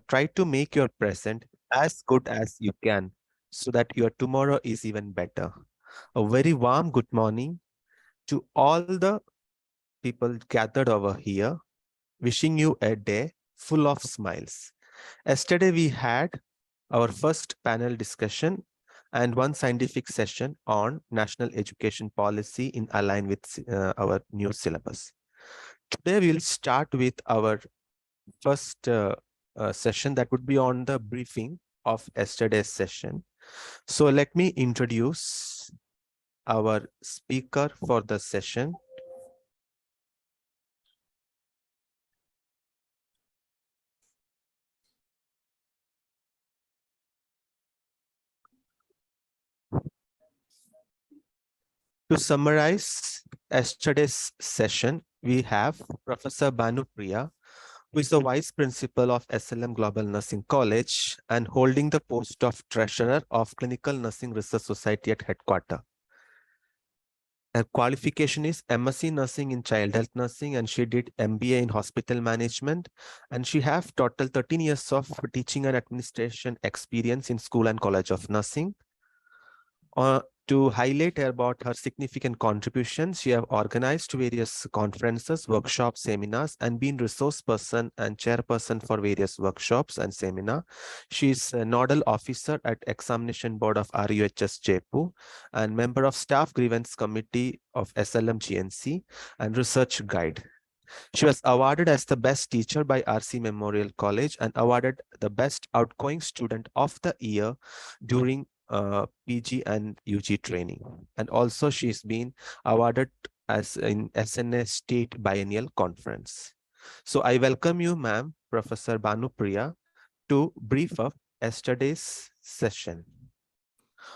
Try to make your present as good as you can so that your tomorrow is even better. A very warm good morning to all the people gathered over here, wishing you a day full of smiles. Yesterday, we had our first panel discussion and one scientific session on national education policy in align with our new syllabus. Today, we'll start with our first session that would be on the briefing of yesterday's session. So let me introduce our speaker for the session. To summarize yesterday's session, we have Professor Banu Priya, who is the Vice Principal of SLM Global Nursing College and holding the post of Treasurer of Clinical Nursing Research Society at headquarters. Her qualification is MSc Nursing in Child Health Nursing, and she did MBA in Hospital Management, and she have total 13 years of teaching and administration experience in School and College of Nursing. To highlight about her significant contributions, she have organized various conferences, workshops, seminars, and been resource person and chairperson for various workshops and seminar. She is a nodal officer at Examination Board of RUHS Jaipur and member of Staff Grievance Committee of SLM GNC and Research Guide. She was awarded as the best teacher by RC Memorial College and awarded the best outgoing student of the year during PG and UG training. And also she's been awarded as in SNA State Biennial Conference. So I welcome you, ma'am, Professor Banu Priya, to brief up yesterday's session.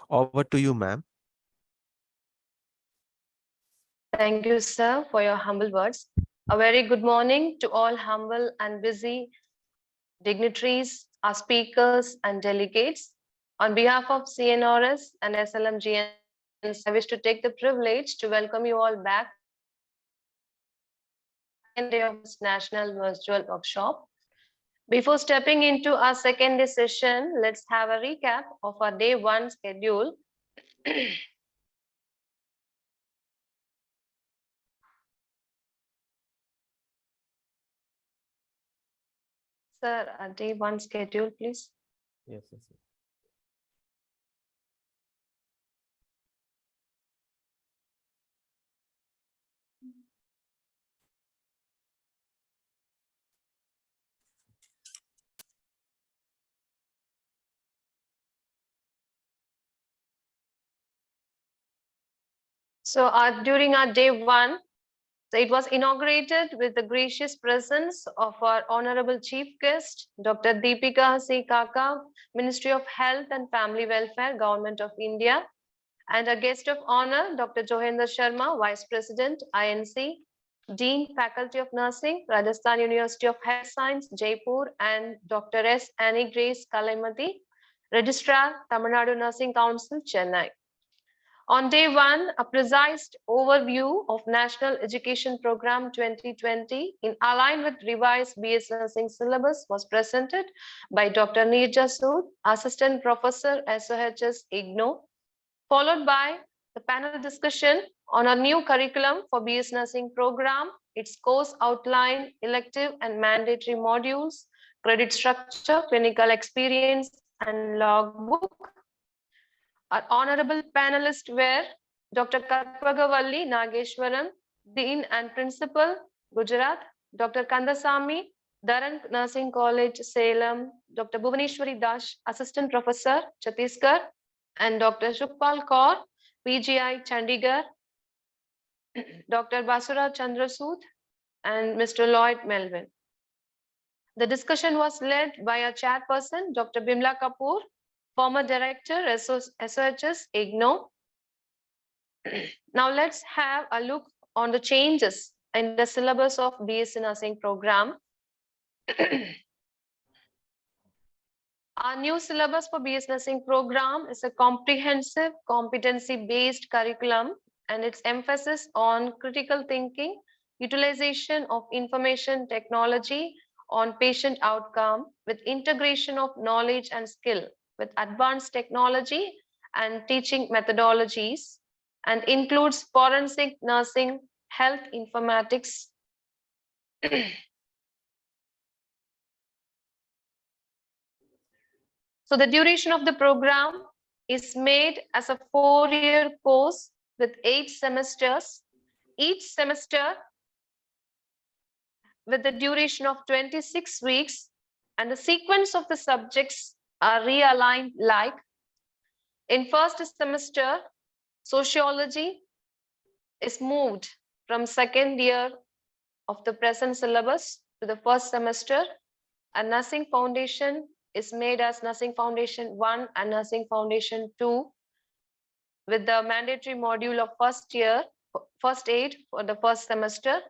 Over to you, ma'am. Thank you, sir, for your humble words. A very good morning to all humble and busy dignitaries, our speakers, and delegates. On behalf of CNRS and SLM GNC, I wish to take the privilege to welcome you all back second day of this national virtual workshop. Before stepping into our second day session, let's have a recap of our day one schedule. Sir, day one schedule, please. Yes. So during our day one, so it was inaugurated with the gracious presence of our Honorable Chief Guest, Dr. Deepika C. Kaka, Ministry of Health and Family Welfare, Government of India, and a guest of honor, Dr. Johendra Sharma, Vice President, INC, Dean, Faculty of Nursing, Rajasthan University of Health Science, Jaipur, and Dr. S. Annie Grace Kalaimati, Registrar, Tamil Nadu Nursing Council, Chennai. On day one, a precise overview of National Education Program 2020 in align with Revised BSc Nursing Syllabus was presented by Dr. Neerja Sood, Assistant Professor, SOHS IGNO, followed by the panel discussion on a new curriculum for BS Nursing program, its course outline, elective and mandatory modules, credit structure, clinical experience, and logbook. Our honorable panelists were Dr. Kalpagavalli Nageshwaran, Dean and Principal, Gujarat, Dr. Kandasamy, Dharan Nursing College, Salem, Dr. Bhuvaneshwari Das, Assistant Professor, Chhattisgarh, and Dr. Shukpal Kaur, PGI, Chandigarh, Dr. Basura Chandrasood, and Mr. Lloyd Melvin. The discussion was led by our chairperson, Dr. Bimla Kapoor, former director, SOHS IGNO. Now let's have a look on the changes in the syllabus of BSc Nursing program. Our new syllabus for BSc Nursing program is a comprehensive competency-based curriculum, and its emphasis on critical thinking, utilization of information technology, on patient outcome with integration of knowledge and skill with advanced technology and teaching methodologies, and includes forensic nursing, health informatics, so the duration of the program is made as a 4-year course with 8 semesters, each semester with the duration of 26 weeks, and the sequence of the subjects are realigned like in first semester, sociology is moved from second year of the present syllabus to the first semester, and nursing foundation is made as nursing foundation 1 and nursing foundation 2 with the mandatory module of first aid for the first semester,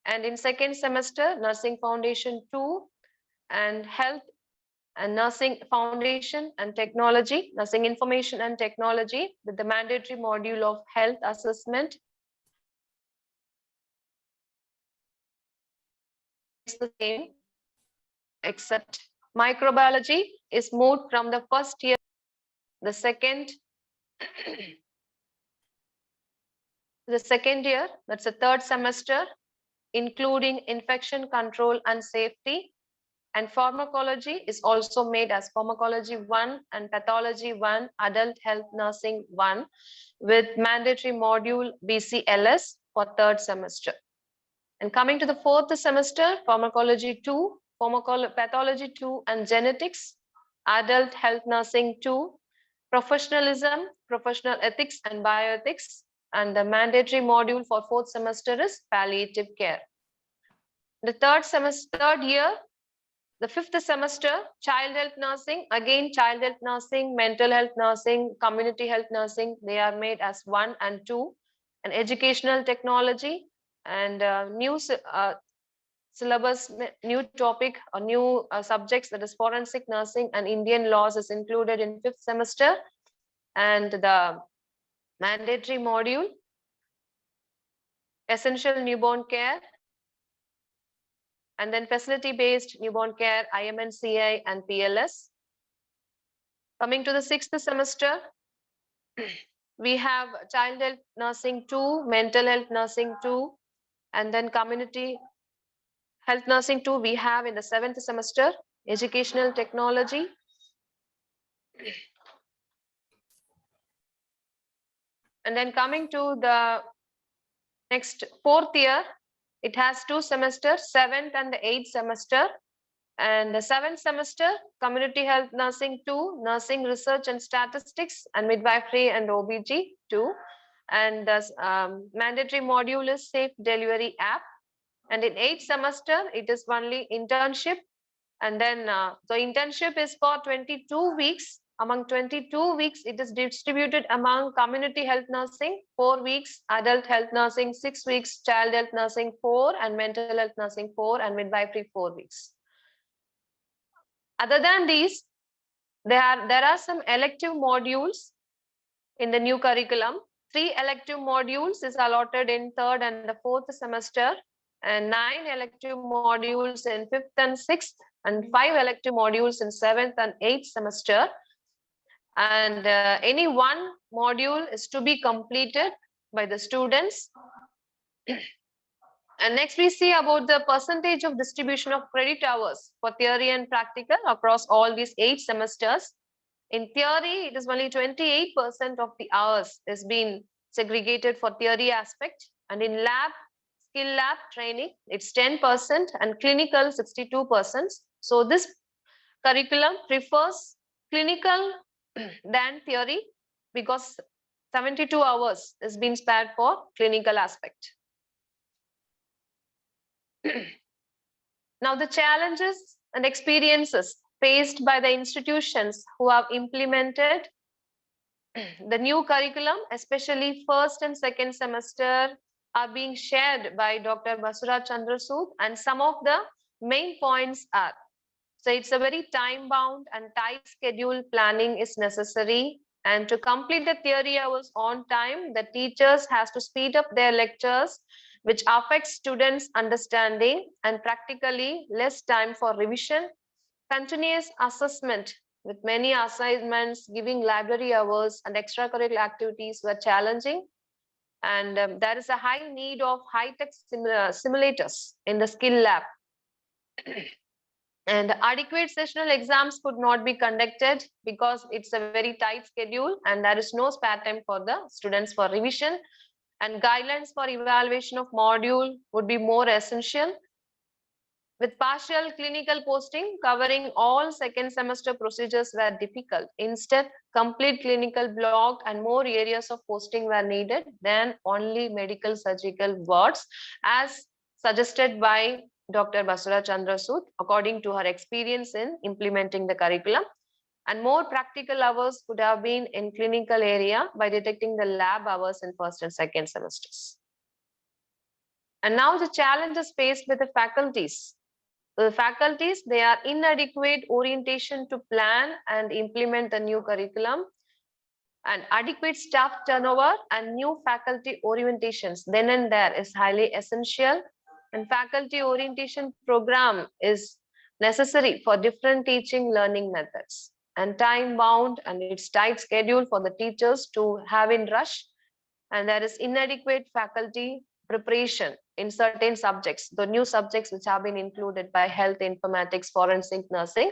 and in second semester nursing foundation 2 and health and nursing foundation and technology, nursing information and technology with the mandatory module of health assessment. It's the same, except microbiology is moved from the first year, the second year, that's the third semester, including infection control and safety. And pharmacology is also made as pharmacology 1 and pathology 1, adult health nursing 1 with mandatory module BCLS for third semester. And coming to the fourth semester, pharmacology 2, pathology 2 and genetics, adult health nursing 2, professionalism, professional ethics and bioethics, and the mandatory module for fourth semester is palliative care. The third year, the fifth semester, child health nursing, again child health nursing, mental health nursing, community health nursing, they are made as 1 and 2, and educational technology and new syllabus, new topic or new subjects, that is forensic nursing and Indian laws is included in fifth semester, and the mandatory module essential newborn care, and then facility-based newborn care, IMNCI and PLS. Coming to the sixth semester, we have child health nursing 2, mental health nursing 2, and then community health nursing 2 we have in the seventh semester, educational technology. And then coming to the next fourth year, it has 2 semesters, 7th and the 8th semester. And the 7th semester, community health nursing 2, nursing research and statistics, and midwifery and OBG 2. And the mandatory module is safe delivery app. And in 8th semester, it is only internship. And then so internship is for 22 weeks. Among 22 weeks, it is distributed among community health nursing 4 weeks, adult health nursing 6 weeks, child health nursing 4, and mental health nursing 4, and midwifery 4 weeks. Other than these, there are some elective modules in the new curriculum. 3 elective modules is allotted in 3rd and the 4th semester, and 9 elective modules in 5th and 6th, and 5 elective modules in 7th and 8th semester. And any one module is to be completed by the students. And next we see about the percentage of distribution of credit hours for theory and practical across all these 8 semesters. In theory, it is only 28% of the hours is being segregated for theory aspect, and in skill lab training, it's 10%, and clinical 62%. So this curriculum prefers clinical than theory because 72 hours is being spared for clinical aspect. Now the challenges and experiences faced by the institutions who have implemented the new curriculum, especially first and second semester, are being shared by Dr. Basura Chandrasood, and some of the main points are, so it's a very time-bound and tight schedule planning is necessary, and to complete the theory hours on time, the teachers has to speed up their lectures which affects students' understanding and practically less time for revision, continuous assessment with many assignments, giving library hours and extracurricular activities were challenging. And there is a high need of high-tech simulators in the skill lab. And adequate sessional exams could not be conducted because it's a very tight schedule and there is no spare time for the students for revision, and guidelines for evaluation of module would be more essential, with partial clinical posting covering all second semester procedures were difficult. Instead, complete clinical block and more areas of posting were needed than only medical surgical wards, as suggested by Dr. Basura Chandra Sood, according to her experience in implementing the curriculum. And more practical hours could have been in clinical area by detecting the lab hours in first and second semesters. And now the challenges faced with the faculties. The faculties, they are inadequate orientation to plan and implement the new curriculum, and adequate staff turnover and new faculty orientations then and there is highly essential. And faculty orientation program is necessary for different teaching learning methods, and time bound and it's tight schedule for the teachers to have in rush, and there is inadequate faculty preparation in certain subjects, the new subjects which have been included by health informatics, forensic nursing.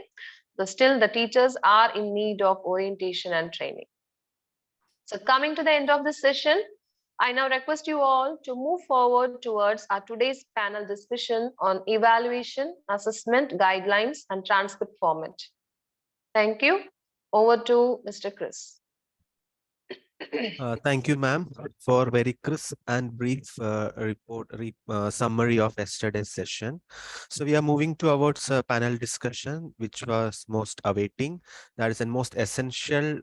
So still the teachers are in need of orientation and training. So coming to the end of this session, I now request you all to move forward towards our today's panel discussion on evaluation, assessment, guidelines, and transcript format. Thank you. Over to Mr. Chris. Thank you, ma'am, for very crisp and brief summary of yesterday's session. So we are moving towards a panel discussion, which was most awaiting. That is the most essential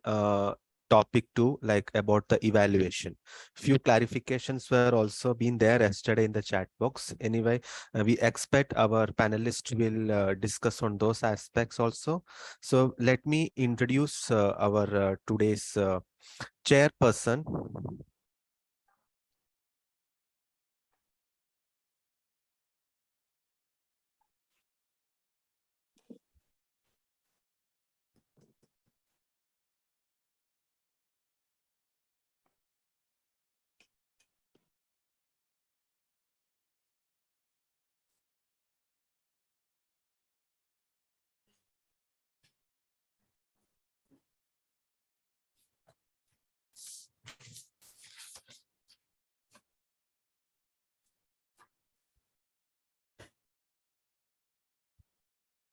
topic too, like about the evaluation. Few clarifications were also been there yesterday in the chat box. Anyway, we expect our panelists will discuss on those aspects also. So let me introduce our today's chairperson.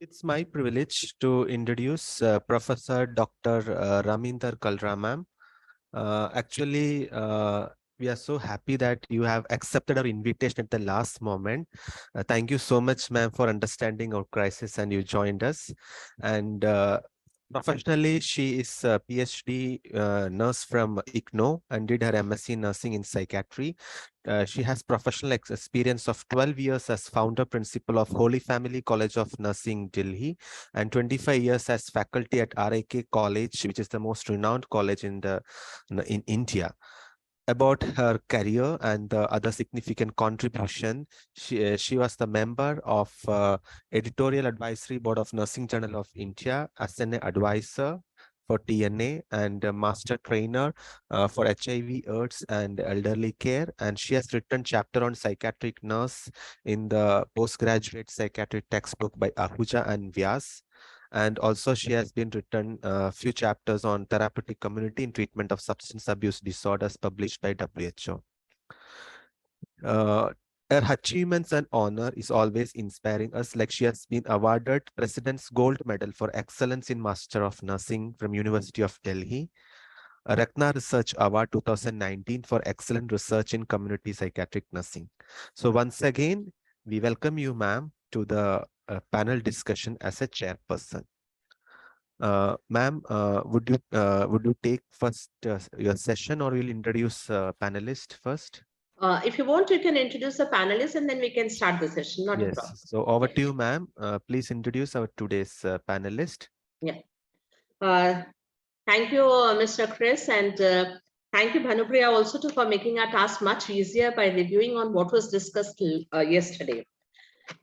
It's my privilege to introduce Professor Dr. Raminder Kalra, ma'am. Actually, we are so happy that you have accepted our invitation at the last moment. Thank you so much, ma'am, for understanding our crisis and you joined us. And professionally, she is a PhD nurse from IGNO and did her MSc Nursing in Psychiatry. She has professional experience of 12 years as founder principal of Holy Family College of Nursing, Delhi, and 25 years as faculty at RIK College, which is the most renowned college in India. About her career and the other significant contribution, she was the member of Editorial Advisory Board of Nursing Journal of India, as an advisor for TNA, and a master trainer for HIV, AIDS, and elderly care. And she has written chapter on psychiatric nurse in the postgraduate psychiatric textbook by Ahuja and Vyas. And also she has been written a few chapters on therapeutic community in treatment of substance abuse disorders published by WHO. Her achievements and honor is always inspiring us, like she has been awarded President's Gold Medal for Excellence in Master of Nursing from University of Delhi, a Ratna Research Award 2019 for excellent research in community psychiatric nursing. So once again, we welcome you, ma'am, to the panel discussion as a chairperson. Ma'am, would you take first your session, or will introduce panelist first? If you want, you can introduce the panelists and then we can start the session. Not a problem. Yes. So over to you, ma'am. Please introduce our today's panelist. Yeah. Thank you, Mr. Chris, and Thank you, Bhanupriya, also for making our task much easier by reviewing on what was discussed yesterday.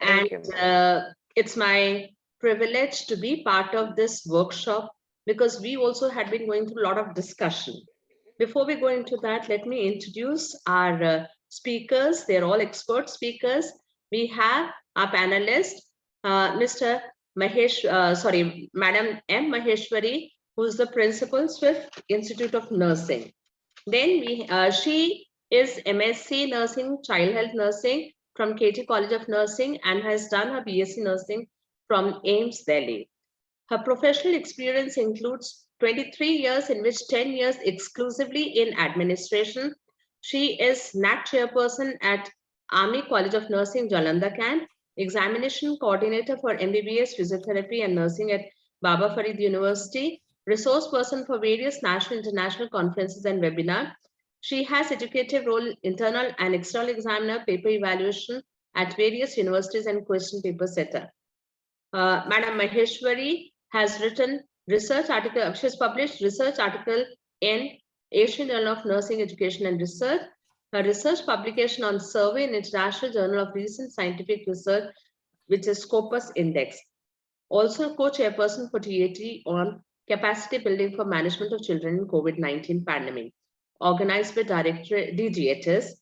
Thank And you. it's my privilege to be part of this workshop because we also had been going through a lot of discussion. Before we go into that, let me introduce our speakers. They're all expert speakers. We have our panelist, Mr. Madam M. Maheshwari, who is the principal, Swift Institute of Nursing. Then she is MSc Nursing, Child Health Nursing from KT College of Nursing and has done her BSc Nursing from AIMS Delhi. Her professional experience includes 23 years, in which 10 years exclusively in administration. She is NAT chairperson at Army College of Nursing, Jalandhar Camp, examination coordinator for MBBS Physiotherapy and Nursing at Baba Farid University, resource person for various national international conferences and webinars. She has educative role, internal and external examiner, paper evaluation at various universities and question paper setter. Madam Maheshwari has written research article, she has published research article in Asian Journal of Nursing Education and Research. Her research publication on survey in International Journal of Recent Scientific Research, which is Scopus Index. Also co-chairperson for TAT on capacity building for management of children in COVID-19 pandemic, organized by Director DGHS.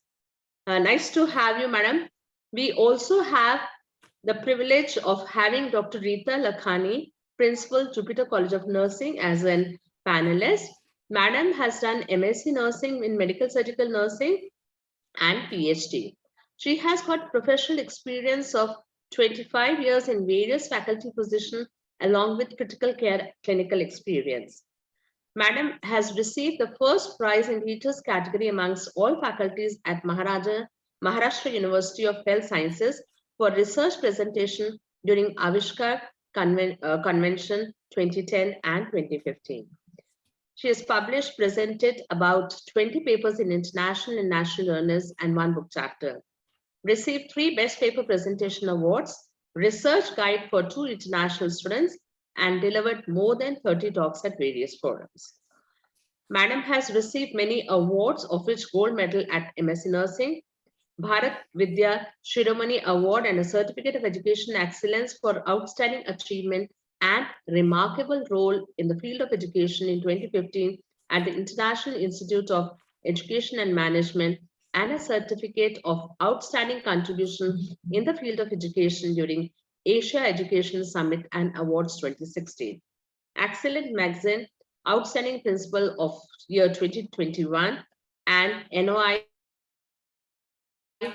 Nice to have you, madam. We also have the privilege of having Dr. Rita Lakhani, Principal, Jupiter College of Nursing, as a panelist. Madam has done MSc Nursing in Medical Surgical Nursing and PhD. She has got professional experience of 25 years in various faculty positions along with critical care clinical experience. Madam has received the first prize in teachers category amongst all faculties at Maharashtra University of Health Sciences for research presentation during Avishkar Convention 2010 and 2015. She has published, presented about 20 papers in international and national journals and 1 book chapter. Received 3 Best Paper Presentation Awards, research guide for 2 international students, and delivered more than 30 talks at various forums. Madam has received many awards, of which gold medal at MSc Nursing, Bharat Vidya Shiromani Award, and a Certificate of Education Excellence for Outstanding Achievement and Remarkable Role in the Field of Education in 2015 at the International Institute of Education and Management, and a Certificate of Outstanding Contribution in the Field of Education during Asia Education Summit and Awards 2016. Excellent Magazine Outstanding Principal of Year 2021 and NOI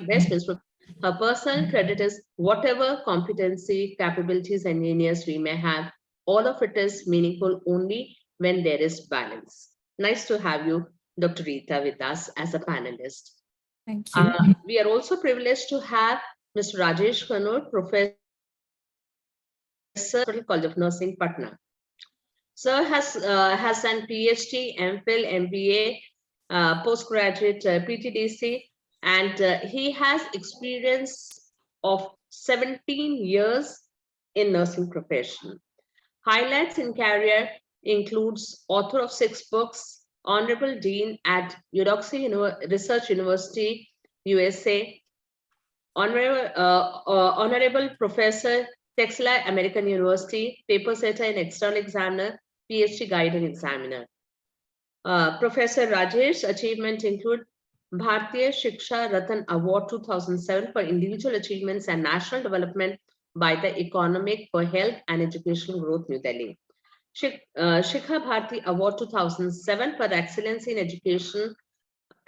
Best Principal. Her personal credit is whatever competency, capabilities, and genius we may have, all of it is meaningful only when there is balance. Nice to have you, Dr. Rita, with us as a panelist. Thank you. We are also privileged to have Mr. Rajesh Kanur, Professor at College of Nursing, Patna. Sir has done PhD, MPhil, MBA, postgraduate PTDC, and he has experience of 17 years in nursing profession. Highlights in career includes author of 6 books, Honorable Dean at Eudoxie Research University, USA, Honorable Professor, Texas American University, paper setter and external examiner, PhD guide and examiner. Professor Rajesh achievement include Bharatiya Shiksha Ratan Award 2007 for individual achievements and national development by the Economic for Health and Educational Growth, New Delhi. Shikha Bharati Award 2007 for excellence in education,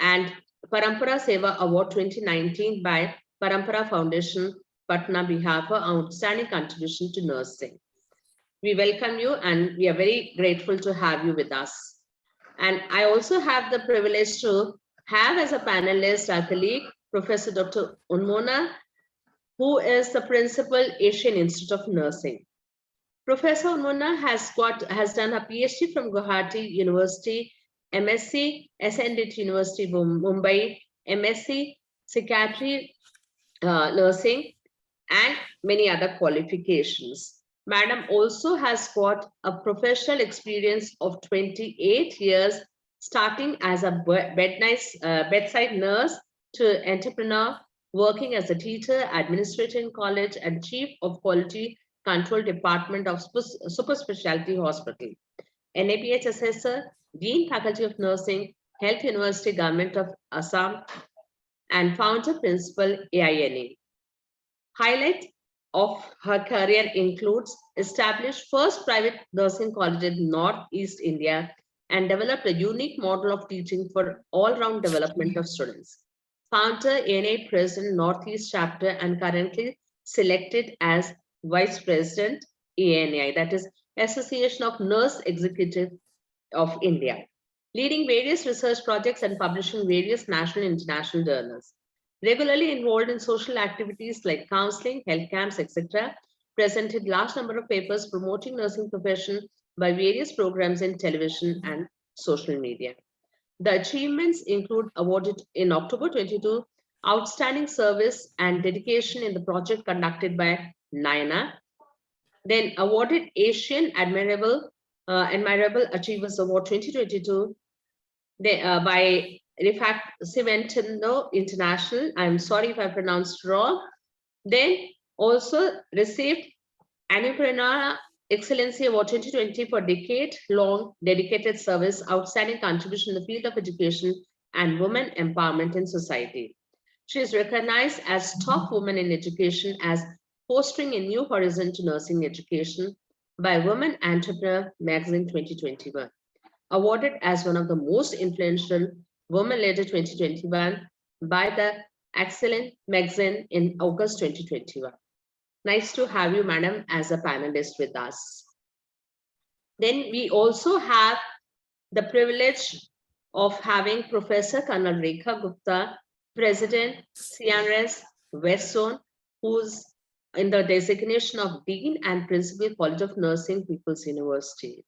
and Parampara Seva Award 2019 by Parampara Foundation, Patna, Bihar, for outstanding contribution to nursing. We welcome you and we are very grateful to have you with us. And I also have the privilege to have as a panelist our colleague, Professor Dr. Unmona, who is the principal, Asian Institute of Nursing. Professor Unmona has done a PhD from Guwahati University, MSc SNDT University, Mumbai, MSc Psychiatry Nursing, and many other qualifications. Madam also has got a professional experience of 28 years starting as a bedside nurse to entrepreneur, working as a teacher, administrator in college, and chief of quality control department of super specialty hospital, NABH assessor, dean faculty of nursing, Health University Government of Assam, and founder principal AINA. Highlight of her career includes established first private nursing college in Northeast India and developed a unique model of teaching for all-round development of students. Founder, ANA President, Northeast Chapter, and currently selected as Vice President, ANI, that is Association of Nurse Executive of India, leading various research projects and publishing various national and international journals. Regularly involved in social activities like counseling, health camps, etc., presented large number of papers promoting nursing profession by various programs in television and social media. The achievements include awarded in October 22, outstanding service and dedication in the project conducted by NAINA, then awarded Asian Admirable Achievers Award 2022 by Rifacimento International. I'm sorry if I pronounced wrong. Then also received Annapurna Excellency Award 2020 for decade-long dedicated service, outstanding contribution in the field of education and women empowerment in society. She is recognized as top woman in education as fostering a new horizon to nursing education by Women Entrepreneur Magazine 2021. Awarded as one of the most influential women leader 2021 by the Excellent Magazine in August 2021. Nice to have you, madam, as a panelist with us. Then we also have the privilege of having Professor Colonel Rekha Gupta, President, CNRS West Zone, who's in the designation of Dean and Principal College of Nursing, People's University.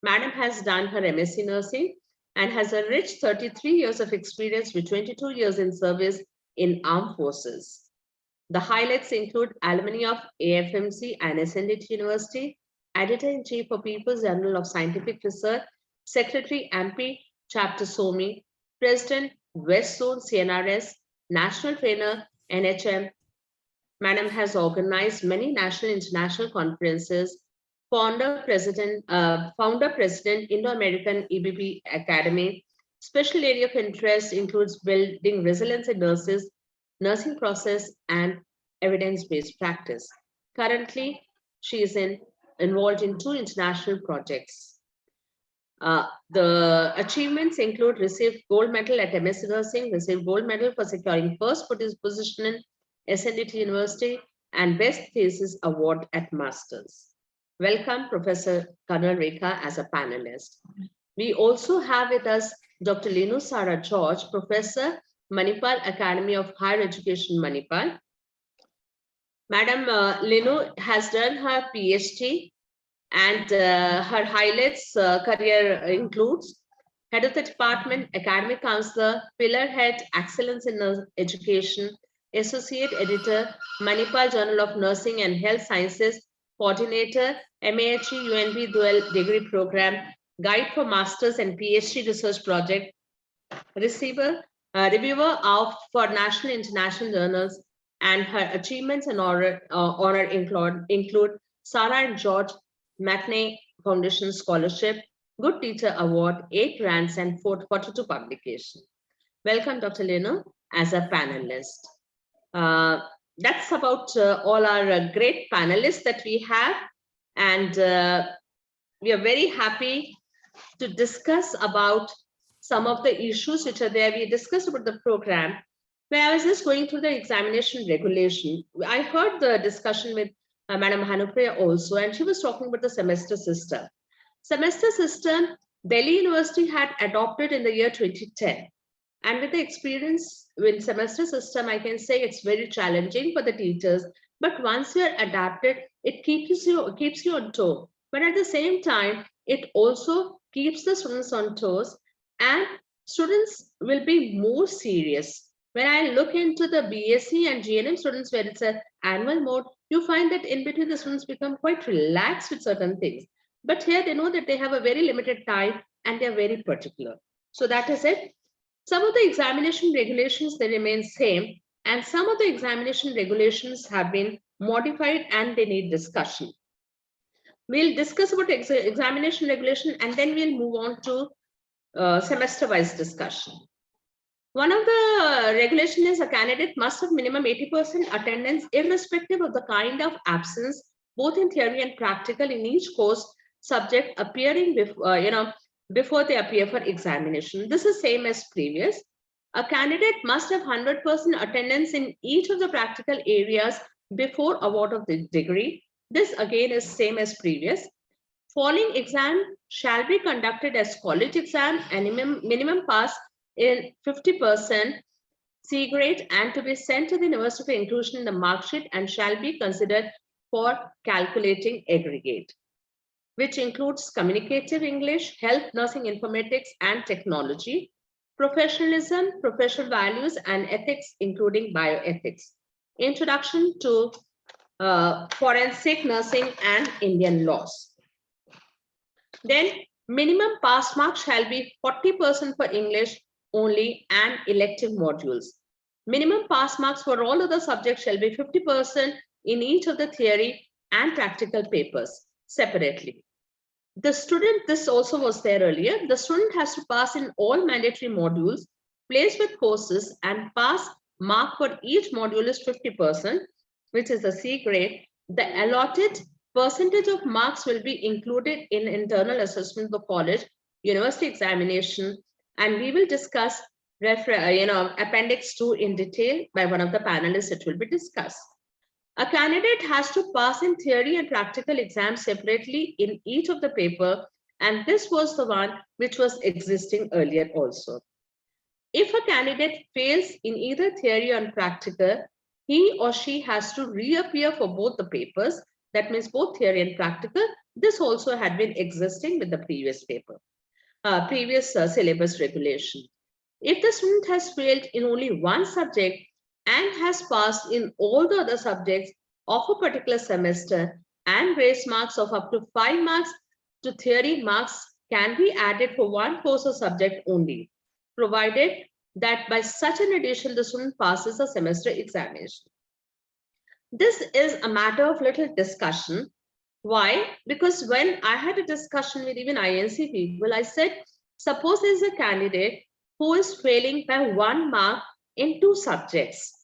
Madam has done her MSc Nursing and has a rich 33 years of experience with 22 years in service in armed forces. The highlights include alumni of AFMC and SNDT University, Editor-in-Chief for People's Journal of Scientific Research, Secretary MP Chapter SOMI, President West Zone CNRS, National Trainer NHM. Madam has organized many national and international conferences, Founder President Indo-American EBP Academy. Special area of interest includes building resilience in nurses, nursing process, and evidence-based practice. Currently, she is involved in 2 international projects. The achievements include received gold medal at MSc Nursing, received gold medal for securing first position in SNDT University, and Best Thesis Award at Masters. Welcome, Professor Colonel Rekha, as a panelist. We also have with us Dr. Linu Sara George, Professor, Manipal Academy of Higher Education, Manipal. Madam Linu has done her PhD, and her highlights career includes Head of the Department, Academic Counselor, Pillar Head, Excellence in Education, Associate Editor, Manipal Journal of Nursing and Health Sciences, Coordinator, MAHE UNB Dual Degree Program, Guide for Masters and PhD Research Project, Reviewer for National and International Journals, and her achievements and honor include Sarah and George McNay Foundation Scholarship, Good Teacher Award, 8 grants, and 42 publications. Welcome, Dr. Linu, as a panelist. That's about all our great panelists that we have, and we are very happy to discuss about some of the issues which are there. We discussed about the program, where I was just going through the examination regulation. I heard the discussion with Madam Hanupriya also, and she was talking about the semester system. Semester system, Delhi University had adopted in the year 2010. And with the experience with semester system, I can say it's very challenging for the teachers. But once you're adapted, it keeps you on toe. But at the same time, it also keeps the students on toes, and students will be more serious. When I look into the BSc and GNM students, where it's an annual mode, you find that in between the students become quite relaxed with certain things. But here they know that they have a very limited time and they're very particular. So that is it. Some of the examination regulations, they remain same, and some of the examination regulations have been modified and they need discussion. We'll discuss about examination regulation and then we'll move on to semester-wise discussion. One of the regulation is a candidate must have minimum 80% attendance irrespective of the kind of absence, both in theory and practical, in each course subject appearing before they appear for examination. This is same as previous. A candidate must have 100% attendance in each of the practical areas before award of the degree. This again is same as previous. Following exam shall be conducted as college exam and minimum pass in 50% C grade and to be sent to the university for inclusion in the mark sheet and shall be considered for calculating aggregate, which includes communicative English, health, nursing, informatics, and technology, professionalism, professional values, and ethics, including bioethics. Introduction to forensic nursing and Indian laws. Then minimum pass mark shall be 40% for English only and elective modules. Minimum pass marks for all other subjects shall be 50% in each of the theory and practical papers separately. The student, this also was there earlier, the student has to pass in all mandatory modules, placed with courses, and pass mark for each module is 50%, which is the C grade. The allotted percentage of marks will be included in internal assessment of college, university examination, and we will discuss appendix 2 in detail by one of the panelists. It will be discussed. A candidate has to pass in theory and practical exams separately in each of the paper, and this was the one which was existing earlier also. If a candidate fails in either theory or practical, he or she has to reappear for both the papers. That means both theory and practical. This also had been existing with the previous paper, previous syllabus regulation. If the student has failed in only one subject and has passed in all the other subjects of a particular semester, and grace marks of up to 5 marks to theory marks can be added for one course or subject only, provided that by such an addition the student passes a semester examination. This is a matter of little discussion. Why? Because when I had a discussion with even INC people, I said, suppose there's a candidate who is failing by 1 mark in 2 subjects.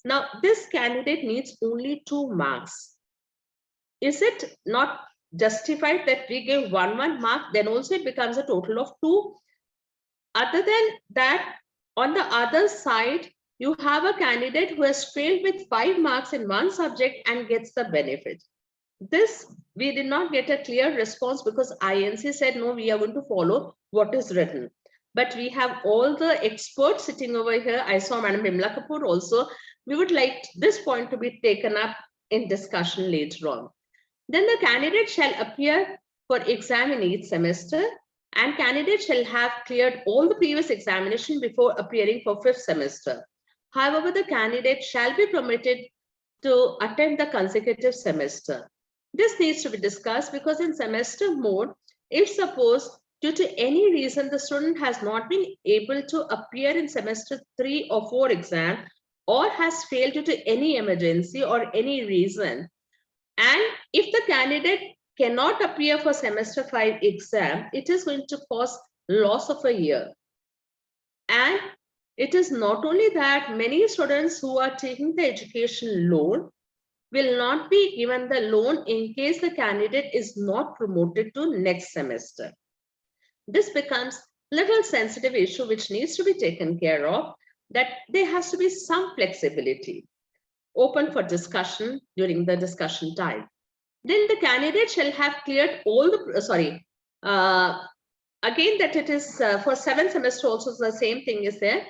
Now, this candidate needs only 2 marks. Is it not justified that we give 1 mark? Then also it becomes a total of 2. Other than that, on the other side, you have a candidate who has failed with 5 marks in 1 subject and gets the benefit. This, we did not get a clear response because INC said, no, we are going to follow what is written. But we have all the experts sitting over here. I saw Madam Bimla Kapoor also. We would like this point to be taken up in discussion later on. Then the candidate shall appear for exam in each semester, and candidate shall have cleared all the previous examination before appearing for 5th semester. However, the candidate shall be permitted to attend the consecutive semester. This needs to be discussed because in semester mode, if suppose due to any reason the student has not been able to appear in semester 3 or 4 exam, or has failed due to any emergency or any reason, and if the candidate cannot appear for semester 5 exam, it is going to cause loss of a year. And it is not only that, many students who are taking the education loan will not be given the loan in case the candidate is not promoted to next semester. This becomes little sensitive issue which needs to be taken care of, that there has to be some flexibility open for discussion during the discussion time. Then the candidate shall have cleared all the, again that it is for 7th semester also the same thing is there.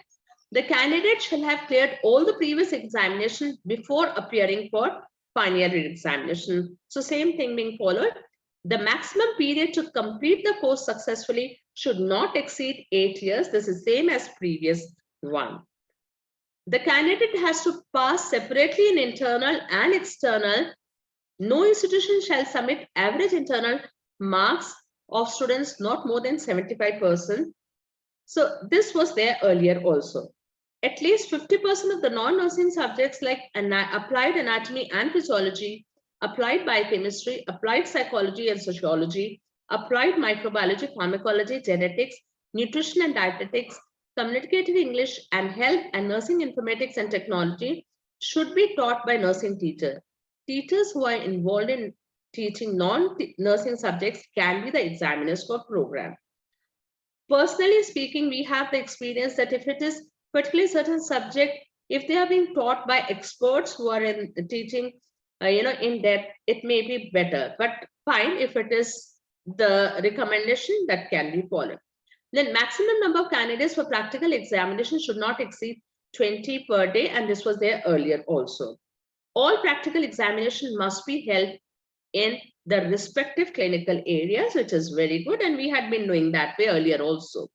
The candidate shall have cleared all the previous examination before appearing for final year examination. So same thing being followed. The maximum period to complete the course successfully should not exceed 8 years. This is same as previous one. The candidate has to pass separately in internal and external. No institution shall submit average internal marks of students not more than 75%. So this was there earlier also. At least 50% of the non-nursing subjects like applied anatomy and physiology, applied biochemistry, applied psychology and sociology, applied microbiology, pharmacology, genetics, nutrition and dietetics, communicative English and health and nursing informatics and technology should be taught by nursing teachers. Teachers who are involved in teaching non-nursing subjects can be the examiners for program. Personally speaking, we have the experience that if it is particularly certain subject, if they are being taught by experts who are in teaching, in depth, it may be better. But fine, if it is the recommendation that can be followed. Then maximum number of candidates for practical examination should not exceed 20 per day, and this was there earlier also. All practical examination must be held in the respective clinical areas, which is very good, and we had been doing that way earlier also.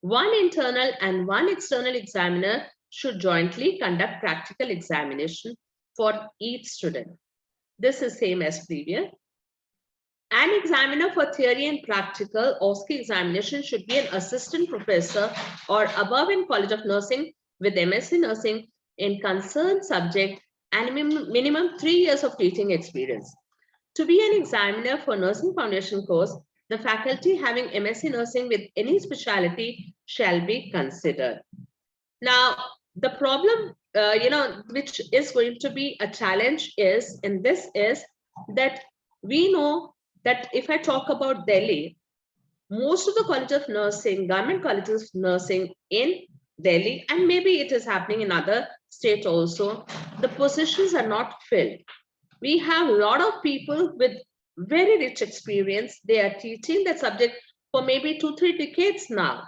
One internal and one external examiner should jointly conduct practical examination for each student. This is same as previous. An examiner for theory and practical OSCE examination should be an assistant professor or above in College of Nursing with MSc Nursing in concerned subject and minimum 3 years of teaching experience. To be an examiner for nursing foundation course, the faculty having MSc Nursing with any specialty shall be considered. Now, the problem, which is going to be a challenge is that we know that if I talk about Delhi, most of the College of Nursing, government colleges of nursing in Delhi, and maybe it is happening in other states also, the positions are not filled. We have a lot of people with very rich experience. They are teaching the subject for maybe 2-3 decades now,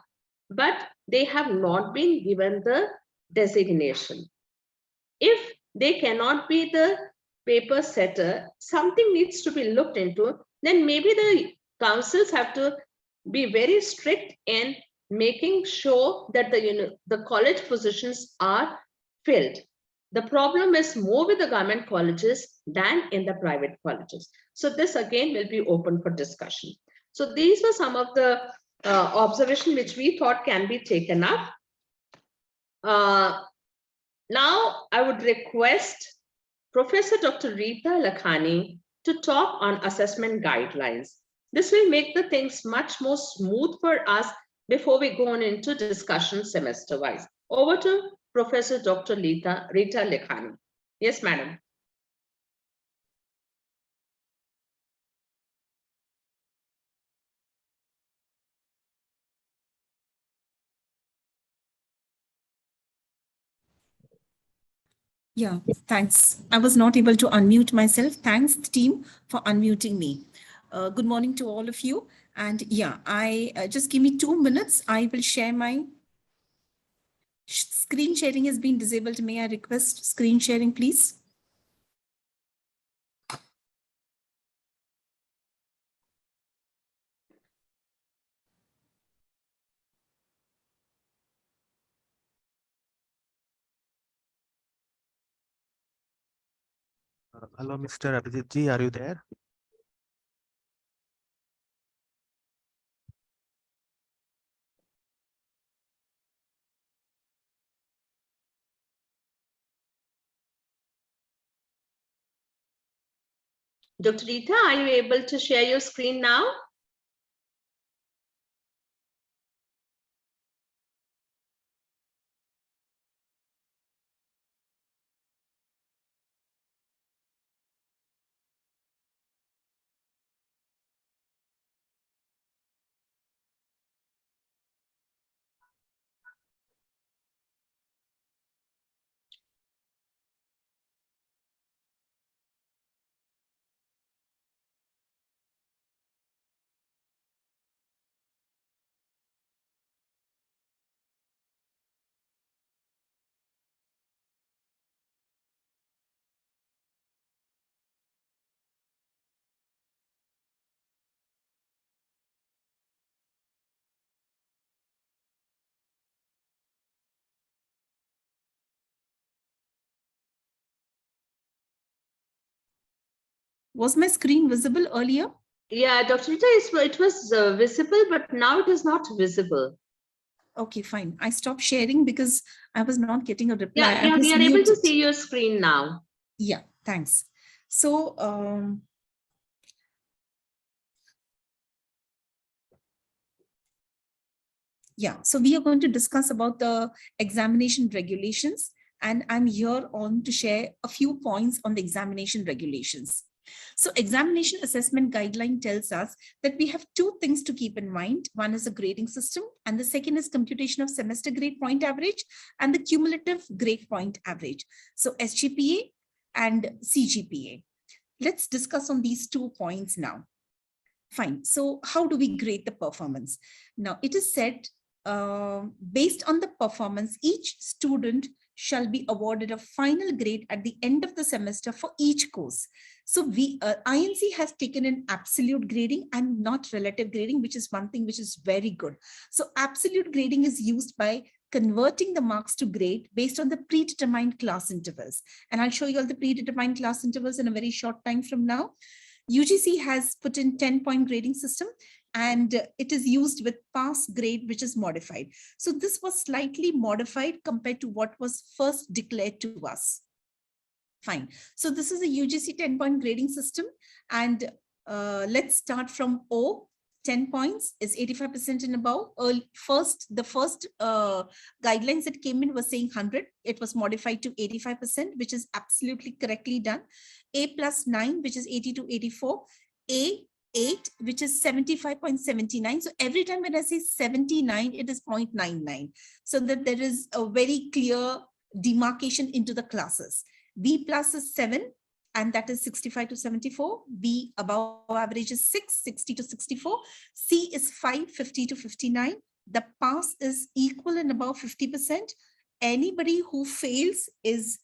but they have not been given the designation. If they cannot be the paper setter, something needs to be looked into. Then maybe the councils have to be very strict in making sure that the college positions are filled. The problem is more with the government colleges than in the private colleges. So this again will be open for discussion. So these were some of the observations which we thought can be taken up. Now I would request Professor Dr. Rita Lakhani to talk on assessment guidelines. This will make the things much more smooth for us before we go on into discussion semester-wise. Over to Professor Dr. Rita Lakhani. Yes, madam. Yeah, thanks. I was not able to unmute myself. Thanks, team, for unmuting me. Good morning to all of you. And yeah, just give me 2 minutes. I will share my screen sharing has been disabled. May I request screen sharing, please? Hello, Mr. Abhijit ji, are you there? Dr. Rita, are you able to share your screen now? Was my screen visible earlier? Yeah, Dr. Rita, it was visible, but now it is not visible. Okay, fine. I stopped sharing because I was not getting a reply. Yeah, I was we are able to muted. see your screen now. Yeah, thanks. So, yeah, so we are going to discuss about the examination regulations, and I'm here on to share a few points on the examination regulations. So examination assessment guideline tells us that we have two things to keep in mind. One is a grading system, and the second is computation of semester grade point average and the cumulative grade point average. So SGPA and CGPA. Let's discuss on these 2 points now. Fine. So how do we grade the performance? Now, it is said based on the performance, each student shall be awarded a final grade at the end of the semester for each course. So INC has taken an absolute grading and not relative grading, which is one thing which is very good. So absolute grading is used by converting the marks to grade based on the predetermined class intervals. And I'll show you all the predetermined class intervals in a very short time from now. UGC has put in 10-point grading system, and it is used with pass grade, which is modified. So this was slightly modified compared to what was first declared to us. Fine. So this is a UGC 10-point grading system, and let's start from O. 10 points is 85% and above. The first guidelines that came in was saying 100. It was modified to 85%, which is absolutely correctly done. A plus 9, which is 80 to 84. A 8, which is 75.79. So every time when I say 79, it is 0.99. So that there is a very clear demarcation into the classes. B plus is 7. And that is 65 to 74. B above average is 6, 60 to 64. C is 5, 50 to 59. The pass is equal and above 50%. Anybody who fails is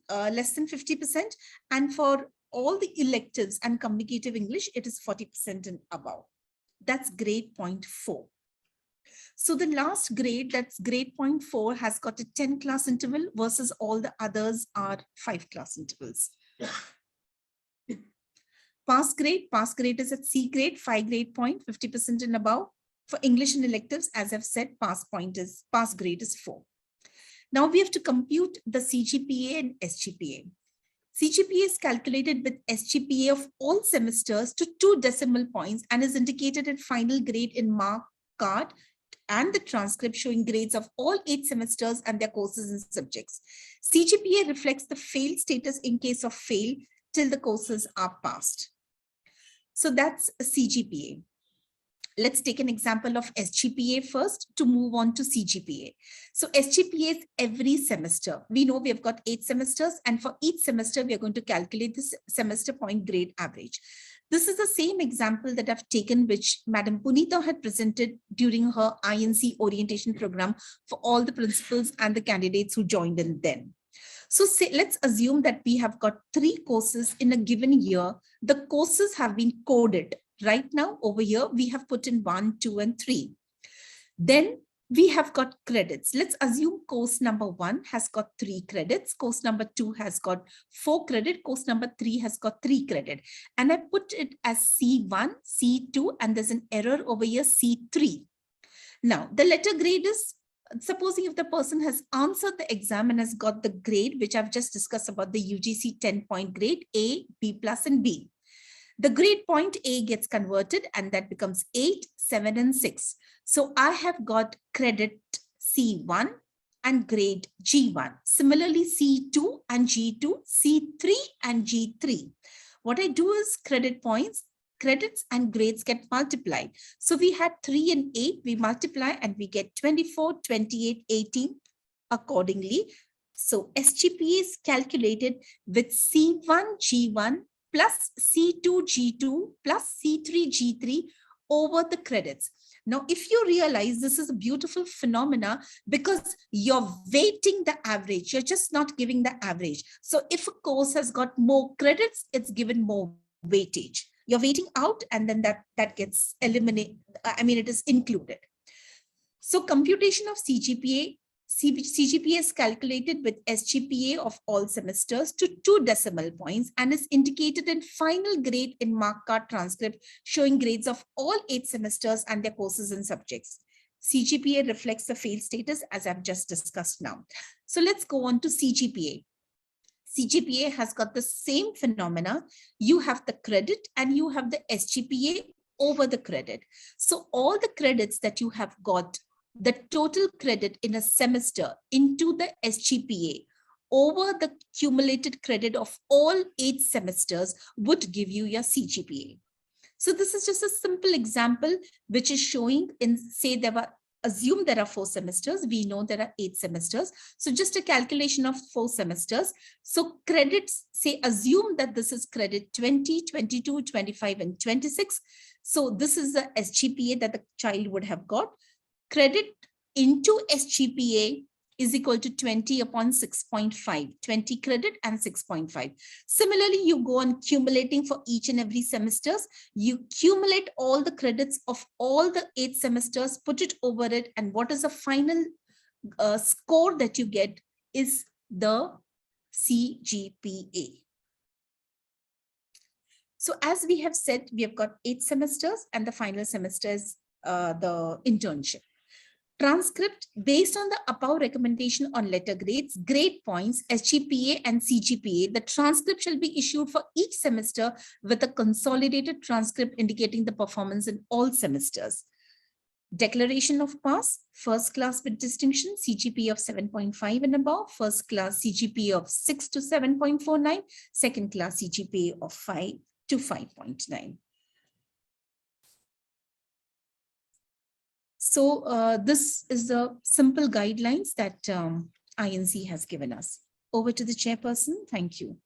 less than 50%. And for all the electives and communicative English, it is 40% and above. That's grade 0.4. So the last grade, that's grade 0.4, has got a 10 class interval versus all the others are 5 class intervals. Pass grade is at C grade, 5 grade point, 50% and above. For English and electives, as I've said, pass grade is 4. Now we have to compute the CGPA and SGPA. CGPA is calculated with SGPA of all semesters to 2 decimal points and is indicated in final grade in mark card and the transcript showing grades of all 8 semesters and their courses and subjects. CGPA reflects the fail status in case of fail till the courses are passed. So that's a CGPA. Let's take an example of SGPA first to move on to CGPA. So SGPA is every semester. We know we have got 8 semesters, and for each semester, we are going to calculate this semester point grade average. This is the same example that I've taken, which Madam Punita had presented during her INC orientation program for all the principals and the candidates who joined in then. So let's assume that we have got 3 courses in a given year. The courses have been coded. Right now over here, we have put in 1, 2, and 3. Then we have got credits. Let's assume course number 1 has got 3 credits. Course number 2 has got 4 credit. Course number 3 has got 3 credit. And I put it as C1, C2, and there's an error over here, C3. Now, the letter grade is, supposing if the person has answered the exam and has got the grade, which I've just discussed about the UGC 10-point grade, A, B plus, and B. The grade point A gets converted and that becomes 8, 7, and 6. So I have got credit C1 and grade G1. Similarly, C2 and G2, C3 and G3. What I do is credit points, credits and grades get multiplied. So we had 3 and 8, we multiply and we get 24, 28, 18 accordingly. So SGPA is calculated with C1, G1 plus C2, G2 plus C3, G3 over the credits. Now, if you realize this is a beautiful phenomena because you're weighting the average, you're just not giving the average. So if a course has got more credits, it's given more weightage. You're weighting out and then that gets eliminated. I mean, it is included. So computation of CGPA is calculated with SGPA of all semesters to 2 decimal points and is indicated in final grade in mark card transcript showing grades of all 8 semesters and their courses and subjects. CGPA reflects the fail status as I've just discussed now. So let's go on to CGPA. CGPA has got the same phenomena. You have the credit and you have the SGPA over the credit. So all the credits that you have got, the total credit in a semester into the SGPA over the cumulated credit of all 8 semesters would give you your CGPA. So this is just a simple example which is showing in, say assume there are 4 semesters. We know there are 8 semesters. So just a calculation of 4 semesters. So credits, say, assume that this is credit 20, 22, 25, and 26. So this is the SGPA that the child would have got. Credit into SGPA is equal to 20 upon 6.5, 20 credit and 6.5. Similarly, you go on accumulating for each and every semesters. You accumulate all the credits of all the 8 semesters, put it over it, and what is the final score that you get is the CGPA. So as we have said, we have got 8 semesters and the final semester is the internship. Transcript based on the above recommendation on letter grades, grade points, SGPA and CGPA, the transcript shall be issued for each semester with a consolidated transcript indicating the performance in all semesters. Declaration of pass, first class with distinction, CGPA of 7.5 and above, first class CGPA of 6 to 7.49, second class CGPA of 5 to 5.9. So this is the simple guidelines that INC has given us. Over to the chairperson. Thank you.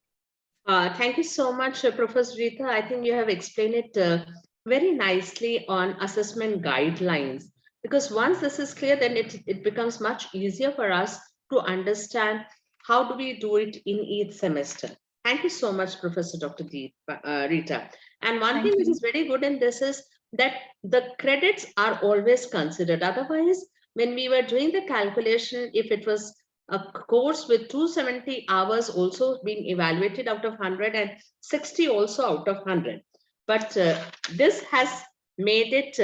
Thank you so much, Professor Rita. I think you have explained it very nicely on assessment guidelines, because once this is clear, then it becomes much easier for us to understand how do we do it in each semester. Thank you so much, Professor Dr. Rita. And one thing which is very good in this is that the credits are always considered. Otherwise, when we were doing the calculation, if it was a course with 270 hours also being evaluated out of 100 and 60 also out of 100. But this has made it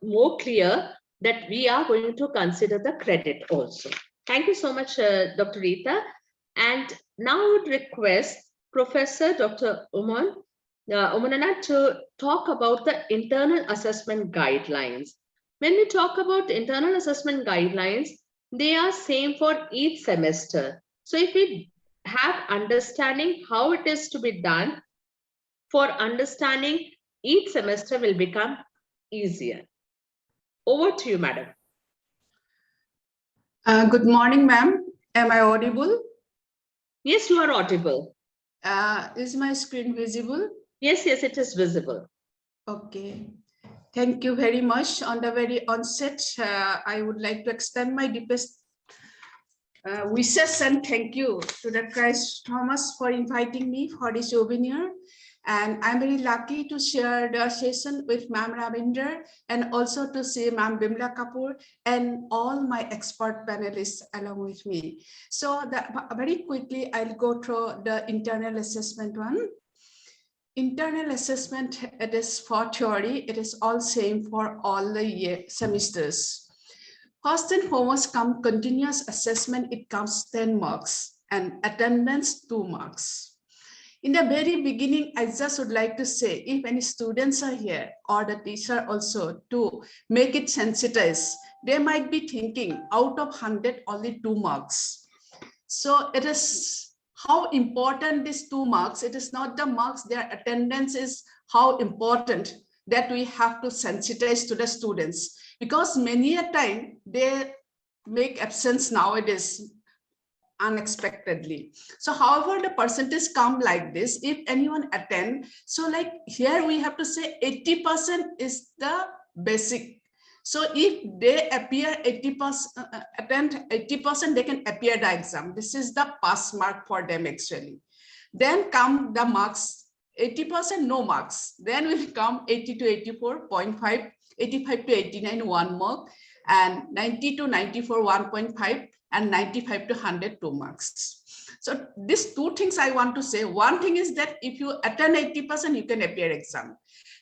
more clear that we are going to consider the credit also. Thank you so much, Dr. Rita. And now I would request Professor Dr. Umanana to talk about the internal assessment guidelines. When we talk about internal assessment guidelines, they are same for each semester. So if we have understanding how it is to be done, for understanding each semester will become easier. Over to you, madam. Good morning, ma'am. Am I audible? Yes, you are audible. Is my screen visible? Yes, it is visible. Okay. Thank you very much. On the very onset, I would like to extend my deepest wishes and thank you to the Christ Thomas for inviting me for this webinar. And I'm very lucky to share the session with Ma'am Ravinder and also to see Ma'am Bimla Kapoor and all my expert panelists along with me. So very quickly, I'll go through the internal assessment one. Internal assessment, it is for theory, it is all same for all the semesters. First and foremost come continuous assessment, it comes 10 marks and attendance 2 marks. In the very beginning, I just would like to say, if any students are here or the teacher also to make it sensitize, they might be thinking out of 100, only 2 marks. So it is how important these 2 marks, it is not the marks, their attendance is how important that we have to sensitize to the students, because many a time they make absence nowadays unexpectedly. So however the percentage come like this, if anyone attend, so like here we have to say 80% is the basic. So if they appear 80%, attend 80%, they can appear the exam. This is the pass mark for them actually. Then come the marks, 80% no marks. Then will come 80 to 84.5, 85 to 89 1 mark, and 90 to 94 1.5, and 95 to 100 2 marks. So these two things I want to say. One thing is that if you attend 80%, you can appear exam.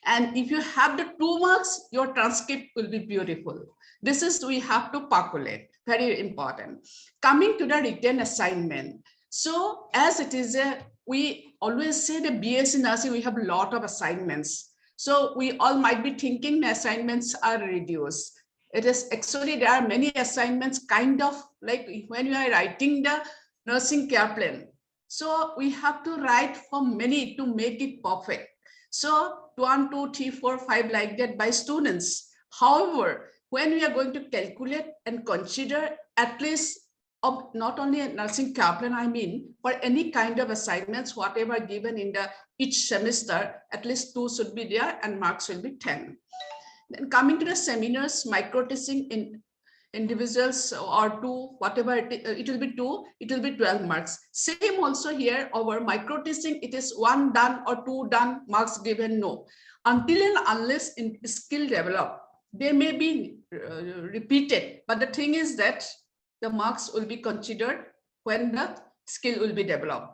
And if you have the 2 marks, your transcript will be beautiful. This is, we have to calculate, very important. Coming to the written assignment. So as it is, we always say the BSc Nursing, we have a lot of assignments. So we all might be thinking the assignments are reduced. It is actually, there are many assignments, kind of like when you are writing the nursing care plan. So we have to write for many to make it perfect. So 1, 2, 3, 4, 5 like that by students. However, when we are going to calculate and consider at least of not only a nursing care plan, I mean, for any kind of assignments, whatever given in the each semester, at least 2 should be there and marks will be 10. Then coming to the seminars, micro teaching in individuals or 2, whatever it will be 2, it will be 12 marks. Same also here, our micro teaching, it is 1 done or 2 done, marks given, no. Until and unless in skill develop, they may be repeated, but the thing is that the marks will be considered when the skill will be developed.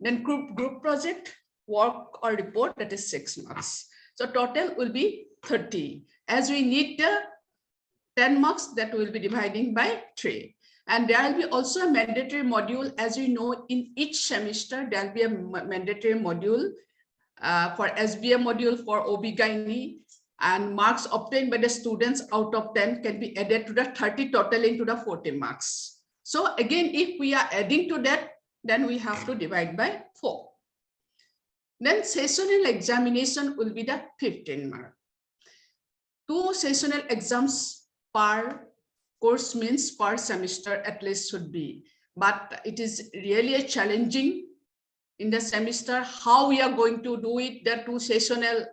Then group project, work or report, that is 6 marks. So total will be 30. As we need the 10 marks, that will be dividing by 3. And there will be also a mandatory module. As you know, in each semester, there will be a mandatory module for SBM module for OB-GYN, and marks obtained by the students out of 10 can be added to the 30, totaling to the 40 marks. So again, if we are adding to that, then we have to divide by 4. Then sessional examination will be the 15 mark. 2 sessional exams per course means per semester at least should be. But it is really a challenging in the semester how we are going to do it. The 2 sessional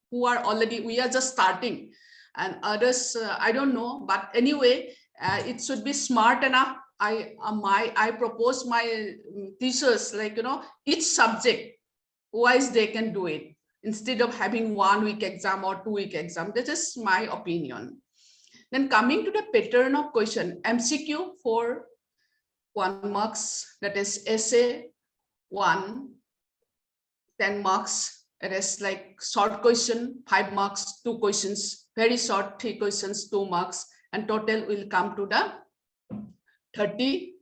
who are already, we are just starting, and others I don't know, but anyway it should be smart enough. I propose my teachers, like, you know, each subject wise they can do it instead of having 1 week exam or 2 week exam. That is my opinion. Then coming to the pattern of question, MCQ for 1 marks, that is essay 1, 10 marks. It is like short question, 5 marks, 2 questions, very short, 3 questions, 2 marks, and total will come to the 30.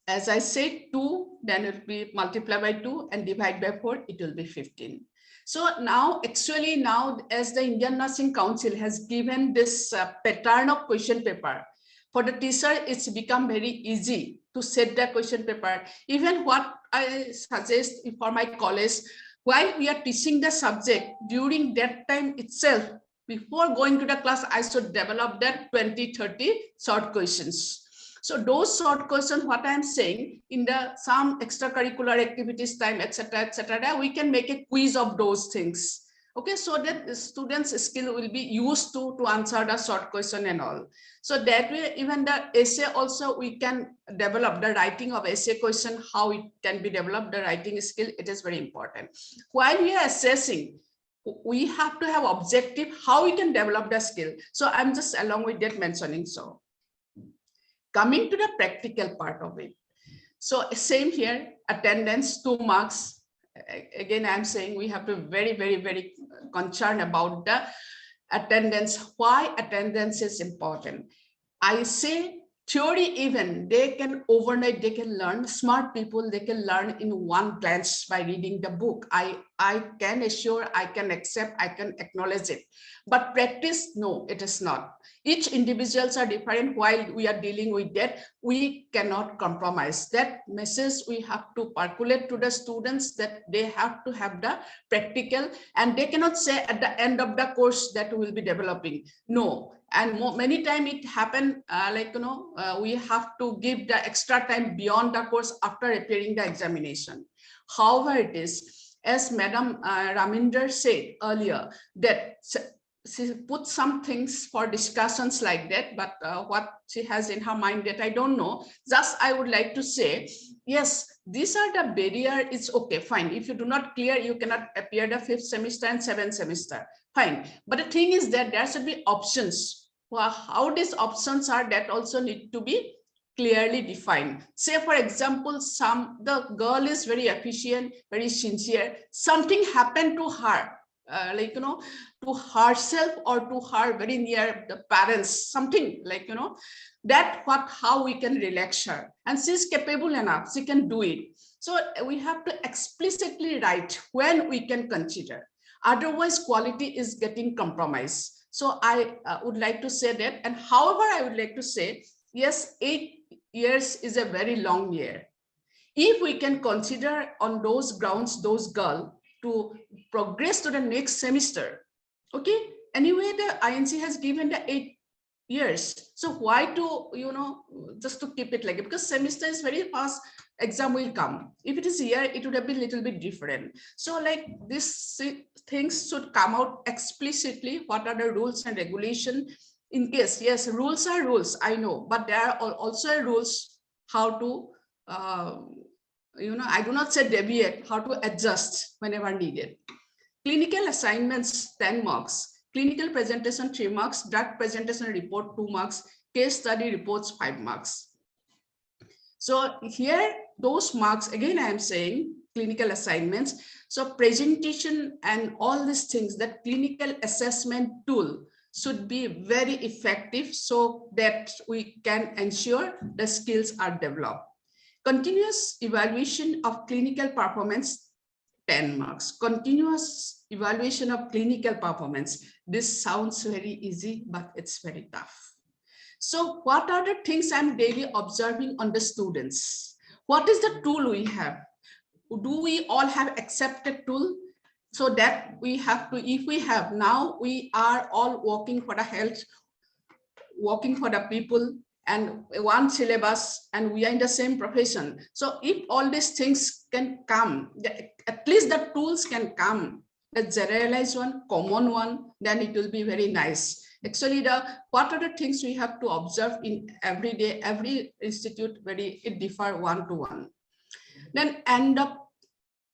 As I said, 2, then it will be multiplied by 2 and divide by 4, it will be 15. So now, actually now, as the Indian Nursing Council has given this pattern of question paper, for the teacher, it's become very easy to set the question paper. Even what I suggest for my college, while we are teaching the subject, during that time itself, before going to the class, I should develop that 20, 30 short questions. So those short questions, what I'm saying, in the some extracurricular activities time, etc., we can make a quiz of those things. Okay, so that the students' skill will be used to answer the short question and all. So that way, even the essay also, we can develop the writing of essay question, how it can be developed, the writing skill, it is very important. While we are assessing, we have to have objective, how we can develop the skill. So I'm just along with that mentioning so. Coming to the practical part of it. So same here, attendance, 2 marks. Again, I'm saying we have to very, very, very concerned about the attendance. Why attendance is important? I say theory, even they can overnight, they can learn. Smart people, they can learn in 1 glance by reading the book. I can assure, I can accept, I can acknowledge it. But practice, no, it is not. Each individuals are different. While we are dealing with that, we cannot compromise. That message we have to percolate to the students, that they have to have the practical, and they cannot say at the end of the course that we will be developing. No. And many times it happen we have to give the extra time beyond the course after appearing the examination. However, it is, as Madam Raminder said earlier, that she put some things for discussions like that, but what she has in her mind that I don't know. Just I would like to say, yes, these are the barrier. It's okay, fine. If you do not clear, you cannot appear the 5th semester and 7th semester. Fine. But the thing is that there should be options. Well, how these options are, that also need to be clearly defined. Say, for example, the girl is very efficient, very sincere. Something happened to her, to herself or to her very near the parents, something like, how we can relax her. And she's capable enough, she can do it. So we have to explicitly write when we can consider. Otherwise, quality is getting compromised. So I would like to say that. And however, I would like to say, yes, 8 years is a very long year. If we can consider on those grounds, those girls to progress to the next semester, okay? Anyway, the INC has given the 8 years. So why to, just to keep it like it? Because semester is very fast, exam will come. If it is year, it would have been a little bit different. So like this things should come out explicitly. What are the rules and regulation? In case, yes, rules are rules, I know, but there are also rules how to, I do not say deviate, how to adjust whenever needed. Clinical assignments, 10 marks. Clinical presentation, 3 marks. Drug presentation report, 2 marks. Case study reports, 5 marks. So here, those marks, again, I am saying clinical assignments. So presentation and all these things, that clinical assessment tool should be very effective so that we can ensure the skills are developed. Continuous evaluation of clinical performance, 10 marks. Continuous evaluation of clinical performance. This sounds very easy, but it's very tough. So what are the things I'm daily observing on the students? What is the tool we have? Do we all have accepted tool? So that we have to, if we have, now we are all working for the health, working for the people, and one syllabus, and we are in the same profession. So if all these things can come, at least the tools can come, the generalized one, common one, then it will be very nice. Actually, what are the things we have to observe in every day, every institute, it differ one to one. Then end up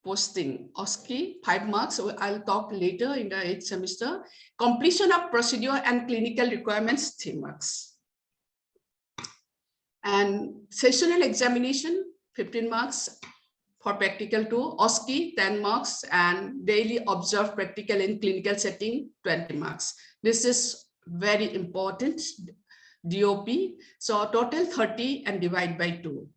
posting, OSCE, 5 marks. So I'll talk later in the 8th semester. Completion of procedure and clinical requirements, 3 marks. And sessional examination, 15 marks for practical 2, OSCE, 10 marks, and daily observed practical in clinical setting, 20 marks. This is very important, DOP. So total 30 and divide by 2.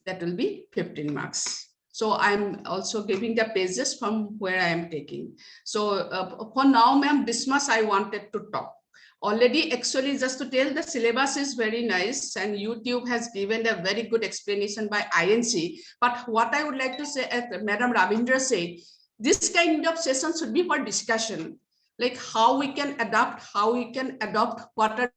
That will be 15 marks. So I'm also giving the pages from where I am taking. So for now, ma'am, this much I wanted to talk. Already, actually, just to tell, the syllabus is very nice and YouTube has given a very good explanation by INC. But what I would like to say, as Madam Ravindra said, this kind of session should be for discussion, like how we can adapt, what are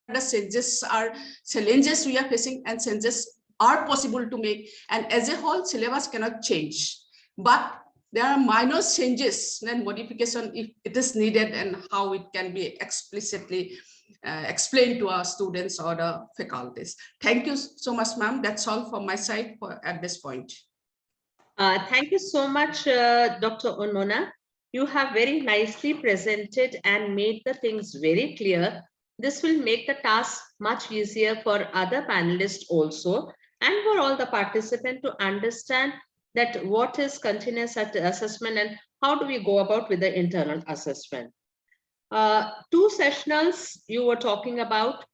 the challenges we are facing, and changes are possible to make. And as a whole, syllabus cannot change. But there are minor changes and modification if it is needed, and how it can be explicitly explained to our students or the faculties. Thank you so much, ma'am. That's all from my side at this point. Thank you so much, Dr. Unmona. You have very nicely presented and made the things very clear. This will make the task much easier for other panelists also, and for all the participants to understand that what is continuous assessment and how do we go about with the internal assessment. 2 sessionals you were talking about.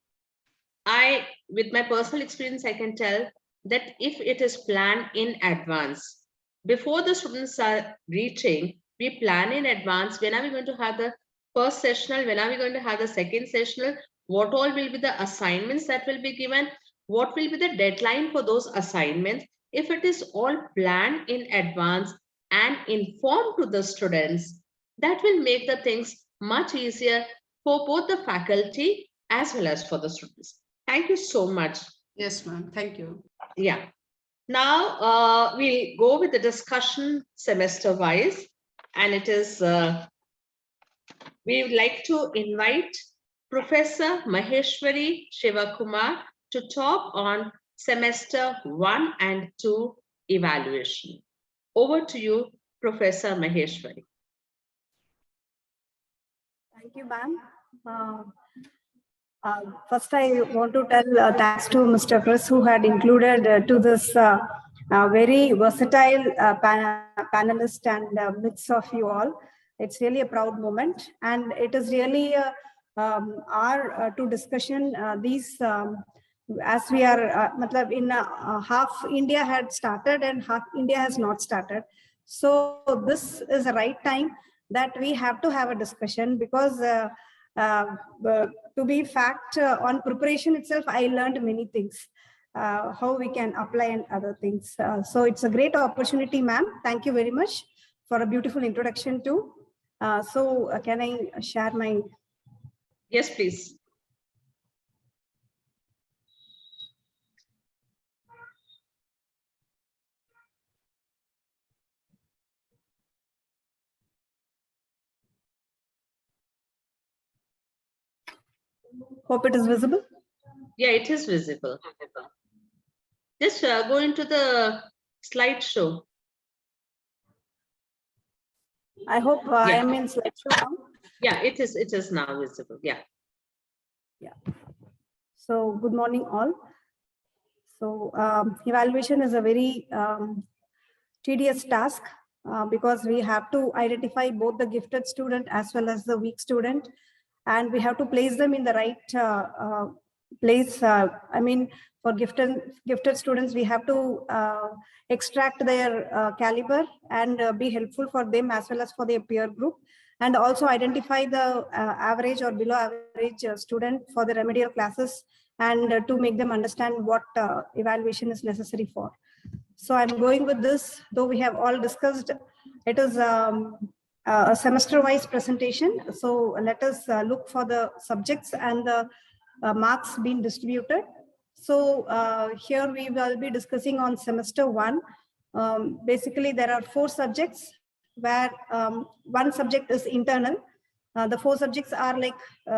With my personal experience, I can tell that if it is planned in advance, before the students are reaching, we plan in advance. When are we going to have the first sessional? When are we going to have the second sessional? What all will be the assignments that will be given? What will be the deadline for those assignments? If it is all planned in advance and informed to the students, that will make the things much easier for both the faculty as well as for the students. Thank you so much. Yes, ma'am. Thank you. Yeah. Now we'll go with the discussion semester-wise, and it is, we would like to invite Professor Maheshwari Shivakumar to talk on semester 1 and 2 evaluation. Over to you, Professor Maheshwari. Thank you, ma'am. First, I want to tell thanks to Mr. Chris, who had included to this very versatile panelist and mix of you all. It's really a proud moment, and it is really our to discussion these as we are in half India had started and half India has not started. So this is the right time that we have to have a discussion, because to be fact, on preparation itself, I learned many things, how we can apply and other things. So it's a great opportunity, ma'am. Thank you very much for a beautiful introduction too. Can I share my... Yes, please. Hope it is visible. Yeah, it is visible. Just go into the slideshow. I hope I am in slideshow now. Yeah, it is now visible. Yeah. Yeah. So good morning all. So evaluation is a very tedious task because we have to identify both the gifted student as well as the weak student, and we have to place them in the right place. I mean, for gifted students, we have to extract their caliber and be helpful for them as well as for their peer group, and also identify the average or below average student for the remedial classes, and to make them understand what evaluation is necessary for. So I'm going with this, though we have all discussed, it is a semester-wise presentation. So let us look for the subjects and the marks being distributed. So here we will be discussing on semester 1. Basically, there are 4 subjects where one subject is internal. The 4 subjects are like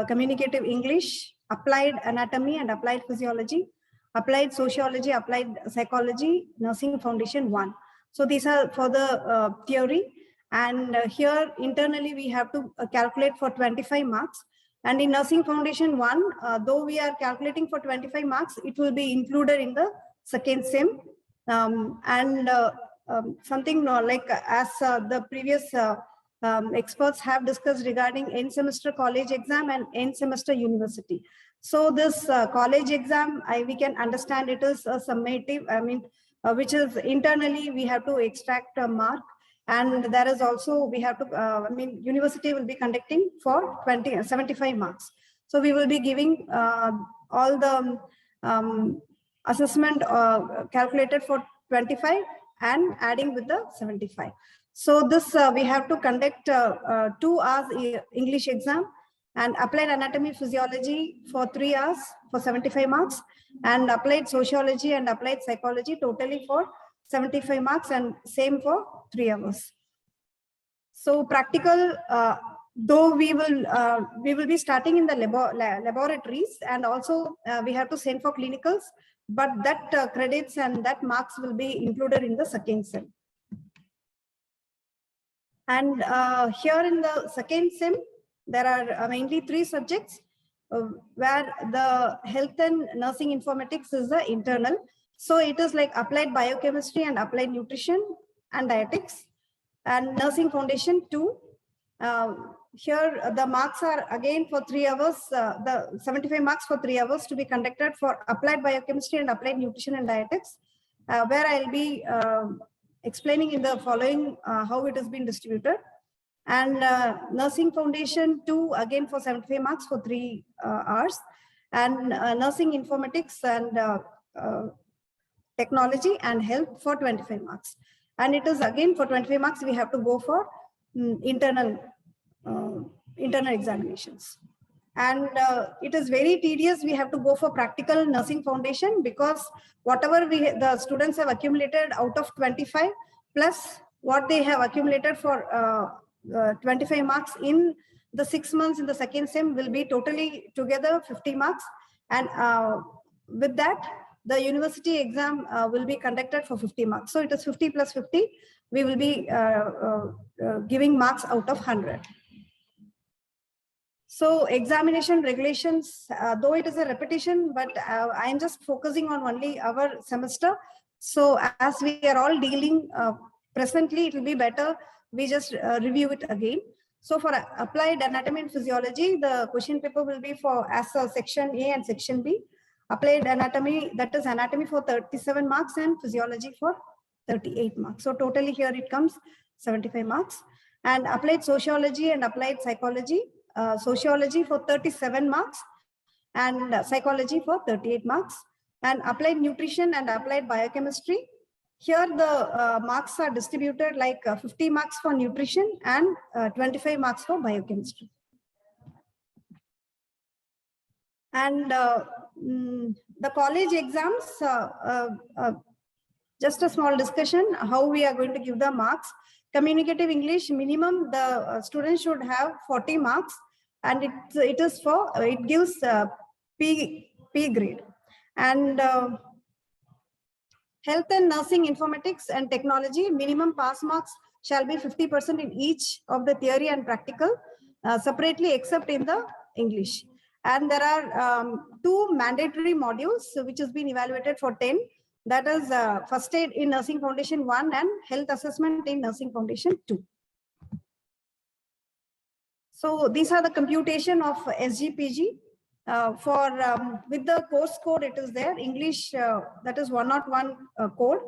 communicative English, applied anatomy and applied physiology, applied sociology, applied psychology, nursing foundation 1. So these are for the theory, and here internally we have to calculate for 25 marks. And in nursing foundation 1, though we are calculating for 25 marks, it will be included in the second sem. Something like as the previous experts have discussed regarding end semester college exam and end semester university. So this college exam, we can understand it is a summative, I mean, which is internally we have to extract a mark. And there is also, we have to, university will be conducting for 75 marks. So we will be giving all the assessment calculated for 25 and adding with the 75. So this we have to conduct 2 hours English exam, and applied anatomy physiology for 3 hours for 75 marks, and applied sociology and applied psychology totally for 75 marks, and same for 3 hours. So practical, though we will be starting in the laboratories, and also we have to send for clinicals, but that credits and that marks will be included in the second sem. And here in the second sem, there are mainly 3 subjects where the health and nursing informatics is the internal. So it is like applied biochemistry and applied nutrition and dietetics, and nursing foundation 2. Here the marks are again for 3 hours, the 75 marks for 3 hours to be conducted for applied biochemistry and applied nutrition and dietetics, where I'll be explaining in the following how it has been distributed. And nursing foundation 2 again for 75 marks for 3 hours, and nursing informatics and technology and health for 25 marks. And it is again for 25 marks we have to go for internal examinations. And it is very tedious. We have to go for practical nursing foundation, because whatever the students have accumulated out of 25 plus what they have accumulated for 25 marks in the 6 months in the second sem will be totally together 50 marks. And with that, the university exam will be conducted for 50 marks. So it is 50 plus 50. We will be giving marks out of 100. So examination regulations, though it is a repetition, but I am just focusing on only our semester. So as we are all dealing presently, it will be better we just review it again. So for applied anatomy and physiology, the question paper will be for as a section A and section B. Applied anatomy, that is anatomy for 37 marks and physiology for 38 marks. So totally here it comes 75 marks. And applied sociology and applied psychology, sociology for 37 marks and psychology for 38 marks. And applied nutrition and applied biochemistry. Here the marks are distributed like 50 marks for nutrition and 25 marks for biochemistry. And the college exams, just a small discussion, how we are going to give the marks. Communicative English, minimum the students should have 40 marks, and it gives P grade. And health and nursing informatics and technology, minimum pass marks shall be 50% in each of the theory and practical, separately except in the English. And there are 2 mandatory modules which has been evaluated for 10. That is first aid in Nursing Foundation 1 and health assessment in Nursing Foundation 2. So these are the computation of SGPG. With the course code, it is there. English, that is 101 code.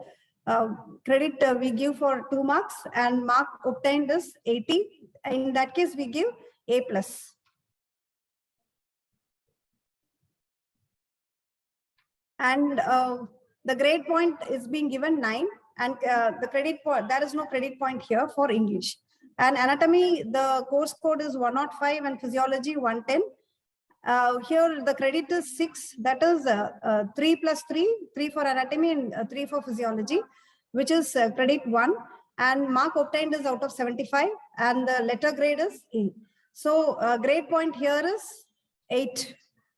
Credit we give for 2 marks and mark obtained is 80. In that case, we give A+. And the grade point is being given 9, and the credit point, there is no credit point here for English. And anatomy, the course code is 105 and physiology 110. Here the credit is 6, that is 3 plus 3, 3 for anatomy and 3 for physiology, which is credit 1, and mark obtained is out of 75, and the letter grade is A. So grade point here is 8.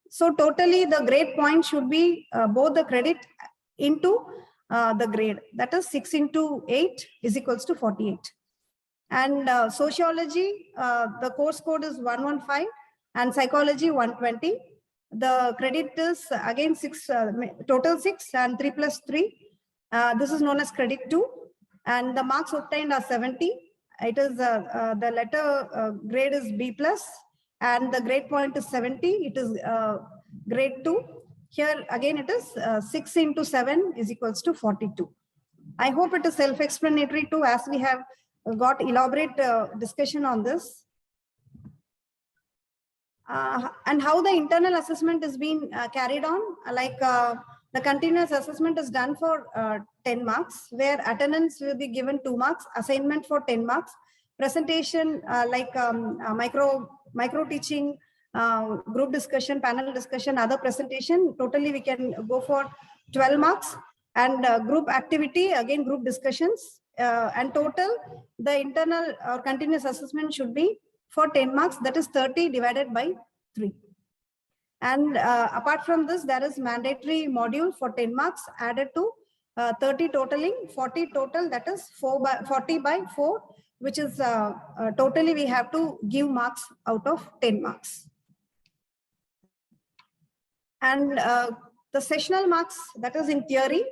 So totally the grade point should be both the credit into the grade, that is 6 into 8 is equals to 48. And sociology, the course code is 115 and psychology 120. The credit is again 6, total 6 and 3 plus 3. This is known as credit 2, and the marks obtained are 70. It is the letter grade is B plus, and the grade point is 70. It is grade 2. Here again it is 6 into 7 is equals to 42. I hope it is self-explanatory too, as we have got elaborate discussion on this. And how the internal assessment is being carried on, like the continuous assessment is done for 10 marks, where attendance will be given 2 marks, assignment for 10 marks, presentation like micro teaching, group discussion, panel discussion, other presentation, totally we can go for 12 marks, and group activity, again group discussions, and total the internal or continuous assessment should be for 10 marks, that is 30 divided by 3. And apart from this, there is mandatory module for 10 marks added to 30 totaling 40 total, that is 40 by 4, which is totally we have to give marks out of 10 marks. And the sessional marks, that is in theory,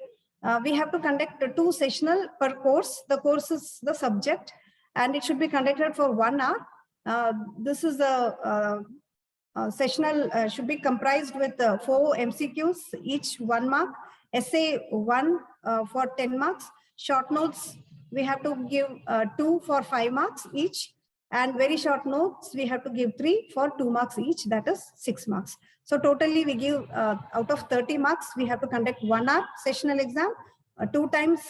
we have to conduct 2 sessional per course. The course is the subject, and it should be conducted for 1 hour. This is a sessional should be comprised with 4 MCQs, each 1 mark, essay 1 for 10 marks, short notes we have to give 2 for 5 marks each, and very short notes we have to give 3 for 2 marks each, that is 6 marks. So totally we give out of 30 marks, we have to conduct 1 hour sessional exam 2 times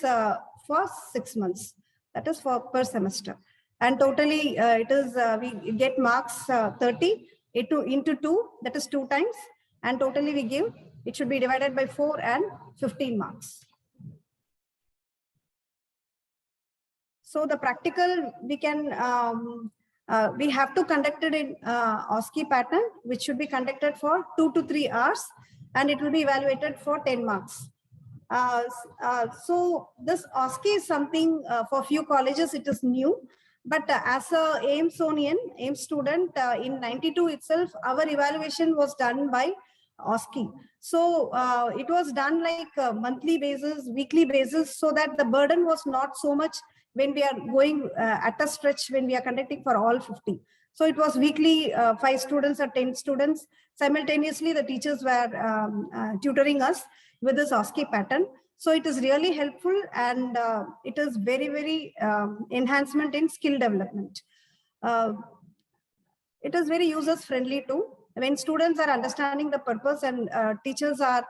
for 6 months, that is for per semester. And totally it is we get marks 30 into 2, that is 2 times, and totally we give, it should be divided by 4 and 15 marks. So the practical we can we have to conduct it in OSCE pattern, which should be conducted for 2 to 3 hours, and it will be evaluated for 10 marks. So this OSCE is something for few colleges it is new. But as a AIMS student, in 92 itself, our evaluation was done by OSCE. So it was done like monthly basis, weekly basis, so that the burden was not so much when we are going at a stretch when we are conducting for all 50. So it was weekly, 5 students or 10 students. Simultaneously, the teachers were tutoring us with this OSCE pattern. So it is really helpful, and it is very, very enhancement in skill development. It is very users friendly too. When students are understanding the purpose and teachers are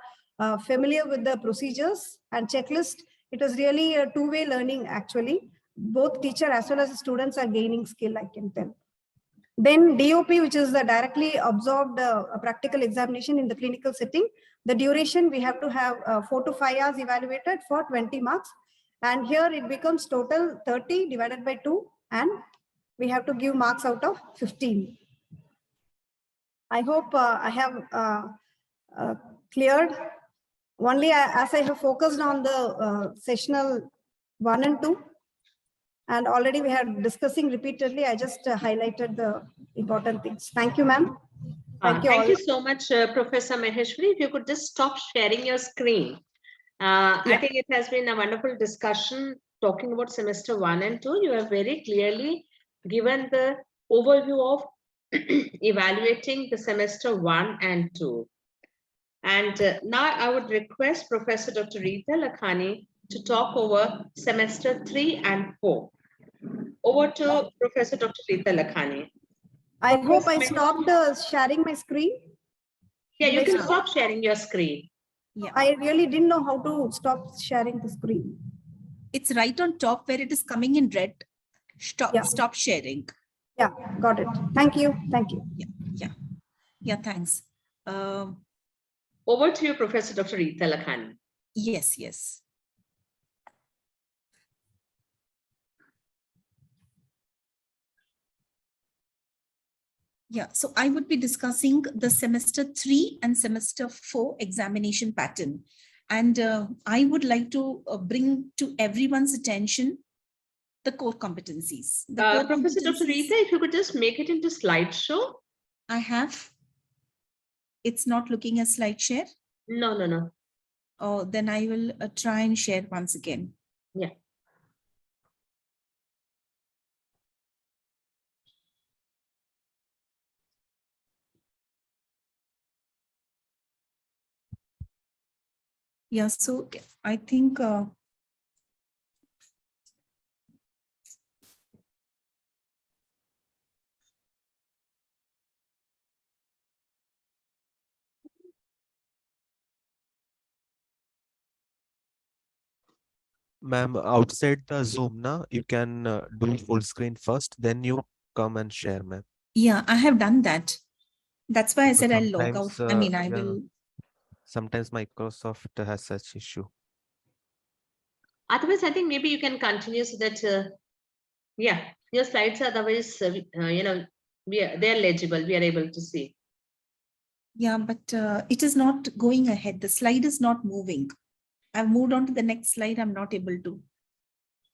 familiar with the procedures and checklist, it is really a two-way learning actually. Both teacher as well as students are gaining skill, I can tell. Then DOP, which is the directly absorbed practical examination in the clinical setting. The duration, we have to have 4 to 5 hours evaluated for 20 marks. And here it becomes total 30 divided by 2, and we have to give marks out of 15. I hope I have cleared. Only as I have focused on the sessional 1 and 2, and already we are discussing repeatedly, I just highlighted the important things. Thank you, ma'am. Thank you all. Thank you so much, Professor Maheshwari. If you could just stop sharing your screen. I think it has been a wonderful discussion talking about semester 1 and 2. You have very clearly given the overview of evaluating the semester 1 and 2. And now I would request Professor Dr. Rita Lakhani to talk over semester 3 and 4. Over to Professor Dr. Rita Lakhani. I hope I stopped sharing my screen. Yeah, you can stop sharing your screen. Yeah. I really didn't know how to stop sharing the screen. It's right on top where it is coming in red. Stop sharing. Yeah, got it. Thank you. Thank you. Yeah, thanks. Over to you, Professor Dr. Rita Lakhani. Yes. Yeah, so I would be discussing the semester 3 and semester 4 examination pattern. And I would like to bring to everyone's attention the core competencies. Professor Dr. Rita, if you could just make it into slideshow. I have. It's not looking at slide share? No. Oh, then I will try and share once again. Yeah. Yeah, so I think Ma'am, outside the Zoom now, you can do full screen first, then you come and share, ma'am. yeah, I have done that. That's why I said I'll log out. Sometimes, I mean, I yeah, will. Sometimes Microsoft has such issue. Otherwise, I think maybe you can continue so that, yeah, your slides are otherwise, they're legible. We are able to see. Yeah, but it is not going ahead. The slide is not moving. I've moved on to the next slide. I'm not able to.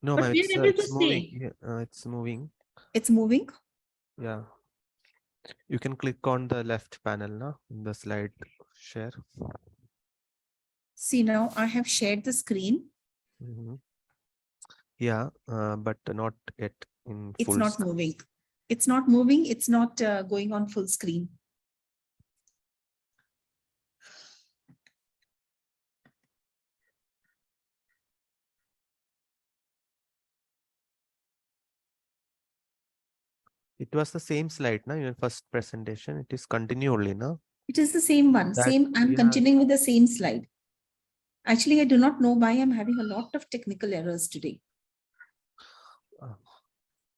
No, But ma'am, we are able to it's moving. see. Yeah, it's moving. It's moving. Yeah. You can click on the left panel now in the slide share. See, now I have shared the screen. Yeah, but not yet in It's full not screen. moving. It's not moving. It's not going on full screen. It was the same slide, na? Your first presentation. It is continue only, no? It is the same one. I'm continuing with the same slide. Actually, I do not know why I'm having a lot of technical errors today.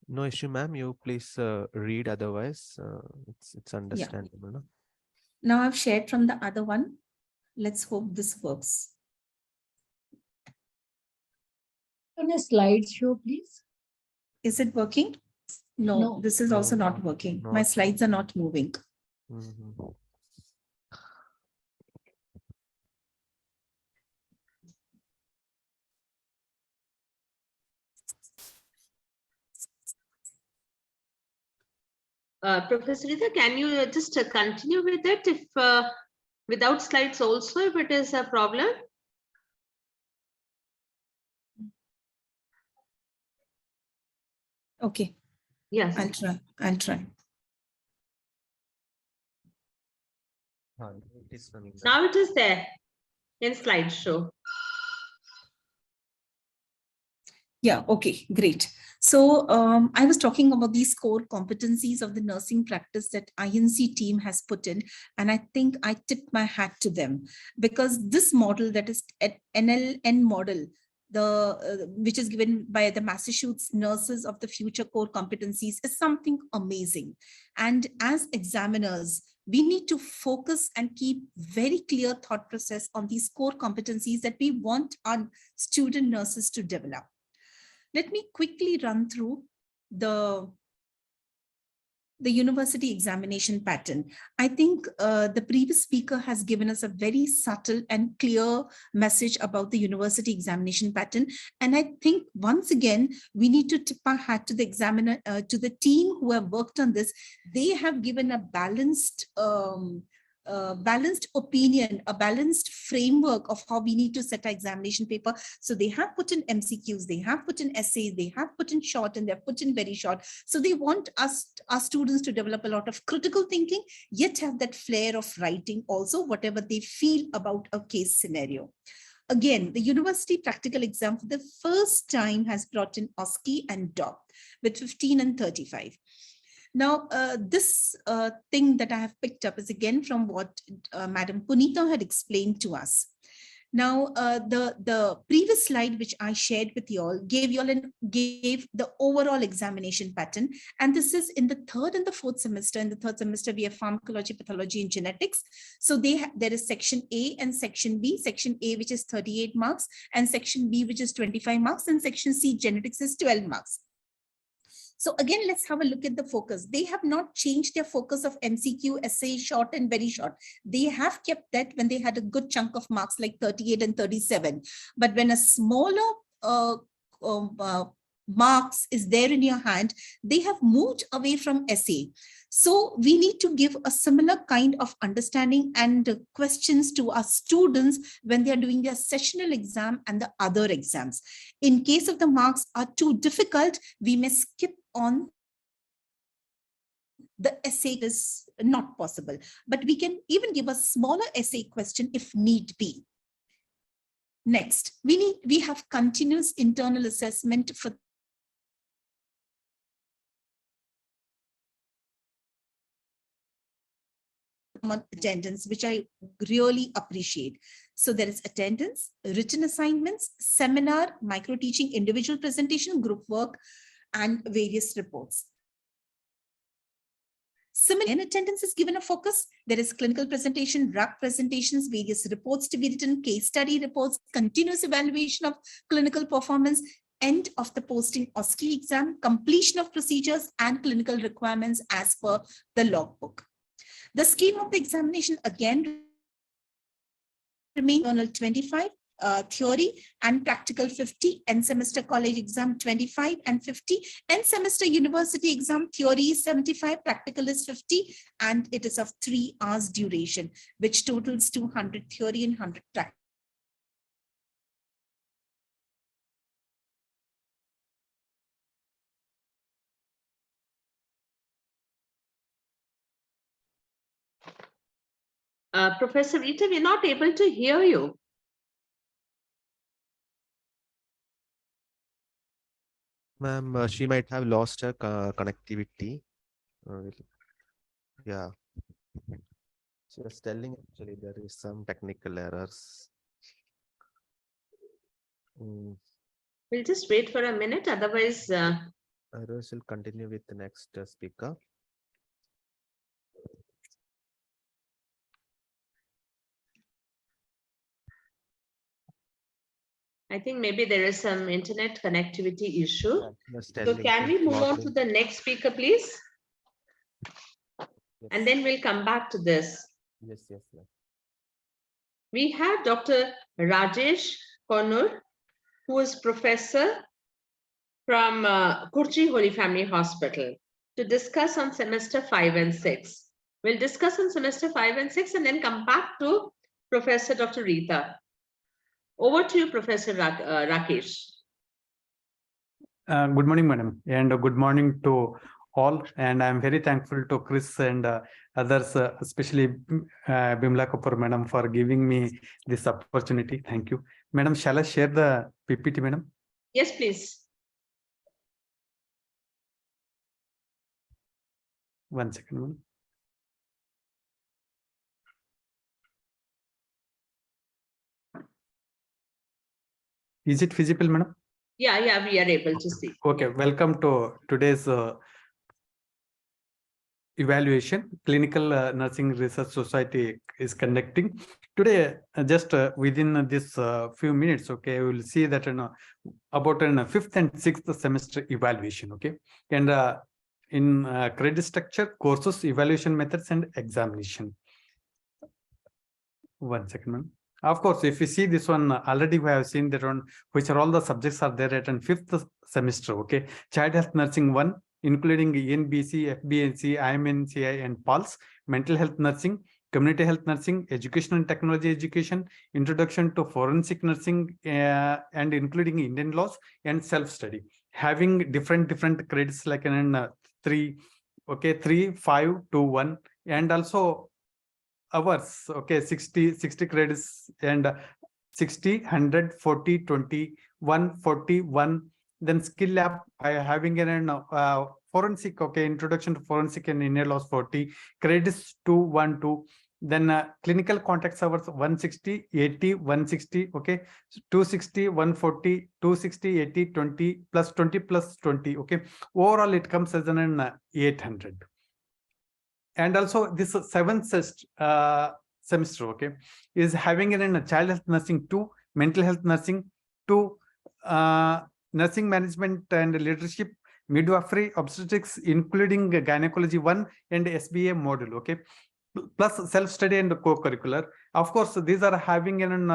No issue, ma'am. You please read. Otherwise, it's understandable. Yeah. No? Now I've shared from the other one. Let's hope this works. On a slideshow, please. Is it working? No, this is also not working. My slides are not moving. Professor Rita, can you just continue with it if without slides also, if it is a problem? Okay, Yes. I'll try. I'll try. It is coming now. Now it is there in slideshow. Yeah, okay, great. So I was talking about these core competencies of the nursing practice that INC team has put in, and I think I tip my hat to them, because this model, that is NLN model, which is given by the Massachusetts Nurses of the Future Core Competencies, is something amazing. And as examiners, we need to focus and keep very clear thought process on these core competencies that we want our student nurses to develop. Let me quickly run through the university examination pattern. I think the previous speaker has given us a very subtle and clear message about the university examination pattern. And I think once again, we need to tip our hat to the examiner, to the team who have worked on this. They have given a balanced opinion, a balanced framework of how we need to set our examination paper. So they have put in MCQs, they have put in essays, they have put in short, and they've put in very short. So they want us, our students, to develop a lot of critical thinking, yet have that flair of writing also, whatever they feel about a case scenario. Again, the university practical exam for the first time has brought in OSCE and DOP with 15 and 35. Now, this thing that I have picked up is again from what Madam Punita had explained to us. Now, the previous slide which I shared with you all gave the overall examination pattern, and this is in the third and the fourth semester. In the third semester, we have pharmacology, pathology, and genetics. So there is section A and section B. Section A, which is 38 marks, and section B, which is 25 marks, and section C, genetics, is 12 marks. So again, let's have a look at the focus. They have not changed their focus of MCQ, essay, short, and very short. They have kept that when they had a good chunk of marks like 38 and 37. But when a smaller marks is there in your hand, they have moved away from essay. So we need to give a similar kind of understanding and questions to our students when they are doing their sessional exam and the other exams. In case of the marks are too difficult, we may skip on the essay. Is not possible, but we can even give a smaller essay question if need be. Next, we have continuous internal assessment for attendance, which I really appreciate. So there is attendance, written assignments, seminar, micro teaching, individual presentation, group work, and various reports. Similarly, in attendance is given a focus. There is clinical presentation, RAC presentations, various reports to be written, case study reports, continuous evaluation of clinical performance, end of the posting OSCE exam, completion of procedures, and clinical requirements as per the logbook. The scheme of the examination again remains internal 25, theory and practical 50, end semester college exam 25 and 50, end semester university exam theory is 75, practical is 50, and it is of 3 hours duration, which totals 200 theory and 100 practical. Professor Rita, we're not able to hear you. Ma'am, she might have lost her connectivity. Yeah. She was telling actually there is some technical errors. We'll just wait for a minute, otherwise. Others will continue with the next speaker. I think maybe there is some internet connectivity issue. Yeah, So can we move on to the next speaker, please? Yes. And then we'll come back to this. Yes, yes, yes. We have Dr. Rajesh Konur, who is professor from Kurchi Holy Family Hospital. to discuss on semester 5 and 6. We'll discuss on semester 5 and 6 and then come back to Professor Dr. Rita. Over to you, Professor Rakesh. Good morning, madam, and good morning to all. And I'm very thankful to Chris and others, especially Bimla Kapoor, madam, for giving me this opportunity. Thank you. Madam, shall I share the PPT, madam? Yes, please. 1 second, madam. Is it visible, madam? Yeah, we are able to see. Okay, welcome to today's evaluation. Clinical Nursing Research Society is conducting today. Just within this few minutes, okay, we will see that about an 5th and 6th semester evaluation. Okay, and in credit structure, courses, evaluation methods, and examination. 1 second, ma'am. Of course, if you see this one, already we have seen that one, which are all the subjects are there at an 5th semester. Okay, Child Health Nursing 1, including ENBC, FBNC, IMNCI, and PULSE, Mental Health Nursing, Community Health Nursing, Education and Technology Education, Introduction to Forensic Nursing, and including Indian laws, and self-study, having different credits like an 3, okay, 3, 5, 2, 1, and also hours, okay, 60 credits, and 60, 100, 40, 20, 141. Then skill lab, having an forensic, okay, introduction to forensic and Indian laws 40 credits, 212. Then clinical contacts hours 160, 80, 160, okay, 260, 140, 260, 80, 20 plus 20 plus 20, okay. Overall, it comes as an 800. And also this 7th semester, okay, is having in Child Health Nursing 2, Mental Health Nursing 2, Nursing Management and Leadership, Midwifery, Obstetrics, including Gynecology 1 and SBA module, okay, plus self-study and co-curricular. Of course, these are having in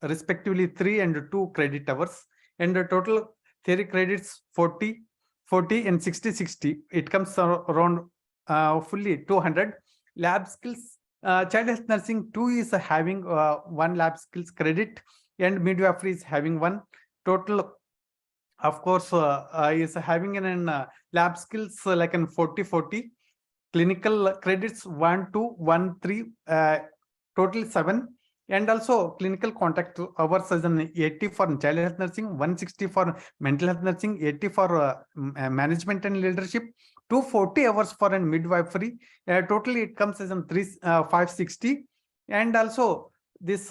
respectively 3 and 2 credit hours, and the total theory credits 40, 40 and 60, 60. It comes around fully 200. Lab skills, Child Health Nursing 2 is having 1 lab skills credit, and midwifery is having 1. Total, of course, is having an lab skills like an 40. Clinical credits 1, 2, 1, 3, total 7. And also clinical contact hours is an 80 for Child Health Nursing, 160 for Mental Health Nursing, 80 for Management and Leadership, 240 hours for an midwifery. Totally it comes as an 560. And also this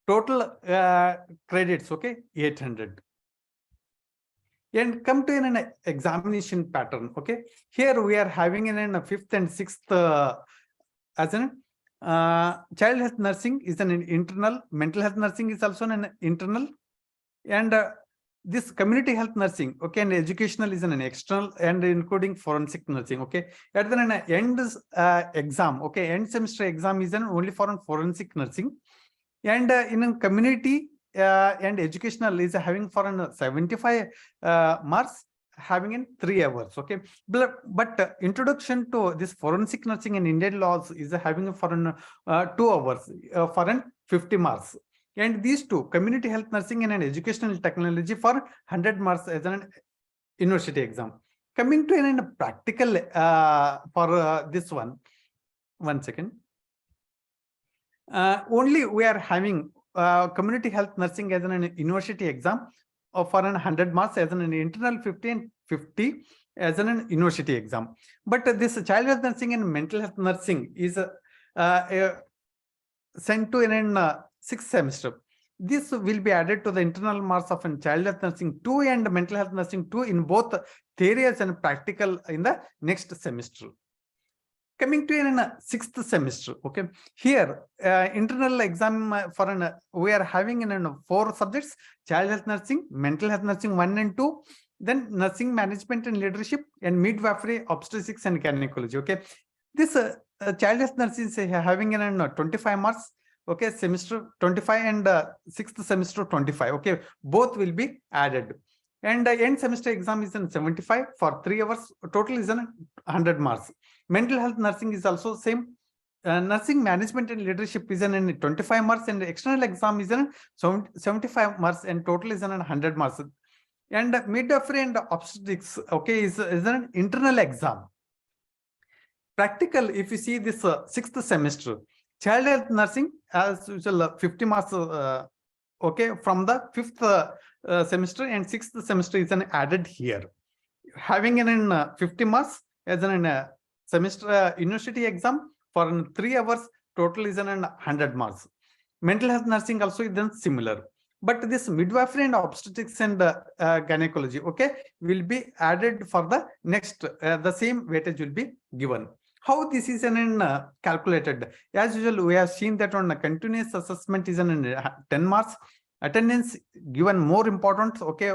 total credits, okay, 800. And come to an examination pattern, okay. Here we are having in a 5th and 6th as an Child Health Nursing is an internal, Mental Health Nursing is also an internal, and this Community Health Nursing, okay, and Educational is an external, and including Forensic Nursing, okay. At the end exam, okay, end semester exam is only for Forensic Nursing, and in a Community and Educational is having for an 75 marks, having in 3 hours, okay. But introduction to this Forensic Nursing and Indian laws is having for an 2 hours for an 50 marks. And these two, Community Health Nursing and an Educational Technology, for 100 marks as an university exam. Coming to an practical for this one, 1 second. Only we are having Community Health Nursing as an university exam for 100 marks as an internal, 50 and 50 as an university exam. But this Child Health Nursing and Mental Health Nursing is sent to an 6th semester. This will be added to the internal marks of Child Health Nursing 2 and Mental Health Nursing 2 in both theories and practical in the next semester. Coming to an 6th semester, okay. Here internal exam for we are having in 4 subjects: Child Health Nursing, Mental Health Nursing 1 and 2, then Nursing Management and Leadership, and Midwifery, Obstetrics and Gynecology, okay. This Child Health Nursing is having in 25 marks, okay, semester 25, and 6th semester 25, okay. Both will be added. And the end semester exam is in 75 for 3 hours. Total is in 100 marks. Mental health nursing is also same. Nursing management and leadership is in 25 marks, and the external exam is in 75 marks, and total is in 100 marks. And midwifery and obstetrics, okay, is an internal exam. Practical, if you see this 6th semester, child health nursing as usual 50 marks, okay, from the 5th semester, and 6th semester is an added here, having an 50 marks as an semester university exam for 3 hours. Total is an 100 marks. Mental health nursing also is then similar, but this midwifery and obstetrics and gynecology, okay, will be added for the next, the same weightage will be given. How this is calculated? As usual, we have seen that on a continuous assessment is an 10 marks. Attendance given more important, okay,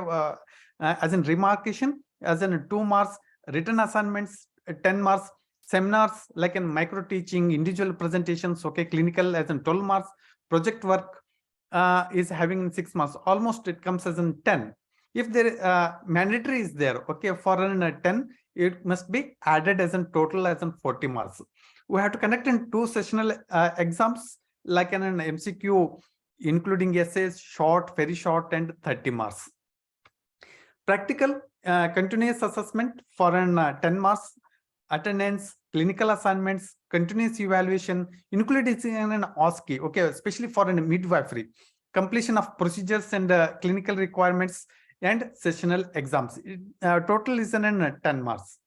as in remarcation, as in 2 marks. Written assignments 10 marks. Seminars like in micro teaching, individual presentations, okay, clinical as in 12 marks. Project work is having 6 marks. Almost it comes as in 10. If there mandatory is there, okay, for an 10, it must be added as in total as in 40 marks. We have to conduct in 2 sessional exams like an MCQ, including essays, short, very short, and 30 marks. Practical continuous assessment for an 10 marks. Attendance, clinical assignments, continuous evaluation, including an OSCE, okay, especially for an midwifery, completion of procedures and clinical requirements, and sessional exams. Total is an 10 marks.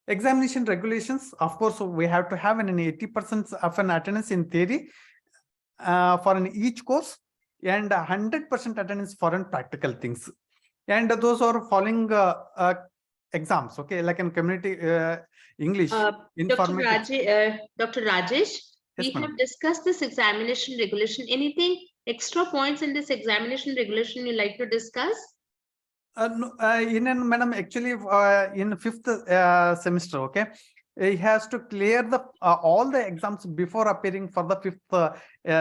Examination regulations, of course, we have to have an 80% of an attendance in theory for each course, and 100% attendance for an practical things. And those are following exams, okay, like in community English. Dr. Rajesh, we ma'am. have discussed this examination regulation. Anything extra points in this examination regulation you like to discuss? No, madam, actually in 5th semester, okay, he has to clear the all the exams before appearing for the 5th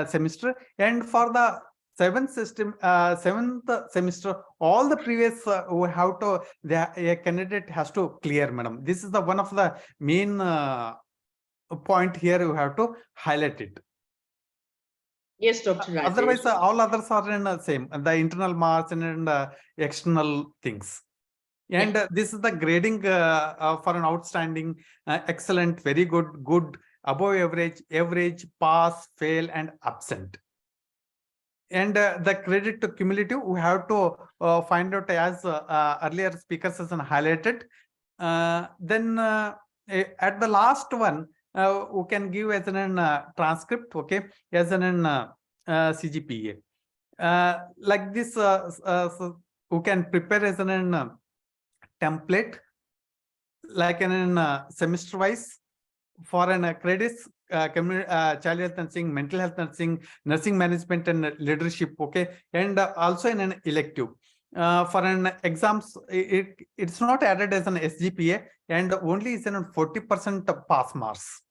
semester, and for the 7th system 7th semester, all the previous we have to, a candidate has to clear, madam. This is the one of the main point here. You have to highlight it. Yes, Dr. Rajesh. Otherwise, all others are in the same, the internal marks and external things. And this is the grading for an outstanding, excellent, very good, good, above average, average, pass, fail, and absent. And the credit to cumulative, we have to find out, as earlier speakers has highlighted. Then at the last one, we can give as an transcript, okay, as an CGPA. Like this, so we can prepare as an template, like an semester wise for an credits, child health nursing, mental health nursing, nursing management and leadership, okay, and also in an elective. For an exams, it's not added as an SGPA, and only is an 40% pass marks.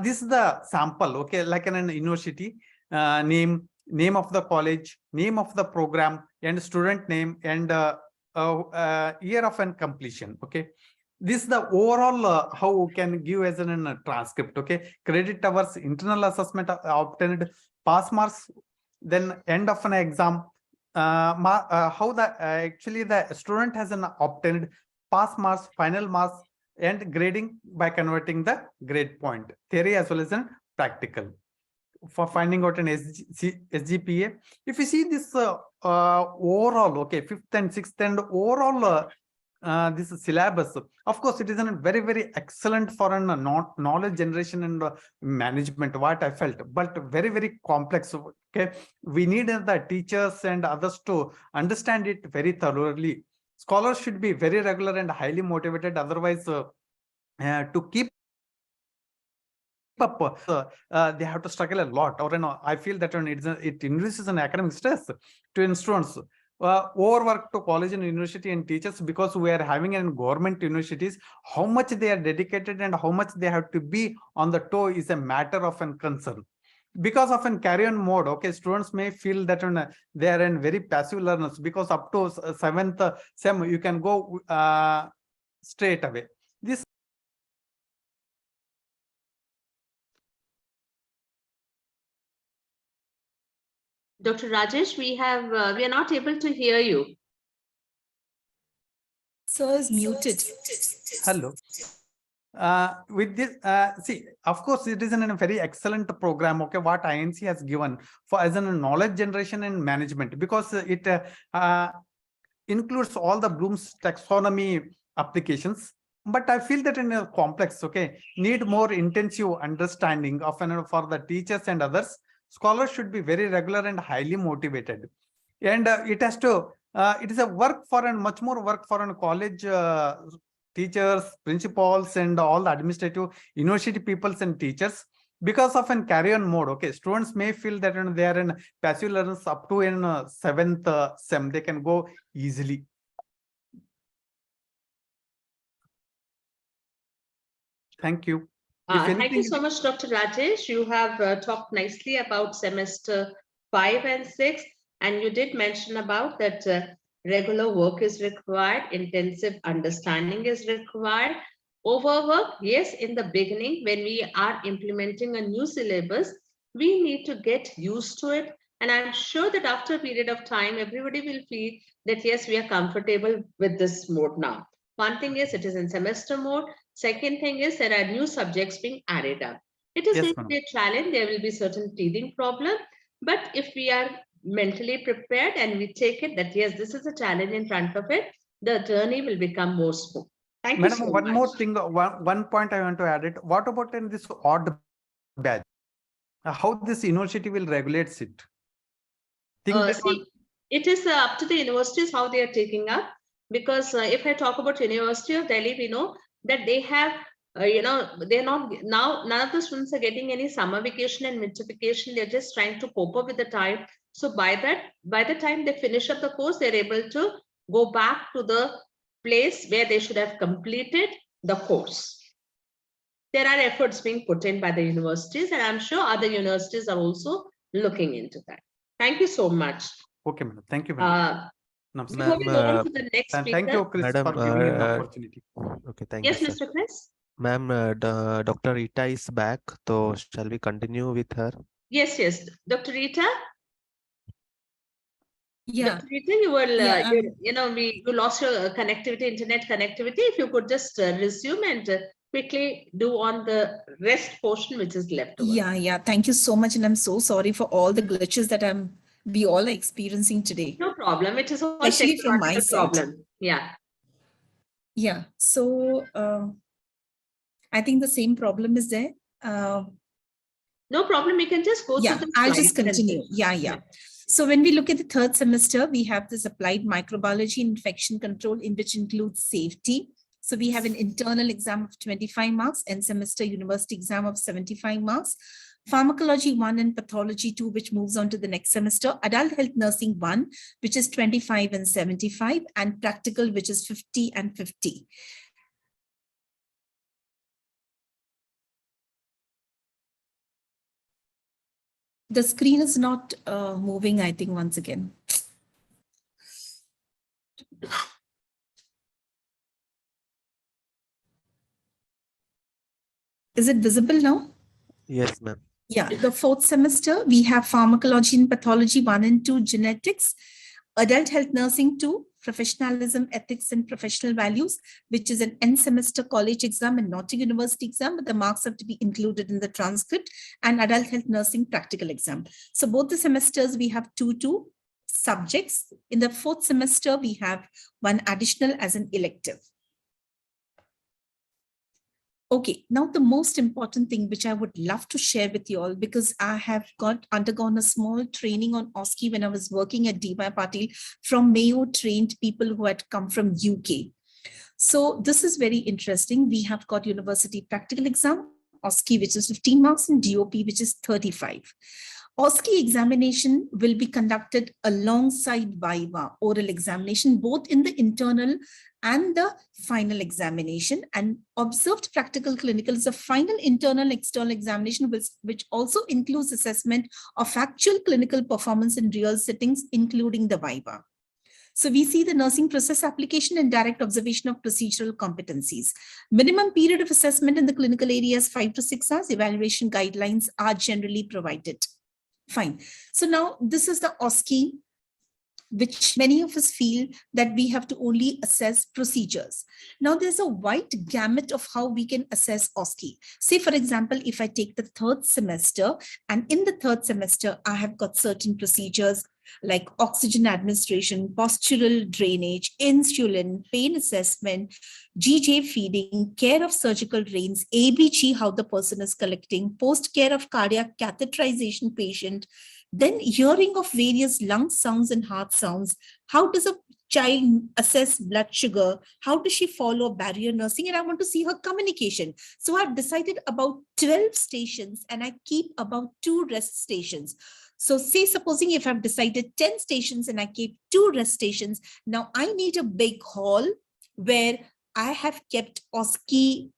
This is the sample, okay, like an university name of the college, name of the program, and student name, and year of an completion, okay. This is the overall how we can give as an transcript, okay. Credit hours, internal assessment obtained, pass marks, then end of an exam, how the actually the student has an obtained pass marks, final marks, and grading by converting the grade point, theory as well as in practical, for finding out an SGPA. If you see this overall, okay, 5th and 6th and overall this syllabus, of course, it is a very, very excellent for an knowledge generation and management, what I felt, but very, very complex, okay. We need the teachers and others to understand it very thoroughly. Scholars should be very regular and highly motivated, otherwise to keep up, they have to struggle a lot, or I feel that it increases an academic stress to students. Overwork to college and university and teachers, because we are having in government universities, how much they are dedicated and how much they have to be on the toe is a matter of concern. because of an carry-on mode, okay, students may feel that they are in very passive learners, because up to seventh sem you can go straight away. This Dr. Rajesh, we are not able to hear you. Sir is muted. hello. With this, see, of course, it is a very excellent program, okay, what INC has given for as a knowledge generation and management, because it includes all the Bloom's taxonomy applications. But I feel that in a complex, okay, need more intensive understanding of for the teachers and others. Scholars should be very regular and highly motivated, and it has to. It is a work for and much more work for a college teachers, principals, and all the administrative university peoples and teachers, because of an carry-on mode. Okay, students may feel that they are in passive learners up to in seventh sem, they can go easily. Thank you. Thank you so much, Dr. Rajesh. You have talked nicely about semester 5 and 6, and you did mention about that regular work is required, intensive understanding is required. Overwork, yes, in the beginning, when we are implementing a new syllabus, we need to get used to it. And I'm sure that after a period of time, everybody will feel that, yes, we are comfortable with this mode now. One thing is it is in semester mode. Second thing is there are new subjects being added up. It is going to be a challenge. There will be certain teething problem. But if we are mentally prepared and we take it that, yes, this is a challenge in front of it, the journey will become more smooth. Thank you so much. One more thing, one point I want to add it. What about in this odd badge? How this university will regulate it? See, it is up to the universities how they are taking up. Because if I talk about University of Delhi, we know that they have, they're not now, none of the students are getting any summer vacation and winter vacation. They're just trying to cope up with the time. So by the time they finish up the course, they're able to go back to the place where they should have completed the course. There are efforts being put in by the universities, and I'm sure other universities are also looking into that. Thank you so much. Okay, madam. Thank you very much. Before we go on to the next speaker. Thank you, Chris, Madam, for giving an opportunity. Okay, thank Yes, you, sir. Mr. Chris. Ma'am, Dr. Rita is back, so shall we continue with her? Yes, yes. Dr. Rita? Yeah. Dr. Rita, you were, you lost your connectivity, internet connectivity. If you could just resume and quickly do on the rest portion which is left over. Yeah. Thank you so much. And I'm so sorry for all the glitches that we all are experiencing today. No problem. It is all especially from my side. problem. Yeah. Yeah. So I think the same problem is there. No problem. You can just go through the I'll just continue. Yeah. So when we look at the third semester, we have this applied microbiology and infection control, in which includes safety. So we have an internal exam of 25 marks, end semester university exam of 75 marks. Pharmacology 1 and pathology 2, which moves on to the next semester. Adult health nursing 1, which is 25 and 75, and practical, which is 50 and 50. The screen is not moving, I think, once again. Is it visible now? Yes, ma'am. Yeah, the fourth semester, we have pharmacology and pathology 1 and 2, genetics, adult health nursing 2, professionalism, ethics, and professional values, which is an end semester college exam and not a university exam, but the marks have to be included in the transcript, and adult health nursing practical exam. So both the semesters, we have two subjects. In the fourth semester, we have one additional as an elective. Okay, now the most important thing which I would love to share with you all, because I have undergone a small training on OSCE when I was working at DY Patil from Mayo trained people who had come from UK. So this is very interesting. We have got university practical exam, OSCE, which is 15 marks, and DOP, which is 35. OSCE examination will be conducted alongside Viva oral examination, both in the internal and the final examination. And observed practical clinical is a final internal external examination, which also includes assessment of actual clinical performance in real settings, including the Viva. So we see the nursing process application and direct observation of procedural competencies. Minimum period of assessment in the clinical area is 5 to 6 hours. Evaluation guidelines are generally provided. Fine. So now this is the OSCE, which many of us feel that we have to only assess procedures. Now there's a wide gamut of how we can assess OSCE. Say, for example, if I take the third semester, and in the third semester, I have got certain procedures like oxygen administration, postural drainage, insulin, pain assessment, GJ feeding, care of surgical drains, ABG, how the person is collecting, post-care of cardiac catheterization patient, then hearing of various lung sounds and heart sounds. How does a child assess blood sugar? How does she follow barrier nursing? And I want to see her communication. So I've decided about 12 stations and I keep about 2 rest stations. So say, supposing if I've decided 10 stations and I keep 2 rest stations, now I need a big hall where I have kept OSCE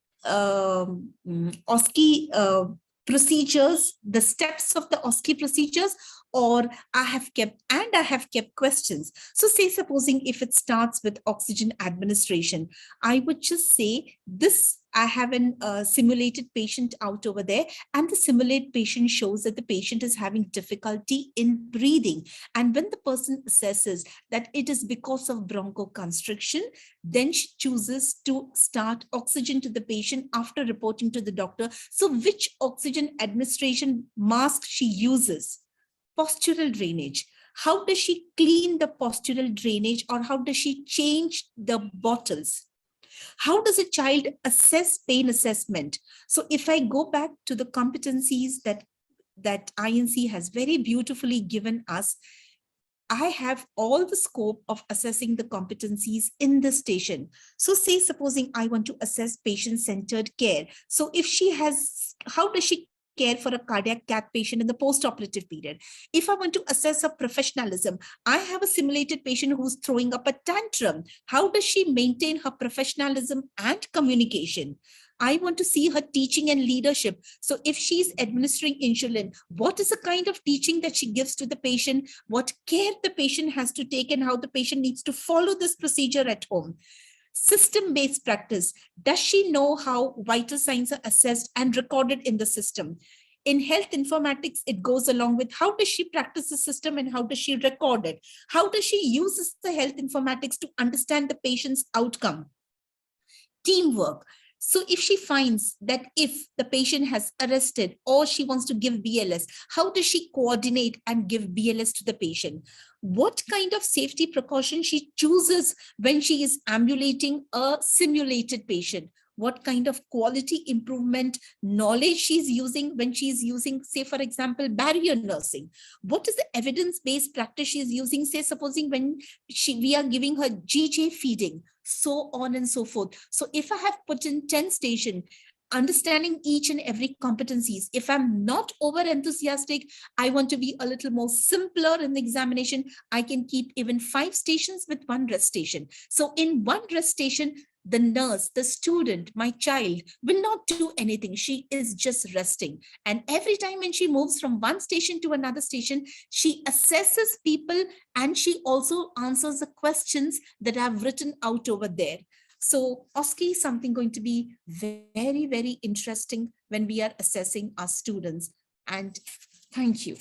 procedures, the steps of the OSCE procedures, or I have kept questions. So say, supposing if it starts with oxygen administration, I would just say this, I have an simulated patient out over there, and the simulated patient shows that the patient is having difficulty in breathing. And when the person assesses that it is because of bronchoconstriction, then she chooses to start oxygen to the patient after reporting to the doctor. So which oxygen administration mask she uses? Postural drainage. How does she clean the postural drainage, or how does she change the bottles? How does a child assess pain assessment? So if I go back to the competencies that INC has very beautifully given us, I have all the scope of assessing the competencies in this station. So say, supposing I want to assess patient-centered care. So if she has, how does she care for a cardiac cath patient in the post-operative period? If I want to assess her professionalism, I have a simulated patient who's throwing up a tantrum. How does she maintain her professionalism and communication? I want to see her teaching and leadership. So if she's administering insulin, what is the kind of teaching that she gives to the patient? What care the patient has to take and how the patient needs to follow this procedure at home? System-based practice. Does she know how vital signs are assessed and recorded in the system? In health informatics, it goes along with how does she practice the system and how does she record it? How does she use the health informatics to understand the patient's outcome? Teamwork. So if she finds that if the patient has arrested or she wants to give BLS, how does she coordinate and give BLS to the patient? What kind of safety precaution she chooses when she is ambulating a simulated patient? What kind of quality improvement knowledge she's using when she's using, say, for example, barrier nursing? What is the evidence-based practice she's using, say, supposing when we are giving her GJ feeding, so on and so forth. So if I have put in 10 stations, understanding each and every competencies, if I'm not over enthusiastic, I want to be a little more simpler in the examination, I can keep even 5 stations with 1 rest station. So in 1 rest station, the nurse, the student, my child will not do anything. She is just resting. And every time when she moves from 1 station to another station, she assesses people and she also answers the questions that I've written out over there. So OSCE is something going to be very, very interesting when we are assessing our students. And thank you.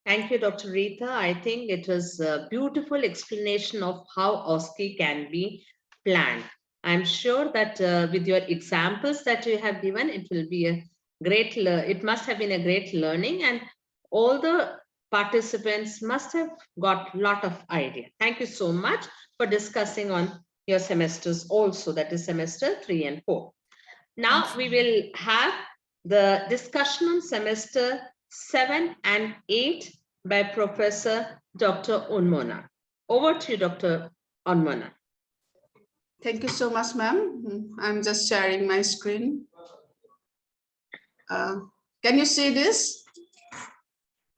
Thank you, Dr. Rita. I think it was a beautiful explanation of how OSCE can be planned. I'm sure that with your examples that you have given, it will be a great, it must have been a great learning, and all the participants must have got a lot of idea. Thank you so much for discussing on your semesters also, that is semester 3 and 4. Now we will have the discussion on semester 7 and 8 by Professor Dr. Unmona. Over to you, Dr. Unmona. Thank you so much, ma'am. I'm just sharing my screen. Can you see this?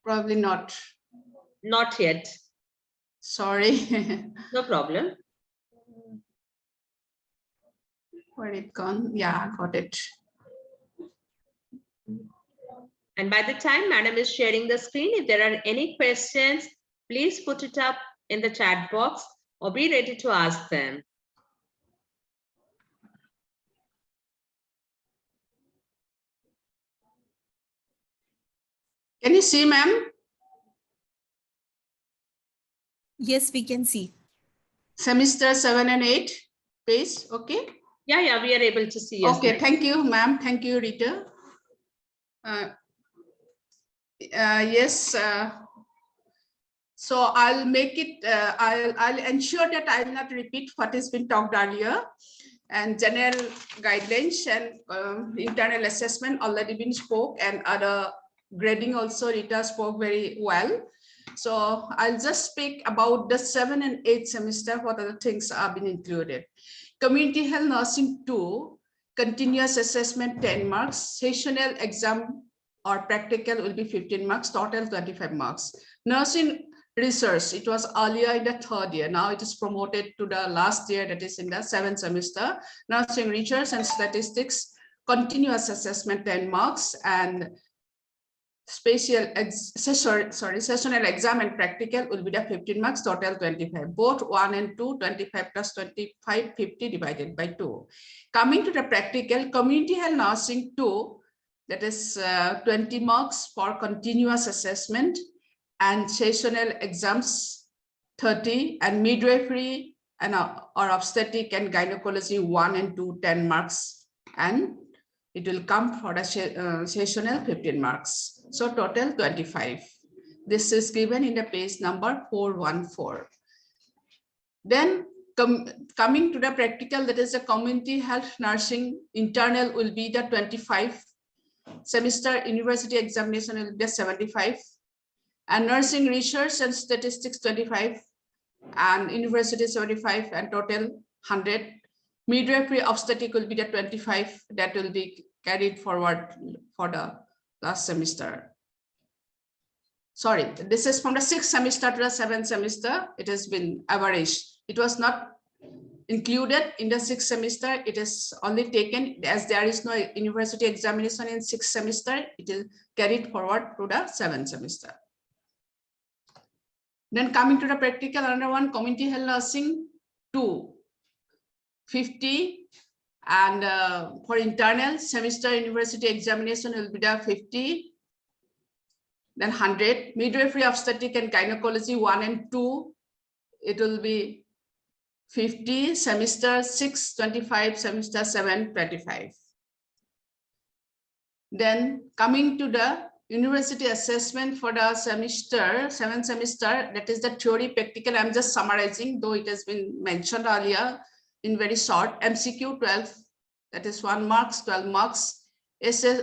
Probably not. Not yet. Sorry. No problem. Where it gone? Yeah, got it. And by the time Madam is sharing the screen, if there are any questions, please put it up in the chat box or be ready to ask them. Can you see, ma'am? Yes, we can see. Semester 7 and 8 page, okay? Yeah, we are able to see. Yes, Okay, thank you, ma'am. Thank you, Rita. Yes. So I'll make it, I'll ensure that I will not repeat what has been talked earlier, and general guidelines and internal assessment already been spoke, and other grading also Rita spoke very well. So I'll just speak about the 7 and 8 semester, what other things have been included. Community Health Nursing 2, continuous assessment 10 marks, sessional exam or practical will be 15 marks, total 25 marks. Nursing research, it was earlier in the 3rd year, now it is promoted to the last year, that is in the 7th semester. Nursing research and statistics, continuous assessment 10 marks, and sessional exam and practical will be the 15 marks, total 25. Both 1 and 2, 25 plus 25, 50 divided by 2. Coming to the practical, community health nursing 2, that is 20 marks for continuous assessment, and sessional exams 30, and midwifery and or obstetric and gynecology 1 and 2, 10 marks, and it will come for the sessional 15 marks. So total 25. This is given in the page number 414. Then coming to the practical, that is the community health nursing internal will be the 25. Semester university examination will be 75. And nursing research and statistics 25. And university 75, and total 100. Midwifery obstetric will be the 25, that will be carried forward for the last semester. Sorry, this is from the 6th semester to the 7th semester. It has been averaged. It was not included in the 6th semester. It is only taken as there is no university examination in 6th semester. It is carried forward to the 7th semester. Then coming to the practical, another one, community health nursing 2, 50, and for internal semester university examination will be the 50, then 100. Midwifery obstetric and gynecology 1 and 2, it will be 50, semester 6 25, semester 7 25. Then coming to the university assessment for the semester 7th semester, that is the theory practical. I'm just summarizing, though it has been mentioned earlier in very short. MCQ 12, that is 1 marks, 12 marks. Essay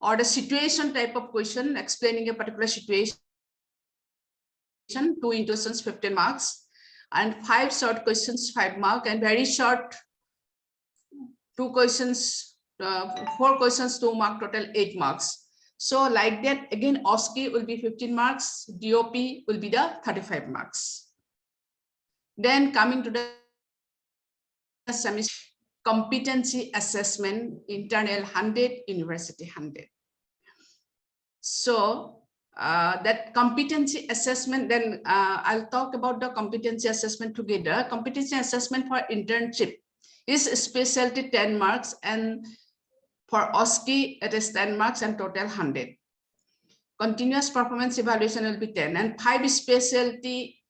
or the situation type of question explaining a particular situation, 2 questions 15 marks, and 5 short questions 5 marks, and very short 2 questions 4 questions 2 mark, total 8 marks. So like that, again, OSCE will be 15 marks, DOP will be the 35 marks. Then coming to the semester competency assessment, internal 100, university 100. So that competency assessment, then I'll talk about the competency assessment together. Competency assessment for internship is specialty 10 marks, and for OSCE it is 10 marks and total 100. Continuous performance evaluation will be 10, and 5 specialty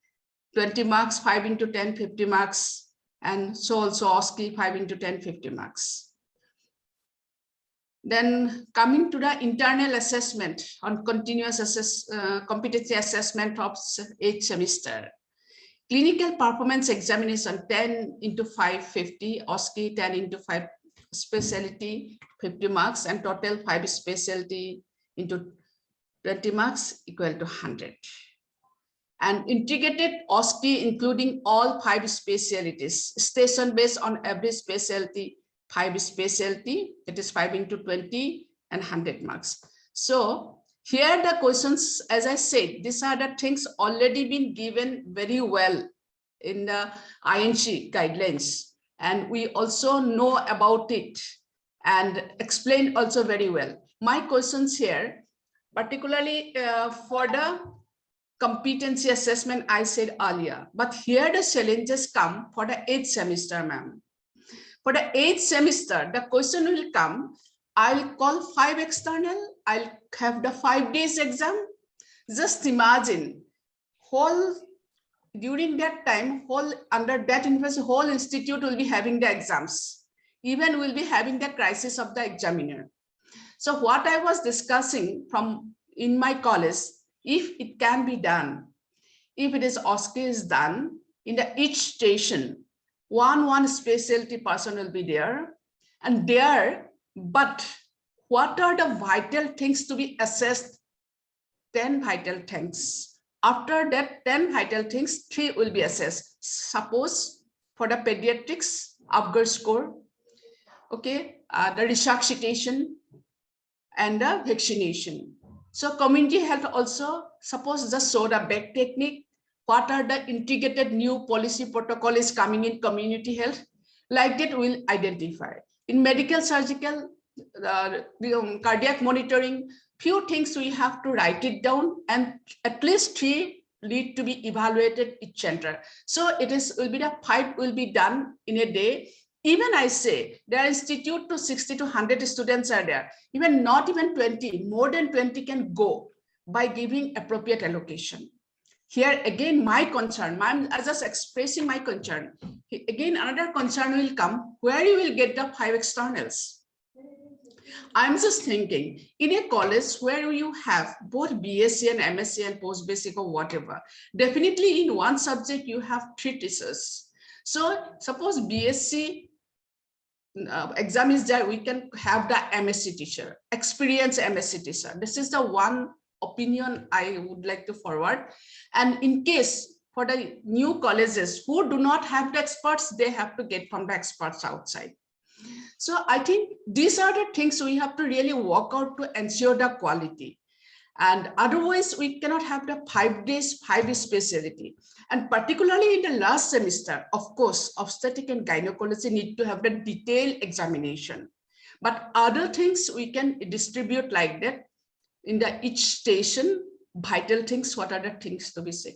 20 marks, 5 into 10, 50 marks, and so also OSCE 5 into 10, 50 marks. Then coming to the internal assessment on continuous competency assessment of 8th semester. Clinical performance examination 10 into 5, 50, OSCE 10 into 5, specialty 50 marks, and total 5 specialty into 20 marks equal to 100. and integrated OSCE, including all 5 specialties, station based on every specialty, 5 specialty, it is 5 into 20 and 100 marks. So here the questions, as I said, these are the things already been given very well in the INC guidelines. And we also know about it and explained also very well. My questions here, particularly for the competency assessment I said earlier, but here the challenges come for the 8th semester, ma'am. For the 8th semester, the question will come, I'll call 5 external, I'll have the 5 days exam. Just imagine, during that time, under that university, whole institute will be having the exams. Even will be having the crisis of the examiner. So what I was discussing in my college, if it can be done, if it is OSCE is done, in each station, one specialty person will be there, and there, but what are the vital things to be assessed? 10 vital things. After that 10 vital things, 3 will be assessed. Suppose for the pediatrics, Apgar score, okay, the resuscitation and the vaccination. So community health also, suppose just show the back technique, what are the integrated new policy protocol is coming in community health, like that we'll identify. In medical surgical, cardiac monitoring, few things we have to write it down, and at least 3 need to be evaluated each center. So will be the 5 will be done in a day. Even I say their institute to 60 to 100 students are there, even not even 20, more than 20 can go by giving appropriate allocation. Here again, my concern, I'm just expressing my concern. Again, another concern will come where you will get the 5 externals. I'm just thinking, in a college where you have both BSc and MSc and post-basic or whatever, definitely in one subject you have 3 teachers. So suppose BSc exam is there, we can have the MSc teacher, experienced MSc teacher. This is the one opinion I would like to forward. And in case for the new colleges who do not have the experts, they have to get from the experts outside. So I think these are the things we have to really work out to ensure the quality. And otherwise we cannot have the 5 days, 5 specialty. And particularly in the last semester, of course, obstetric and gynecology need to have the detailed examination. But other things we can distribute like that in each station, vital things, what are the things to be said.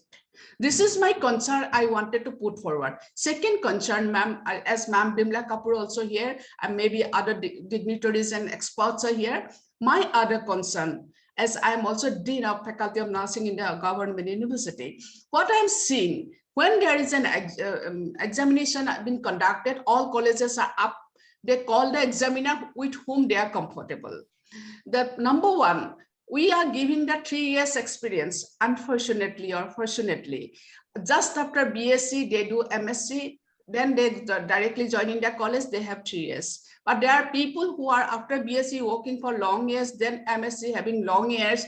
This is my concern I wanted to put forward. Second concern, ma'am, as ma'am Bimla Kapoor also here, and maybe other dignitaries and experts are here. My other concern, as I'm also Dean of Faculty of Nursing in the government university, what I'm seeing, when there is an examination been conducted, all colleges are up, they call the examiner with whom they are comfortable. The number one, we are giving the 3 years experience, unfortunately or fortunately. Just after BSc, they do MSc, then they directly joining the college, they have 3 years. But there are people who are after BSc working for long years, then MSc having long years.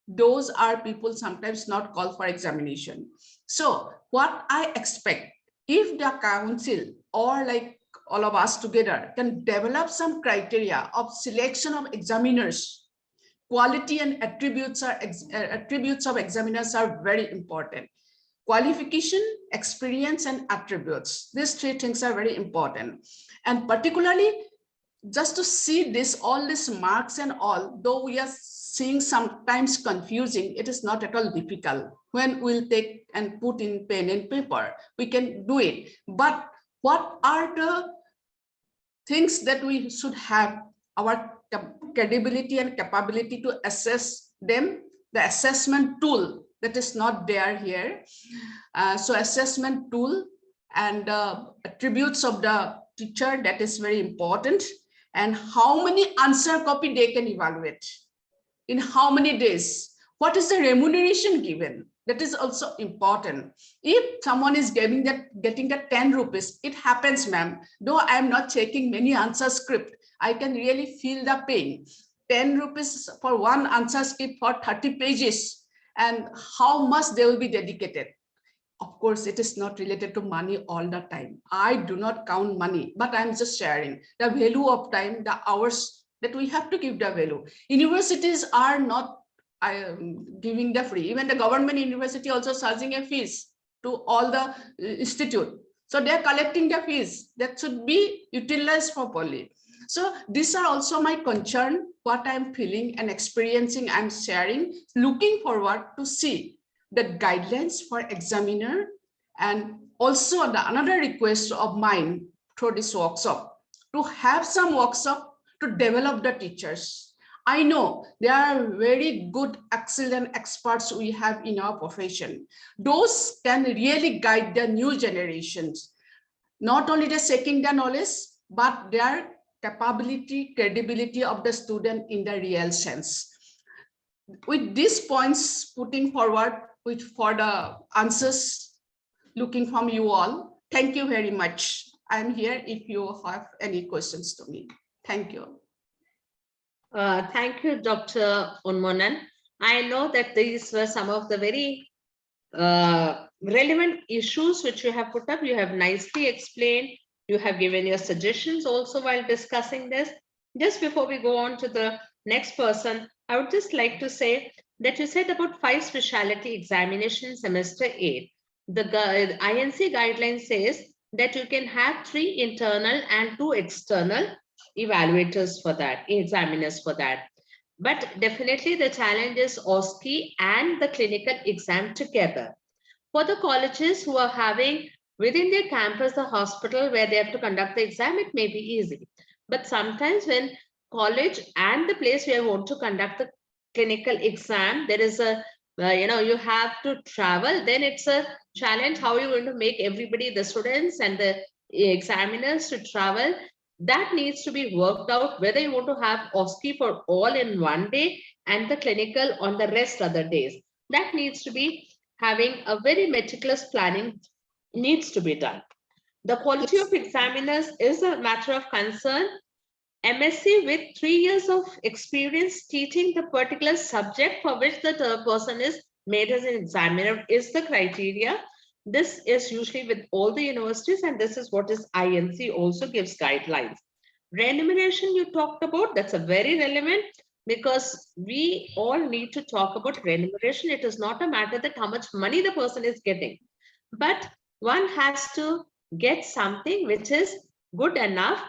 Those are people sometimes not called for examination. So what I expect, if the council or like all of us together can develop some criteria of selection of examiners, quality and attributes of examiners are very important. Qualification, experience, and attributes. These 3 things are very important. And particularly, just to see this, all these marks and all, though we are seeing sometimes confusing, it is not at all difficult. When we'll take and put in pen and paper, we can do it. But what are the things that we should have, our credibility and capability to assess them, the assessment tool that is not there here. So assessment tool and attributes of the teacher, that is very important. And how many answer copy they can evaluate, in how many days, what is the remuneration given, that is also important. If someone is getting the 10 rupees, it happens, ma'am, though I am not checking many answer script, I can really feel the pain. 10 rupees for one answer script for 30 pages. and how much they will be dedicated. Of course, it is not related to money all the time. I do not count money, but I'm just sharing the value of time, the hours that we have to give the value. Universities are not giving the free. Even the government university also charging a fees to all the institute. So they're collecting the fees that should be utilized properly. So these are also my concern, what I'm feeling and experiencing, I'm sharing, looking forward to see the guidelines for examiner, and also another request of mine through this workshop, to have some workshop to develop the teachers. I know there are very good, excellent experts we have in our profession. Those can really guide the new generations, not only the seeking the knowledge, but their capability, credibility of the student in the real sense. With these points putting forward for the answers looking from you all, thank you very much. I'm here if you have any questions to me. Thank you. Thank you, Dr. Unmonan. I know that these were some of the very relevant issues which you have put up. You have nicely explained. You have given your suggestions also while discussing this. Just before we go on to the next person, I would just like to say that you said about 5 specialty examination semester 8. The INC guideline says that you can have 3 internal and 2 external evaluators for that, examiners for that. But definitely the challenge is OSCE and the clinical exam together. For the colleges who are having within their campus the hospital where they have to conduct the exam, it may be easy. But sometimes when college and the place where you want to conduct the clinical exam, there is a, you have to travel, then it's a challenge how you're going to make everybody, the students and the examiners to travel. That needs to be worked out, whether you want to have OSCE for all in one day and the clinical on the rest other days. That needs to be having a very meticulous planning needs to be done. The quality of examiners is a matter of concern. MSc with 3 years of experience teaching the particular subject for which the person is made as an examiner is the criteria. This is usually with all the universities, and this is what is INC also gives guidelines. Remuneration you talked about, that's a very relevant, because we all need to talk about remuneration. It is not a matter that how much money the person is getting, but one has to get something which is good enough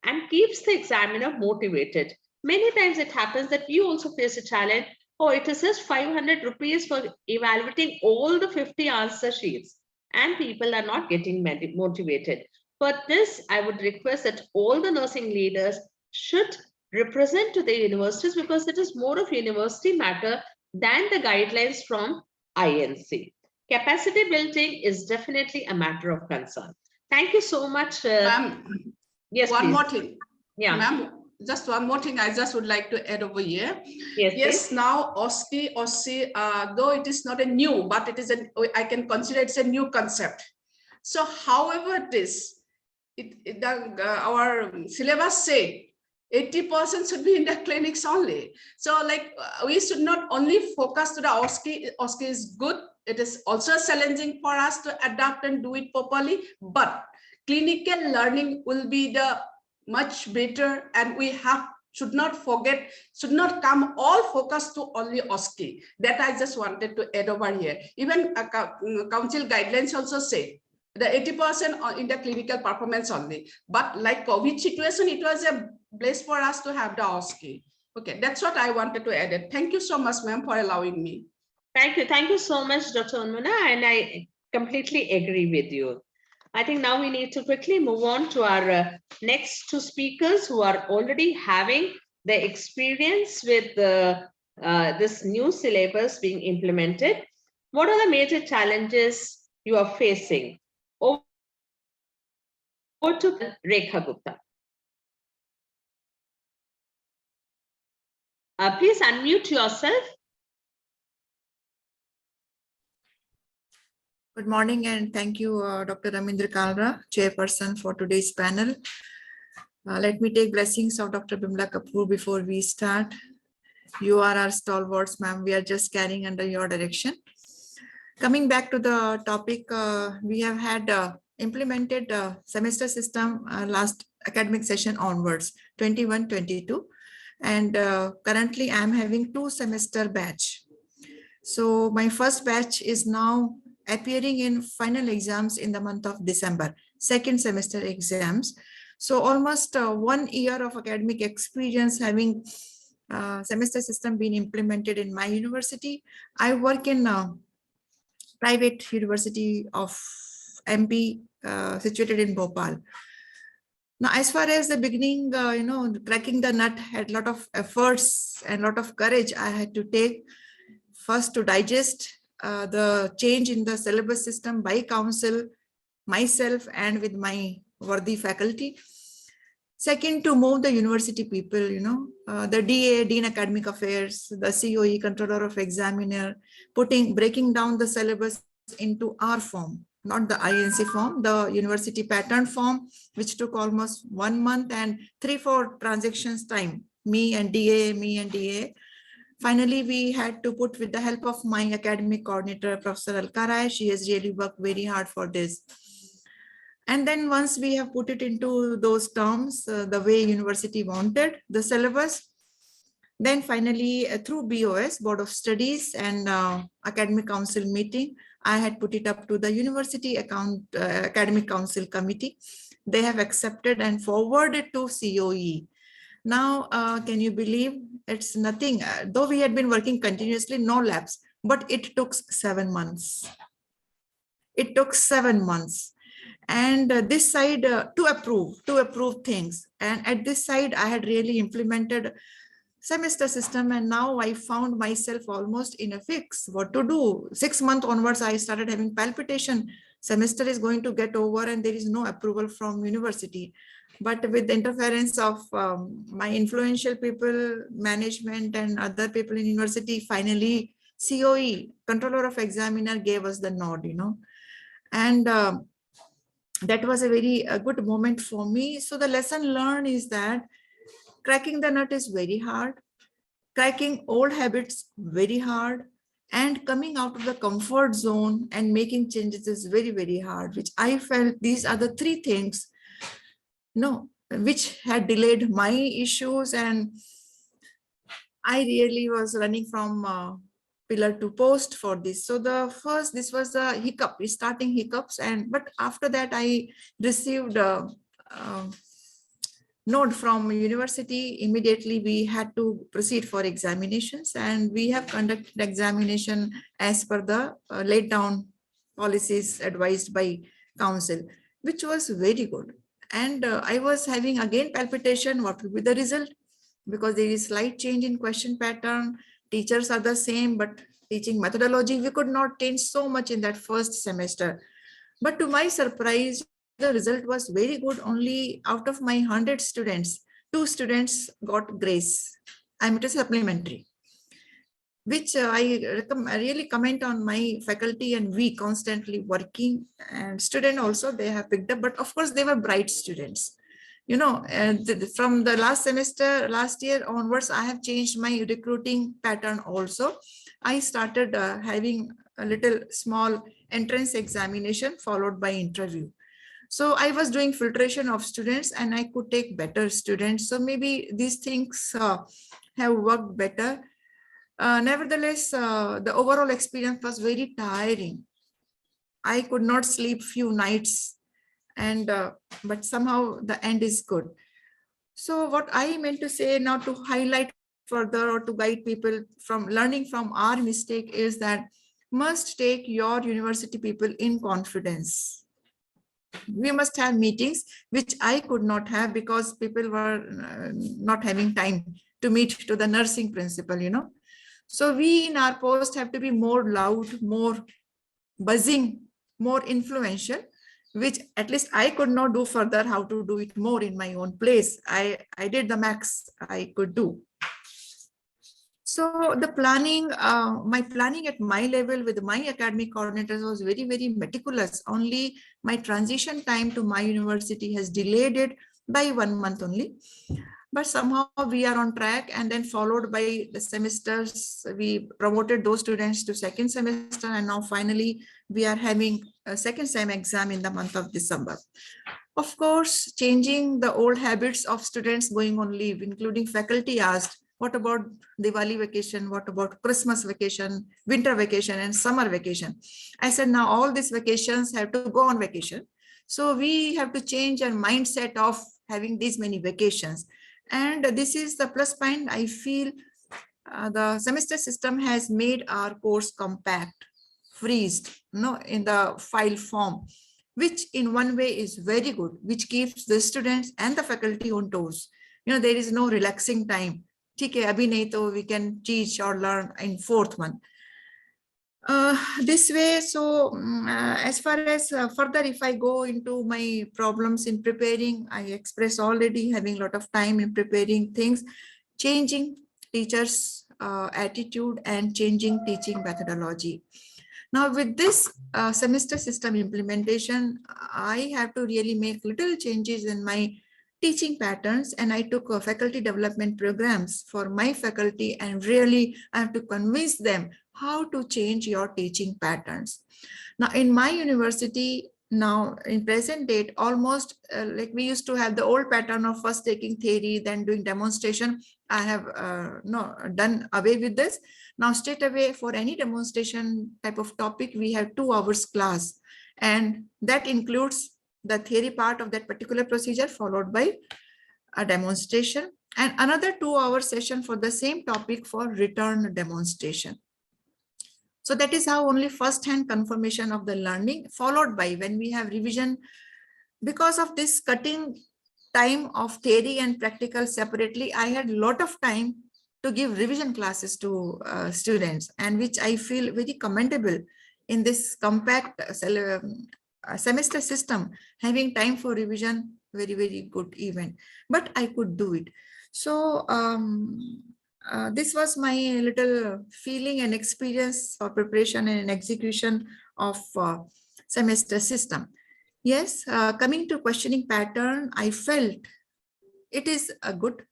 and keeps the examiner motivated. Many times it happens that you also face a challenge. Oh, it is just 500 rupees for evaluating all the 50 answer sheets, and people are not getting motivated. For this, I would request that all the nursing leaders should represent to the universities, because it is more of university matter than the guidelines from INC. Capacity building is definitely a matter of concern. Thank you so much. Yes, one please. more thing. Yeah. Ma'am, just one more thing I just would like to add over here. Yes, now OSCE, though it is not a new, but it is I can consider it's a new concept. So however it is, our syllabus say 80% should be in the clinics only. So like we should not only focus to the OSCE. OSCE is good. It is also challenging for us to adapt and do it properly, but clinical learning will be the much better, and we should not forget, should not come all focused to only OSCE. That I just wanted to add over here. Even council guidelines also say the 80% in the clinical performance only. But like COVID situation, it was a place for us to have the OSCE. Okay, that's what I wanted to add. Thank you so much, ma'am, for allowing me. Thank you. Thank you so much, Dr. Unmuna, and I completely agree with you. I think now we need to quickly move on to our next 2 speakers who are already having the experience with this new syllabus being implemented. What are the major challenges you are facing? Over to Rekha Gupta. Please unmute yourself. Good morning, and thank you, Dr. Ramindra Kalra, chairperson for today's panel. Let me take blessings of Dr. Bimla Kapoor before we start. You are our stalwarts, ma'am. We are just carrying under your direction. Coming back to the topic, we have had implemented semester system last academic session onwards, 21-22. And currently I'm having 2 semester batch. So my first batch is now appearing in final exams in the month of December, second semester exams. So almost 1 year of academic experience having semester system being implemented in my university. I work in private university of MP situated in Bhopal. Now, as far as the beginning, cracking the nut had a lot of efforts and a lot of courage I had to take. First, to digest the change in the syllabus system by council, myself, and with my worthy faculty. Second, to move the university people, the DA, Dean Academic Affairs, the COE, Controller of Examiner, breaking down the syllabus into our form, not the INC form, the university pattern form, which took almost 1 month and 3-4 transactions time, me and DA. Finally, we had to put, with the help of my academic coordinator, Professor Alkarai. She has really worked very hard for this. And then once we have put it into those terms, the way university wanted the syllabus, then finally through BOS, Board of Studies, and Academic Council meeting, I had put it up to the University Academic Council Committee. They have accepted and forwarded to COE. Now, can you believe it's nothing, though we had been working continuously, no lapse, but it took 7 months. It took 7 months. And this side to approve things. And at this side, I had really implemented semester system. And now I found myself almost in a fix, what to do. 6 months onwards, I started having palpitation. Semester is going to get over and there is no approval from university. But with the interference of my influential people, management, and other people in university, finally, COE, Controller of Examiner, gave us the nod, And that was a very good moment for me. So the lesson learned is that cracking the nut is very hard, cracking old habits very hard, and coming out of the comfort zone and making changes is very, very hard, which I felt these are the 3 things, which had delayed my issues. And I really was running from pillar to post for this. So this was the hiccup, starting hiccups. But after that, I received a note from university. Immediately, we had to proceed for examinations, and we have conducted examination as per the laid down policies advised by council, which was very good. And I was having again palpitation, what will be the result? Because there is slight change in question pattern. Teachers are the same, but teaching methodology, we could not change so much in that first semester. But to my surprise, the result was very good. Only out of my 100 students, 2 students got grace. It is supplementary, which I really comment on my faculty, and we constantly working, and student also they have picked up, but of course they were bright students. From the last year onwards, I have changed my recruiting pattern also. I started having a little small entrance examination followed by interview. So I was doing filtration of students and I could take better students. So maybe these things have worked better. Nevertheless, the overall experience was very tiring. I could not sleep few nights, and but somehow the end is good. So what I meant to say now, to highlight further or to guide people from learning from our mistake, is that must take your university people in confidence. We must have meetings, which I could not have because people were not having time to meet to the nursing principal, So we in our post have to be more loud, more buzzing, more influential, which at least I could not do further how to do it more in my own place. I did the max I could do. So the planning, my planning at my level with my academic coordinators was very, very meticulous. Only my transition time to my university has delayed it by 1 month only. but somehow we are on track, and then followed by the semesters, we promoted those students to second semester, and now finally we are having a second sem exam in the month of December. Of course, changing the old habits of students going on leave, including faculty asked, what about Diwali vacation? What about Christmas vacation, winter vacation, and summer vacation? I said, now all these vacations have to go on vacation. So we have to change our mindset of having these many vacations. And this is the plus point. I feel the semester system has made our course compact, freezed, in the file form, which in one way is very good, which keeps the students and the faculty on toes. There is no relaxing time. Okay, abhi nahi to we can teach or learn in fourth one. This way, so as far as further, if I go into my problems in preparing, I express already having a lot of time in preparing things, changing teachers' attitude and changing teaching methodology. Now with this semester system implementation, I have to really make little changes in my teaching patterns, and I took faculty development programs for my faculty, and really I have to convince them how to change your teaching patterns. Now in my university, now in present date, almost like we used to have the old pattern of first taking theory, then doing demonstration. I have done away with this. Now straight away for any demonstration type of topic, we have 2 hours class, and that includes the theory part of that particular procedure followed by a demonstration, and another 2-hour session for the same topic for return demonstration. So that is how only first-hand confirmation of the learning, followed by when we have revision. Because of this cutting time of theory and practical separately, I had a lot of time to give revision classes to students, and which I feel very commendable in this compact semester system, having time for revision, very, very good event, but I could do it. So this was my little feeling and experience for preparation and execution of semester system. Yes, coming to questioning pattern, I felt it is a good.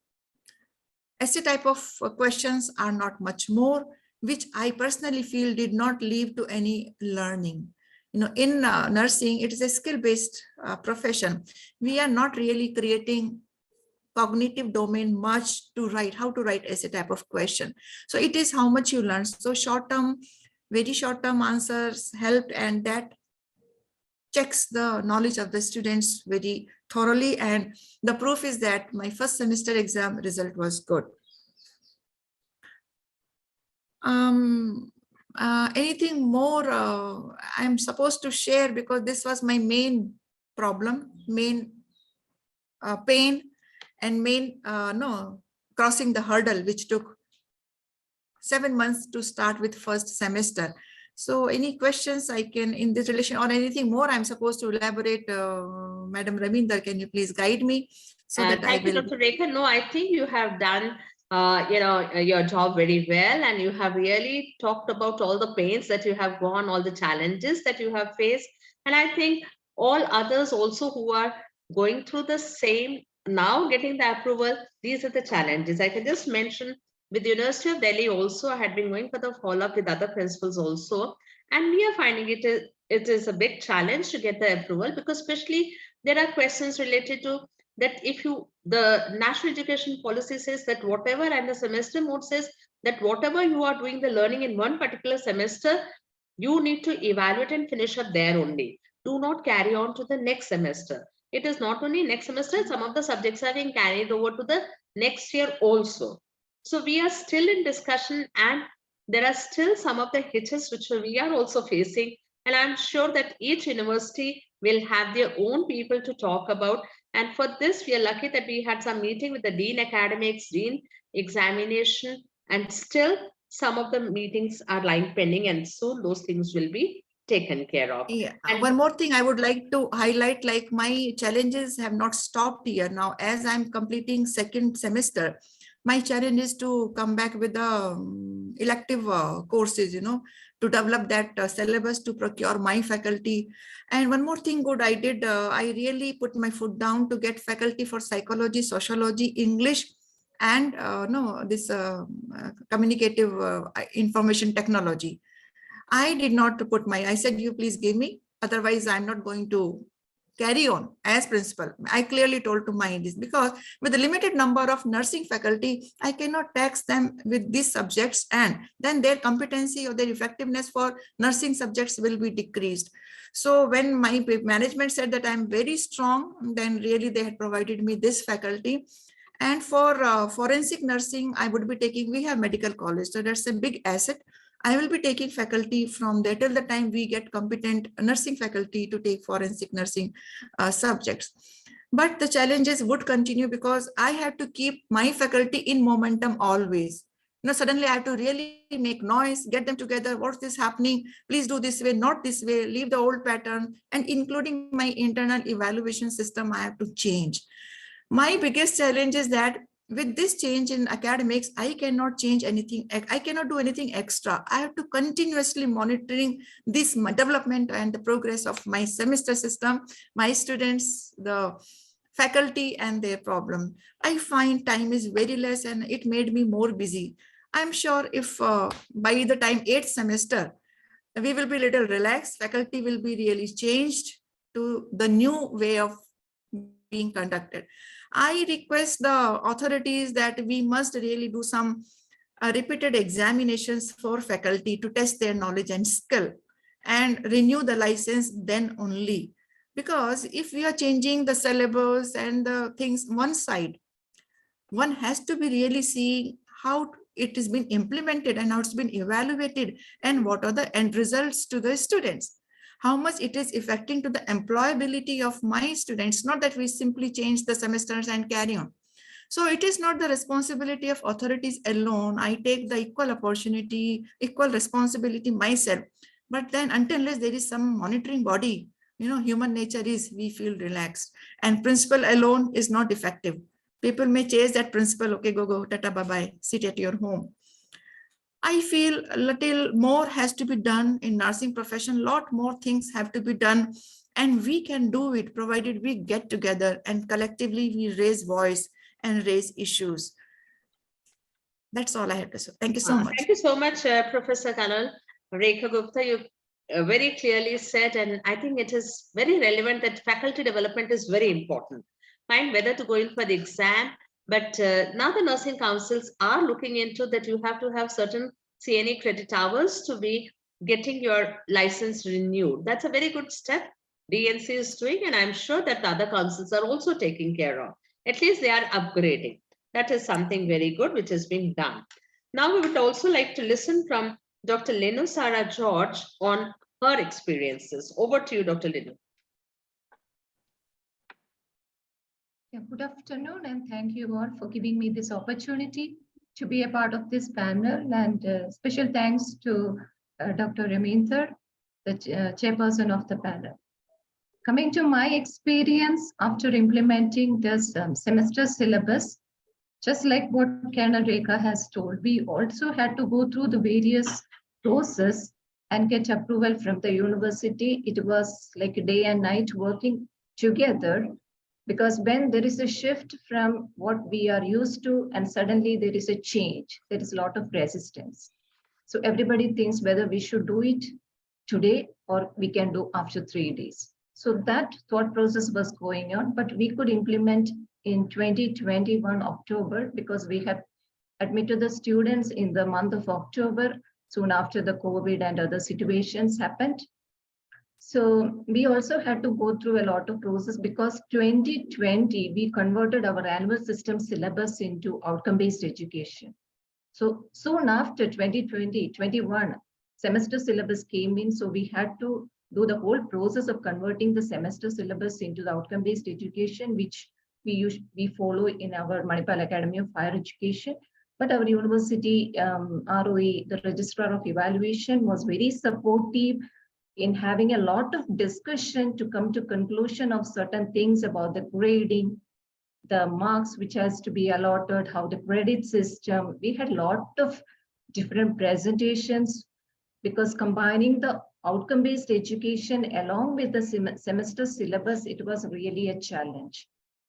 SC type of questions are not much more, which I personally feel did not lead to any learning. In nursing, it is a skill-based profession. We are not really creating cognitive domain much to write, how to write essay type of question. So it is how much you learn. So short-term, very short-term answers helped, and that checks the knowledge of the students very thoroughly. And the proof is that my first semester exam result was good. Anything more I'm supposed to share, because this was my main problem, main pain, and main crossing the hurdle, which took 7 months to start with first semester. So any questions I can in this relation, or anything more I'm supposed to elaborate? Madam Ravinder, can you please guide me? So that thank you, Dr. Rekha. No, I think you have done your job very well, and you have really talked about all the pains that you have gone, all the challenges that you have faced. And I think all others also who are going through the same, now getting the approval, these are the challenges. I can just mention with the University of Delhi also, I had been going for the follow-up with other principals also, and we are finding it is a big challenge to get the approval, because especially there are questions related to that. If the national education policy says that whatever, and the semester mode says that whatever you are doing the learning in one particular semester, you need to evaluate and finish up there only. Do not carry on to the next semester. It is not only next semester, some of the subjects are being carried over to the next year also. So we are still in discussion, and there are still some of the hitches which we are also facing. And I'm sure that each university will have their own people to talk about. And for this, we are lucky that we had some meeting with the Dean Academics, Dean Examination, and still some of the meetings are lying pending, and soon those things will be taken care of. Yeah. And one more thing I would like to highlight, like my challenges have not stopped here. Now, as I'm completing second semester, my challenge is to come back with the elective courses, to develop that syllabus, to procure my faculty. And one more thing good I did, I really put my foot down to get faculty for psychology, sociology, English, and no, this communicative information technology. I did not put I said, you please give me, otherwise I'm not going to carry on as principal. I clearly told to my this, because with the limited number of nursing faculty, I cannot tax them with these subjects, and then their competency or their effectiveness for nursing subjects will be decreased. So when my management said that I'm very strong, then really they had provided me this faculty. And for forensic nursing, I would be taking, we have medical college, so that's a big asset. I will be taking faculty from there till the time we get competent nursing faculty to take forensic nursing subjects. But the challenges would continue because I have to keep my faculty in momentum always. You know, suddenly I have to really make noise, get them together. What's this happening? Please do this way, not this way, leave the old pattern, and including my internal evaluation system, I have to change. My biggest challenge is that with this change in academics, I cannot change anything. I cannot do anything extra. I have to continuously monitoring this development and the progress of my semester system, my students, the faculty and their problem. I find time is very less and it made me more busy. I'm sure if by the time 8th semester, we will be a little relaxed, faculty will be really changed to the new way of being conducted. I request the authorities that we must really do some repeated examinations for faculty to test their knowledge and skill and renew the license then only. Because if we are changing the syllabus and the things one side, one has to be really seeing how it has been implemented and how it's been evaluated and what are the end results to the students. How much it is affecting to the employability of my students, not that we simply change the semesters and carry on. So it is not the responsibility of authorities alone. I take the equal opportunity, equal responsibility myself. But then until there is some monitoring body, you know, human nature is we feel relaxed, and principal alone is not effective. People may chase that principal, okay, go, tata, bye-bye, sit at your home. I feel a little more has to be done in nursing profession. Lot more things have to be done, and we can do it provided we get together and collectively we raise voice and raise issues. That's all I have to say. Thank you so much. Thank you so much, Professor Kanal. Rekha Gupta, you very clearly said, and I think it is very relevant that faculty development is very important. Fine, whether to go in for the exam, but now the nursing councils are looking into that you have to have certain CNA credit hours to be getting your license renewed. That's a very good step DNC is doing, and I'm sure that the other councils are also taking care of. At least they are upgrading. That is something very good which is being done. Now we would also like to listen from Dr. Lenu Sarah George on her experiences. Over to you, Dr. Lenu. Yeah, good afternoon, and thank you all for giving me this opportunity to be a part of this panel. And special thanks to Dr. Raminther, the chairperson of the panel. Coming to my experience after implementing this semester syllabus, just like what Colonel Rekha has told, we also had to go through the various process and get approval from the university. It was like a day and night working together, because when there is a shift from what we are used to and suddenly there is a change, there is a lot of resistance. So everybody thinks whether we should do it today or we can do after 3 days. So that thought process was going on, but we could implement in 2021 October, because we had admitted the students in the month of October, soon after the COVID and other situations happened. So we also had to go through a lot of process, because 2020, we converted our annual system syllabus into outcome-based education. So soon after 2020-21, semester syllabus came in, so we had to do the whole process of converting the semester syllabus into the outcome-based education, which we follow in our Manipal Academy of Higher Education. But our university ROE, the Registrar of Evaluation, was very supportive in having a lot of discussion to come to conclusion of certain things about the grading, the marks which has to be allotted, how the credit system. We had a lot of different presentations, because combining the outcome-based education along with the semester syllabus, it was really a challenge.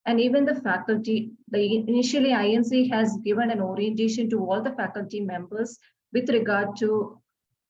And even the faculty, initially INC has given an orientation to all the faculty members with regard to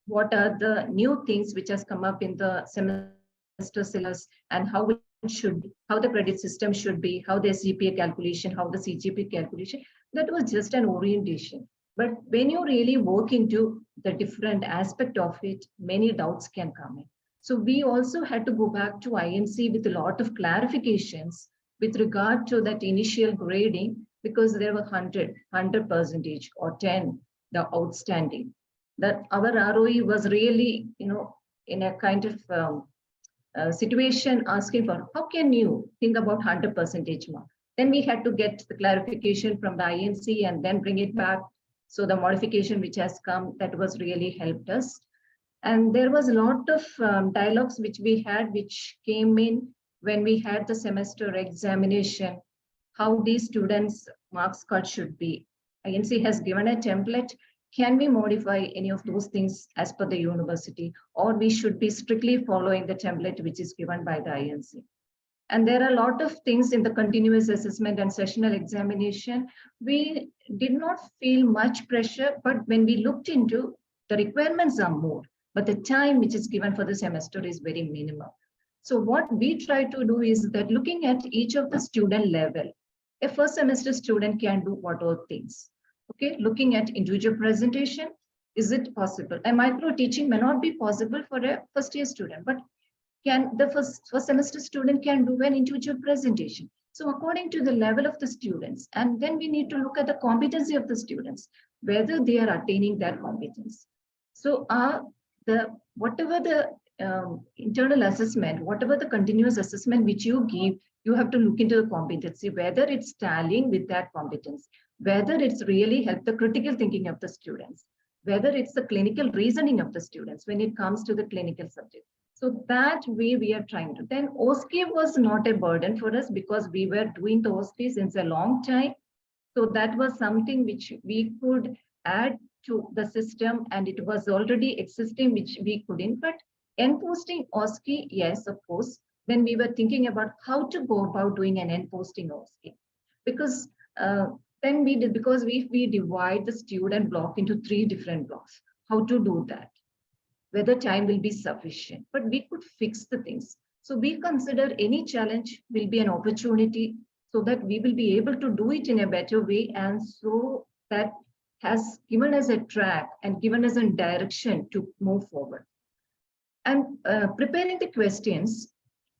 what are the new things which has come up in the semester syllabus and how it should be, how the credit system should be, how the SGPA calculation, how the CGPA calculation. That was just an orientation. But when you really work into the different aspect of it, many doubts can come in. So we also had to go back to INC with a lot of clarifications with regard to that initial grading, because there were 100% or 10, the outstanding. That our ROE was really, in a kind of situation asking for, how can you think about 100% mark? Then we had to get the clarification from the INC and then bring it back. So the modification which has come, that was really helped us. And there was a lot of dialogues which we had, which came in when we had the semester examination, how these students' marks cut should be. INC has given a template. Can we modify any of those things as per the university, or we should be strictly following the template which is given by the INC? And there are a lot of things in the continuous assessment and sessional examination. We did not feel much pressure, but when we looked into, the requirements are more, but the time which is given for the semester is very minimal. So what we try to do is that looking at each of the student level, a first semester student can do what all things. Okay, looking at individual presentation, is it possible? A micro teaching may not be possible for a first year student, but can the first semester student can do an individual presentation. So according to the level of the students, and then we need to look at the competency of the students, whether they are attaining that competence. So whatever the internal assessment, whatever the continuous assessment which you give, you have to look into the competency, whether it's tallying with that competence, whether it's really helped the critical thinking of the students, whether it's the clinical reasoning of the students when it comes to the clinical subject. So that way we are trying to. Then OSCE was not a burden for us because we were doing the OSCE since a long time. So that was something which we could add to the system, and it was already existing, which we couldn't. But enposting OSCE, yes, of course, when we were thinking about how to go about doing an enposting OSCE. Because then we did, because we divide the student block into 3 different blocks, how to do that, whether time will be sufficient, but we could fix the things. So we consider any challenge will be an opportunity so that we will be able to do it in a better way. And so that has given us a track and given us a direction to move forward. And preparing the questions,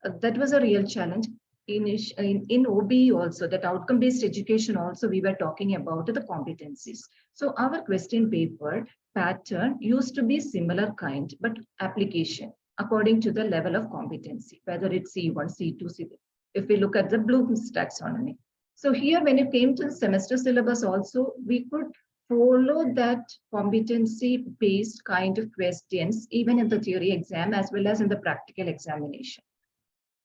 that was a real challenge. In OBE also, that outcome-based education also, we were talking about the competencies. So our question paper pattern used to be similar kind, but application according to the level of competency, whether it's C1, C2, C3, if we look at the Bloom's taxonomy. So here, when it came to the semester syllabus also, we could follow that competency-based kind of questions, even in the theory exam, as well as in the practical examination.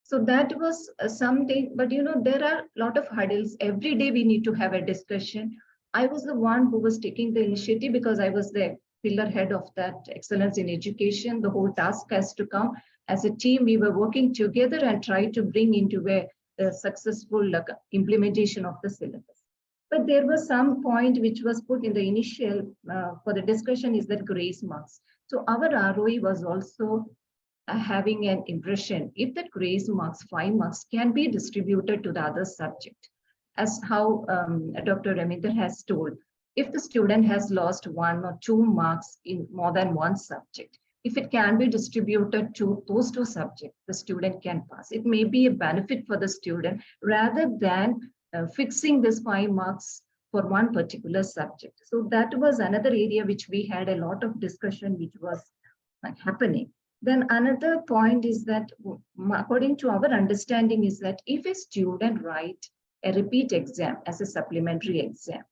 So that was something, but there are a lot of hurdles. Every day we need to have a discussion. I was the one who was taking the initiative because I was the pillar head of that excellence in education. The whole task has to come. As a team, we were working together and try to bring into a successful implementation of the syllabus. But there was some point which was put in the initial for the discussion is that grace marks. So our ROE was also having an impression if that grace marks, 5 marks can be distributed to the other subject, as how Dr. Raminter has told. If the student has lost 1 or 2 marks in more than one subject, if it can be distributed to those 2 subjects, the student can pass. It may be a benefit for the student rather than fixing this 5 marks for one particular subject. So that was another area which we had a lot of discussion, which was happening. Then another point is that, according to our understanding, is that if a student writes a repeat exam as a supplementary exam,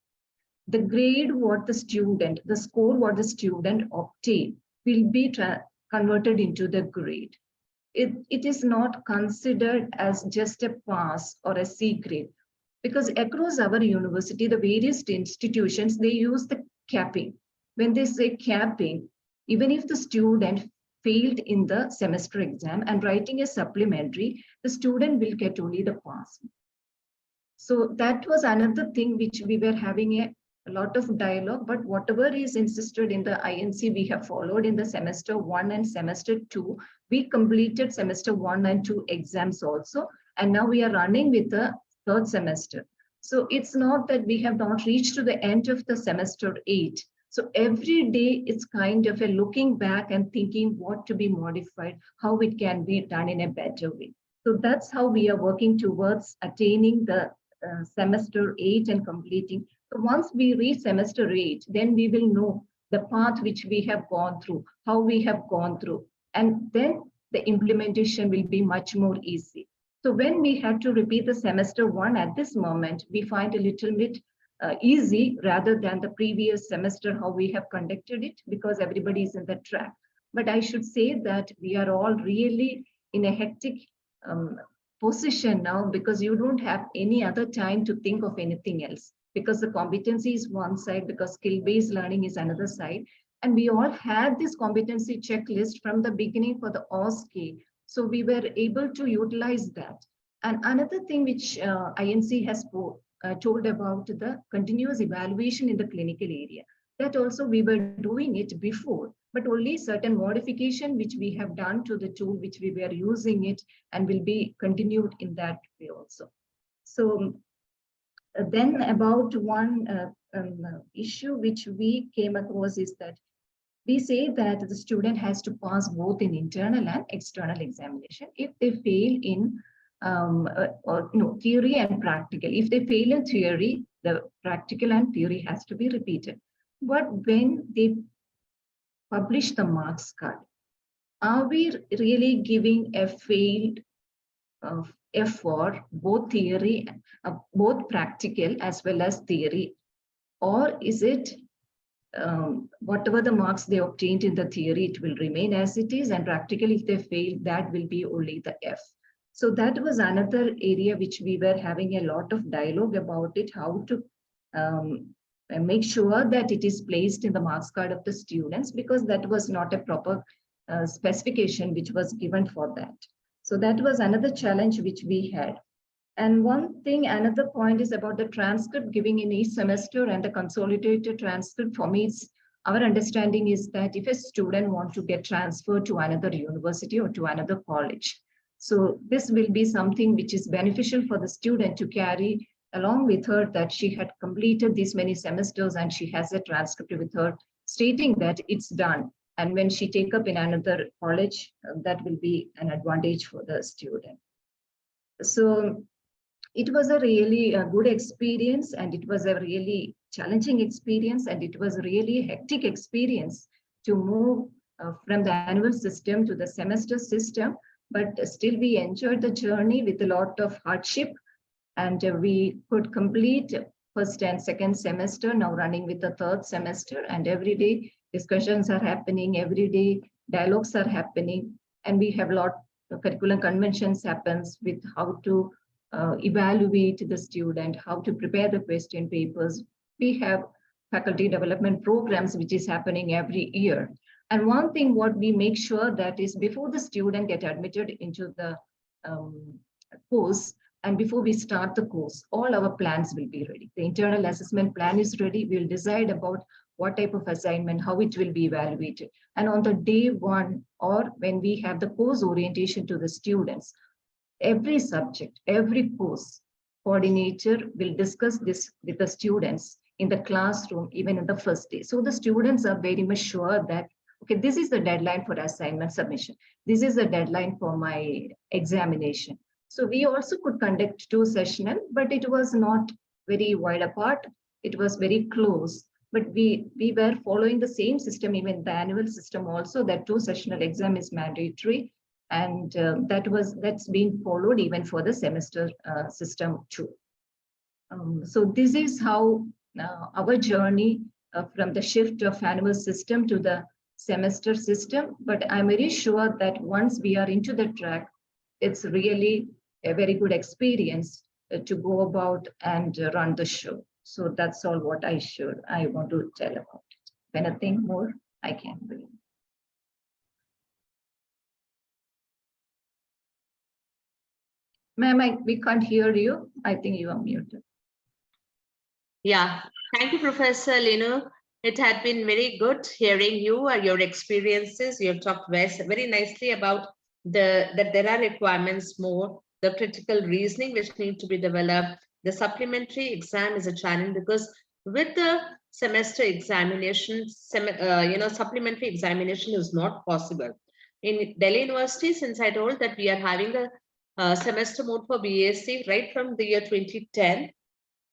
the grade what the student, the score what the student obtained will be converted into the grade. It is not considered as just a pass or a C grade, because across our university, the various institutions, they use the capping. When they say capping, even if the student failed in the semester exam and writing a supplementary, the student will get only the pass. So that was another thing which we were having a lot of dialogue, but whatever is insisted in the INC, we have followed in the semester 1 and semester 2. We completed semester 1 and 2 exams also, and now we are running with the third semester. So it's not that we have not reached to the end of the semester 8. So every day it's kind of a looking back and thinking what to be modified, how it can be done in a better way. So that's how we are working towards attaining the semester 8 and completing. So once we reach semester 8, then we will know the path which we have gone through, how we have gone through, and then the implementation will be much more easy. So when we have to repeat the semester 1 at this moment, we find a little bit easy rather than the previous semester, how we have conducted it, because everybody is in the track. But I should say that we are all really in a hectic position now, because you don't have any other time to think of anything else, because the competency is one side, because skill-based learning is another side. And we all had this competency checklist from the beginning for the OSCE. So we were able to utilize that. And another thing which INC has told about the continuous evaluation in the clinical area, that also we were doing it before, but only certain modification which we have done to the tool which we were using it, and will be continued in that way also. So then about one issue which we came across is that we say that the student has to pass both in internal and external examination. If they fail in theory and practical, if they fail in theory, the practical and theory has to be repeated. But when they publish the marks card, are we really giving a failed effort, both theory, both practical as well as theory, or is it whatever the marks they obtained in the theory, it will remain as it is, and practically if they fail, that will be only the F. So that was another area which we were having a lot of dialogue about it, how to make sure that it is placed in the marks card of the students, because that was not a proper specification which was given for that. So that was another challenge which we had. And one thing, another point is about the transcript giving in each semester and the consolidated transcript. For me, our understanding is that if a student wants to get transferred to another university or to another college, so this will be something which is beneficial for the student to carry along with her, that she had completed these many semesters and she has a transcript with her stating that it's done. And when she take up in another college, that will be an advantage for the student. So it was a really good experience, and it was a really challenging experience, and it was a really hectic experience to move from the annual system to the semester system. But still we enjoyed the journey with a lot of hardship, and we could complete first and second semester, now running with the third semester, and every day discussions are happening, every day dialogues are happening, and we have a lot of curriculum conventions happens with how to evaluate the student, how to prepare the question papers. We have faculty development programs which is happening every year. And one thing what we make sure that is before the student get admitted into the course, and before we start the course, all our plans will be ready. The internal assessment plan is ready. We'll decide about what type of assignment, how it will be evaluated. And on the day one, or when we have the course orientation to the students, every subject, every course coordinator will discuss this with the students in the classroom, even in the first day. So the students are very much sure that, okay, this is the deadline for assignment submission. This is the deadline for my examination. So we also could conduct 2 sessional, but it was not very wide apart. It was very close. But we were following the same system, even the annual system also, that 2 sessional exam is mandatory. And that's being followed even for the semester system too. So this is how our journey from the shift of annual system to the semester system. But I'm very sure that once we are into the track, it's really a very good experience to go about and run the show. So that's all what I want to tell about it. If anything more, I can bring. Ma'am, we can't hear you. I think you are muted. Yeah, thank you, Professor Linu. It had been very good hearing you and your experiences. You have talked very nicely about that there are requirements more, the critical reasoning which need to be developed. The supplementary exam is a challenge because with the semester examination, supplementary examination is not possible. In Delhi University, since I told that we are having a semester mode for BSc right from the year 2010,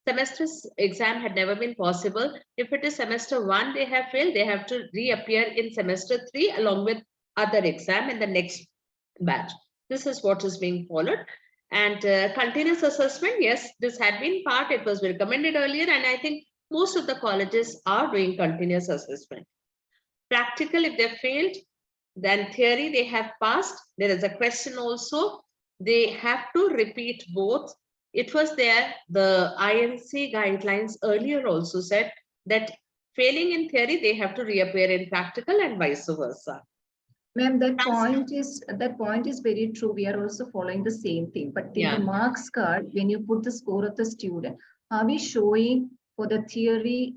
semester exam had never been possible. If it is semester 1, they have failed, they have to reappear in semester 3 along with other exam in the next batch. This is what is being followed. And continuous assessment, yes, this had been part, it was recommended earlier, and I think most of the colleges are doing continuous assessment. Practical, if they failed, then theory they have passed. There is a question also. They have to repeat both. It was there, the INC guidelines earlier also said that failing in theory, they have to reappear in practical and vice versa. Ma'am, that point is very true. We are also following the same thing. But in the marks card, when you put the score of the student, are we showing for the theory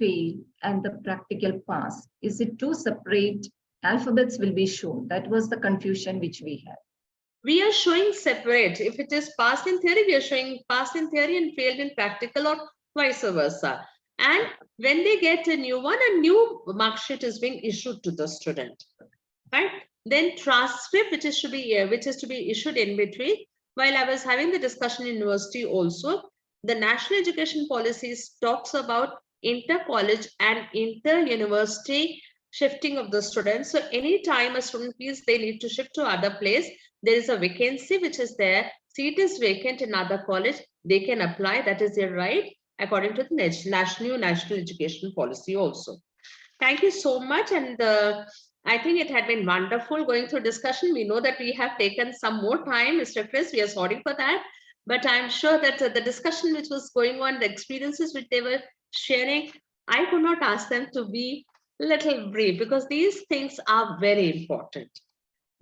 fail and the practical pass? Is it two separate alphabets will be shown? That was the confusion which we had. We are showing separate. If it is passed in theory, we are showing passed in theory and failed in practical or vice versa. And when they get a new one, a new mark sheet is being issued to the student. Right? Then transcript, which is to be issued in between. While I was having the discussion in university also, the national education policies talks about inter-college and inter-university shifting of the students. So anytime a student feels they need to shift to other place, there is a vacancy which is there, seat is vacant in other college, they can apply, that is their right according to the national education policy also. Thank you so much. And I think it had been wonderful going through discussion. We know that we have taken some more time, Mr. Chris, we are sorry for that. But I'm sure that the discussion which was going on, the experiences which they were sharing, I could not ask them to be a little brief because these things are very important.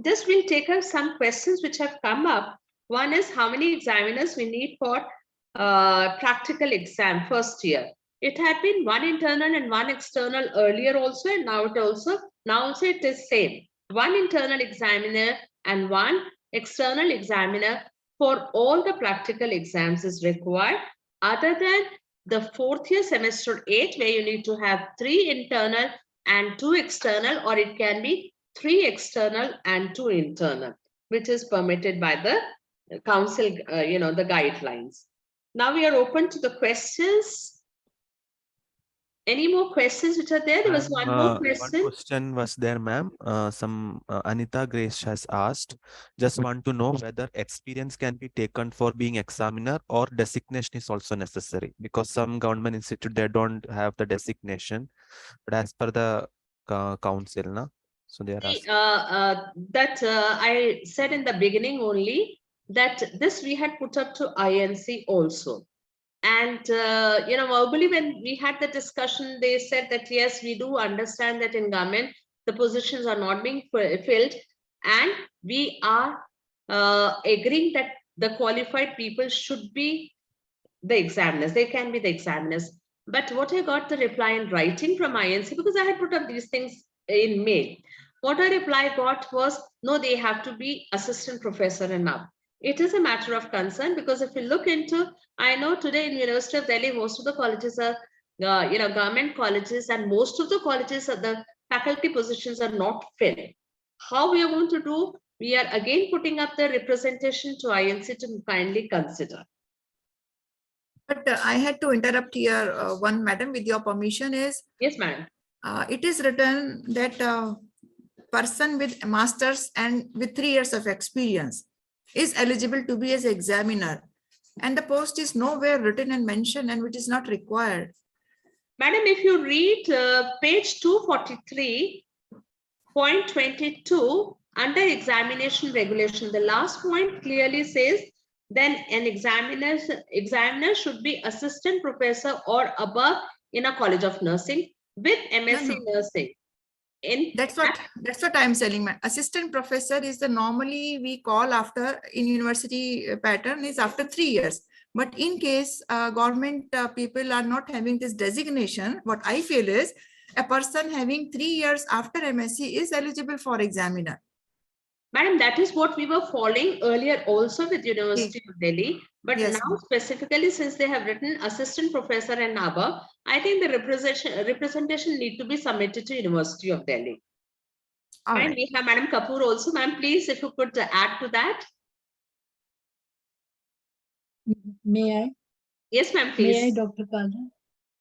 Just we'll take up some questions which have come up. One is how many examiners we need for practical exam first year. It had been one internal and one external earlier also, and now it is same. One internal examiner and one external examiner for all the practical exams is required, other than the fourth year semester 8, where you need to have 3 internal and 2 external, or it can be 3 external and 2 internal, which is permitted by the council, the guidelines. Now we are open to the questions. Any more questions which are there? There was one more question. One question was there, ma'am. Anita Grace has asked, just want to know whether experience can be taken for being examiner or designation is also necessary, because some government institute, they don't have the designation, but as per the council, na? So they are asking. I said in the beginning only that this we had put up to INC also. And, verbally when we had the discussion, they said that, yes, we do understand that in government, the positions are not being filled. And we are agreeing that the qualified people should be the examiners. They can be the examiners. But what I got the reply in writing from INC, because I had put up these things in mail. What I reply got was, no, they have to be assistant professor and up. It is a matter of concern because if you look into, I know today in University of Delhi, most of the colleges are, government colleges, and most of the colleges are the faculty positions are not filled. How we are going to do? We are again putting up the representation to INC to kindly consider. But I had to interrupt here, one madam, with your permission is. Yes, madam. It is written that person with a master's and with 3 years of experience is eligible to be as examiner, and the post is nowhere written and mentioned, and which is not required. Madam, if you read page 243.22 under examination regulation, the last point clearly says, then an examiner should be assistant professor or above in a college of nursing with MSc nursing. In That's what I'm telling. My assistant professor is the normally we call after in university pattern is after 3 years. But in case government people are not having this designation, what I feel is a person having 3 years after MSc is eligible for examiner. Madam, that is what we were following earlier also with University of Delhi. But Yes, now specifically since they have written assistant professor and above, I think the representation need to be submitted to University of Delhi. All And right. we have Madam Kapoor also. Ma'am, please, if you could add to that. May I? Yes, ma'am, May I, please. Dr. Kalra?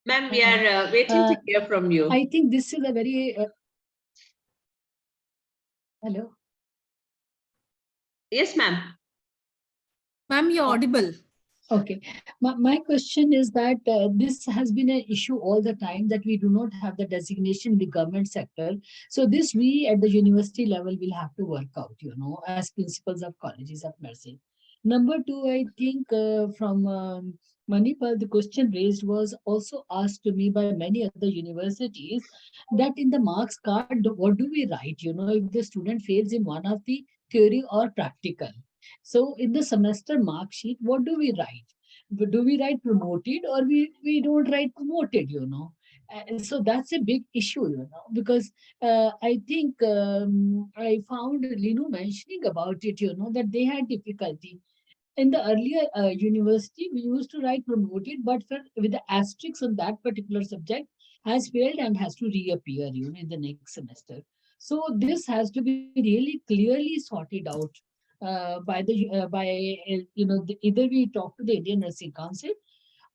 Ma'am, we are waiting to hear from you. I think this is a very... Hello? Yes, ma'am. Ma'am, you're audible. Okay. My question is that this has been an issue all the time that we do not have the designation in the government sector. So this we at the university level will have to work out, as principals of colleges of nursing. Number two, I think from Manipal, the question raised was also asked to me by many other universities that in the marks card, what do we write, if the student fails in one of the theory or practical. So in the semester mark sheet, what do we write? Do we write promoted or we don't write promoted, And so that's a big issue, because I think I found Linu mentioning about it, that they had difficulty. In the earlier university, we used to write promoted, but with the asterisk on that particular subject has failed and has to reappear, in the next semester. So this has to be really clearly sorted out either we talk to the Indian Nursing Council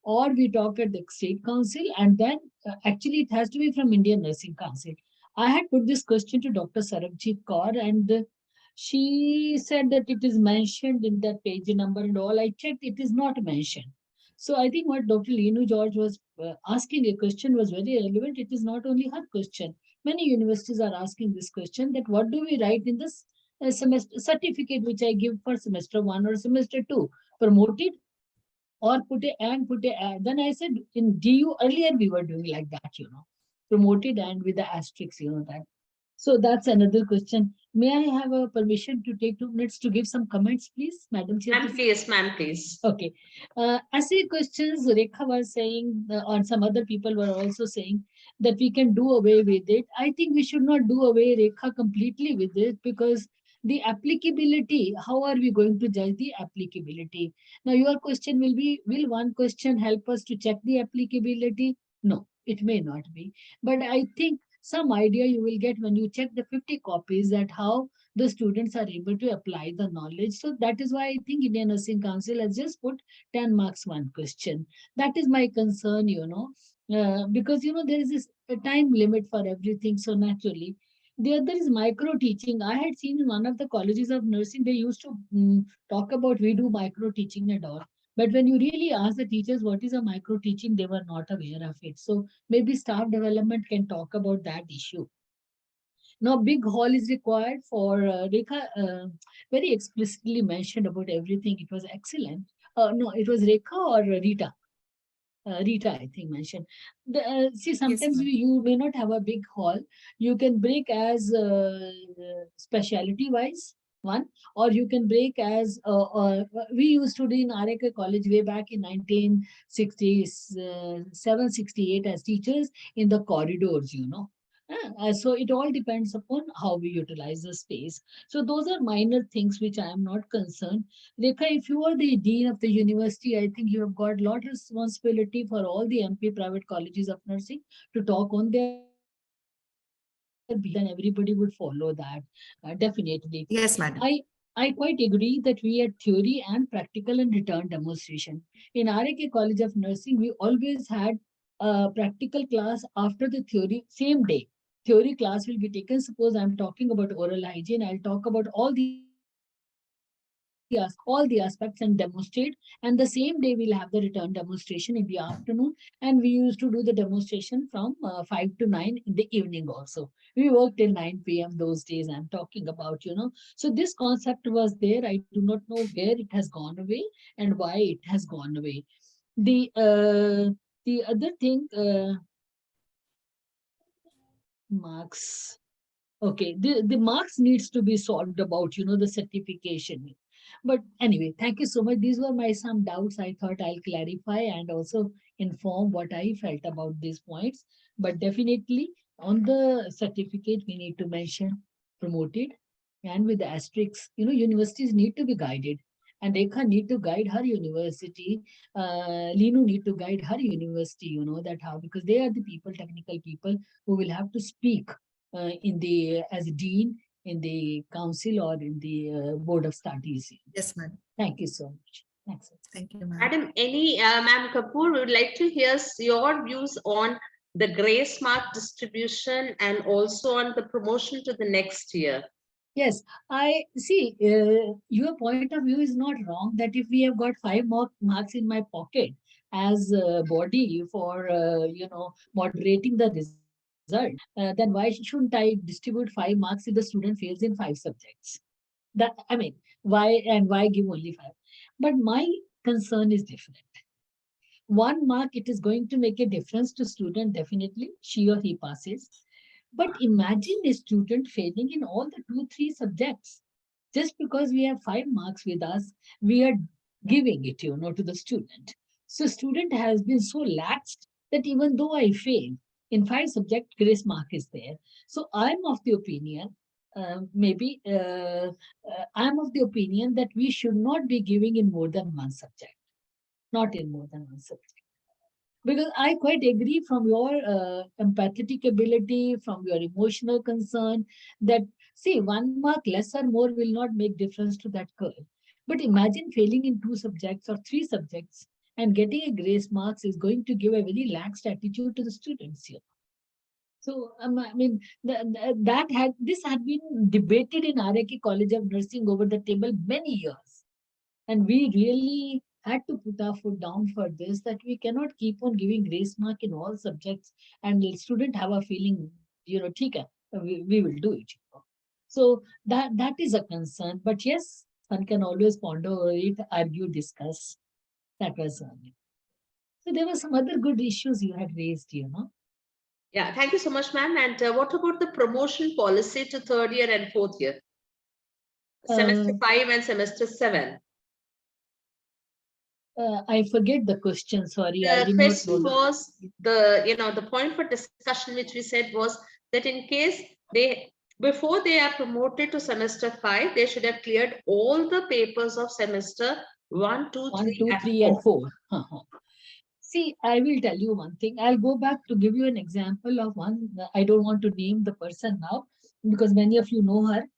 or we talk at the state council, and then actually it has to be from Indian Nursing Council. I had put this question to Dr. Sarabjit Kaur, and she said that it is mentioned in that page number and all. I checked, it is not mentioned. So I think what Dr. Lenu George was asking a question was very relevant. It is not only her question. Many universities are asking this question, that what do we write in this semester certificate which I give for semester 1 or semester 2, promoted or put a. Then I said in DU earlier we were doing like that, promoted and with the asterisk, that. So that's another question. May I have a permission to take 2 minutes to give some comments, please, Madam Chair? Ma'am, please, ma'am, please. Okay. As the questions Rekha was saying, or some other people were also saying that we can do away with it. I think we should not do away, Rekha, completely with it, because the applicability, how are we going to judge the applicability? Now, your question will be, will one question help us to check the applicability? No, it may not be. But I think some idea you will get when you check the 50 copies that how the students are able to apply the knowledge. So that is why I think Indian Nursing Council has just put 10 marks, one question. That is my concern, because, there is this time limit for everything. So naturally, the other is micro teaching. I had seen in one of the colleges of nursing, they used to talk about we do micro teaching and all. But when you really ask the teachers what is a micro teaching, they were not aware of it. So maybe staff development can talk about that issue. Now, big hall is required for Rekha very explicitly mentioned about everything. It was excellent. No, it was Rekha or Rita. Rita, I think, mentioned. See, sometimes you may not have a big hall. You can break as specialty wise, one, or you can break as we used to do in RK College way back in 1967, 68 as teachers in the corridors, So it all depends upon how we utilize the space. So those are minor things which I am not concerned. Rekha, if you are the dean of the university, I think you have got a lot of responsibility for all the MP private colleges of nursing to talk on their behalf, and everybody would follow that, definitely. Yes, madam. I quite agree that we had theory and practical and return demonstration. In RK College of Nursing, we always had a practical class after the theory, same day. Theory class will be taken. Suppose I'm talking about oral hygiene, I'll talk about all the aspects and demonstrate. And the same day we'll have the return demonstration in the afternoon. And we used to do the demonstration from 5 to 9 in the evening also. We worked till 9 p.m. those days I'm talking about, So this concept was there. I do not know where it has gone away and why it has gone away. The other thing, marks. Okay, the marks needs to be solved about, the certification. But anyway, thank you so much. These were my some doubts. I thought I'll clarify and also inform what I felt about these points. But definitely on the certificate, we need to mention promoted and with the asterisks, universities need to be guided. And Rekha need to guide her university. Linu need to guide her university, that how, because they are the people, technical people who will have to speak in the as dean in the council or in the board of studies. Yes, ma'am. Thank you so much. Thanks. Thank you, ma'am. Madam, Ma'am Kapoor, would like to hear your views on the grace mark distribution and also on the promotion to the next year. Yes, I see. Your point of view is not wrong. That if we have got 5 marks in my pocket as a body for moderating the result, then why shouldn't I distribute 5 marks if the student fails in 5 subjects? That I mean, why give only 5? But my concern is different. 1 mark, it is going to make a difference to student. Definitely, she or he passes. But imagine a student failing in all the 2-3 subjects. Just because we have 5 marks with us, we are giving it, to the student. So student has been so laxed that even though I fail in 5 subjects, grace mark is there. So I'm of the opinion, I'm of the opinion that we should not be giving in more than 1 subject, not in more than 1 subject. Because I quite agree from your empathetic ability, from your emotional concern, that see, 1 mark less or more will not make difference to that girl. But imagine failing in 2 subjects or 3 subjects and getting a grace marks is going to give a very lax attitude to the students here. So I mean, this had been debated in RAK College of Nursing over the table many years, and we really had to put our foot down for this, that we cannot keep on giving grace mark in all subjects and the student have a feeling, "Thika, we will do it." So that is a concern. But yes, one can always ponder over it, argue, discuss. That was so there were some other good issues you had raised, Yeah, thank you so much, ma'am. And what about the promotion policy to 3rd year and 4th year? Semester 5 and semester 7. I forget the question. Sorry, I The did not question know. was the point for discussion which we said was that in case before they are promoted to semester 5, they should have cleared all the papers of semester 1, 2, 3, and 4. See, I will tell you one thing. I'll go back to give you an example of one. I don't want to name the person now because many of you know her.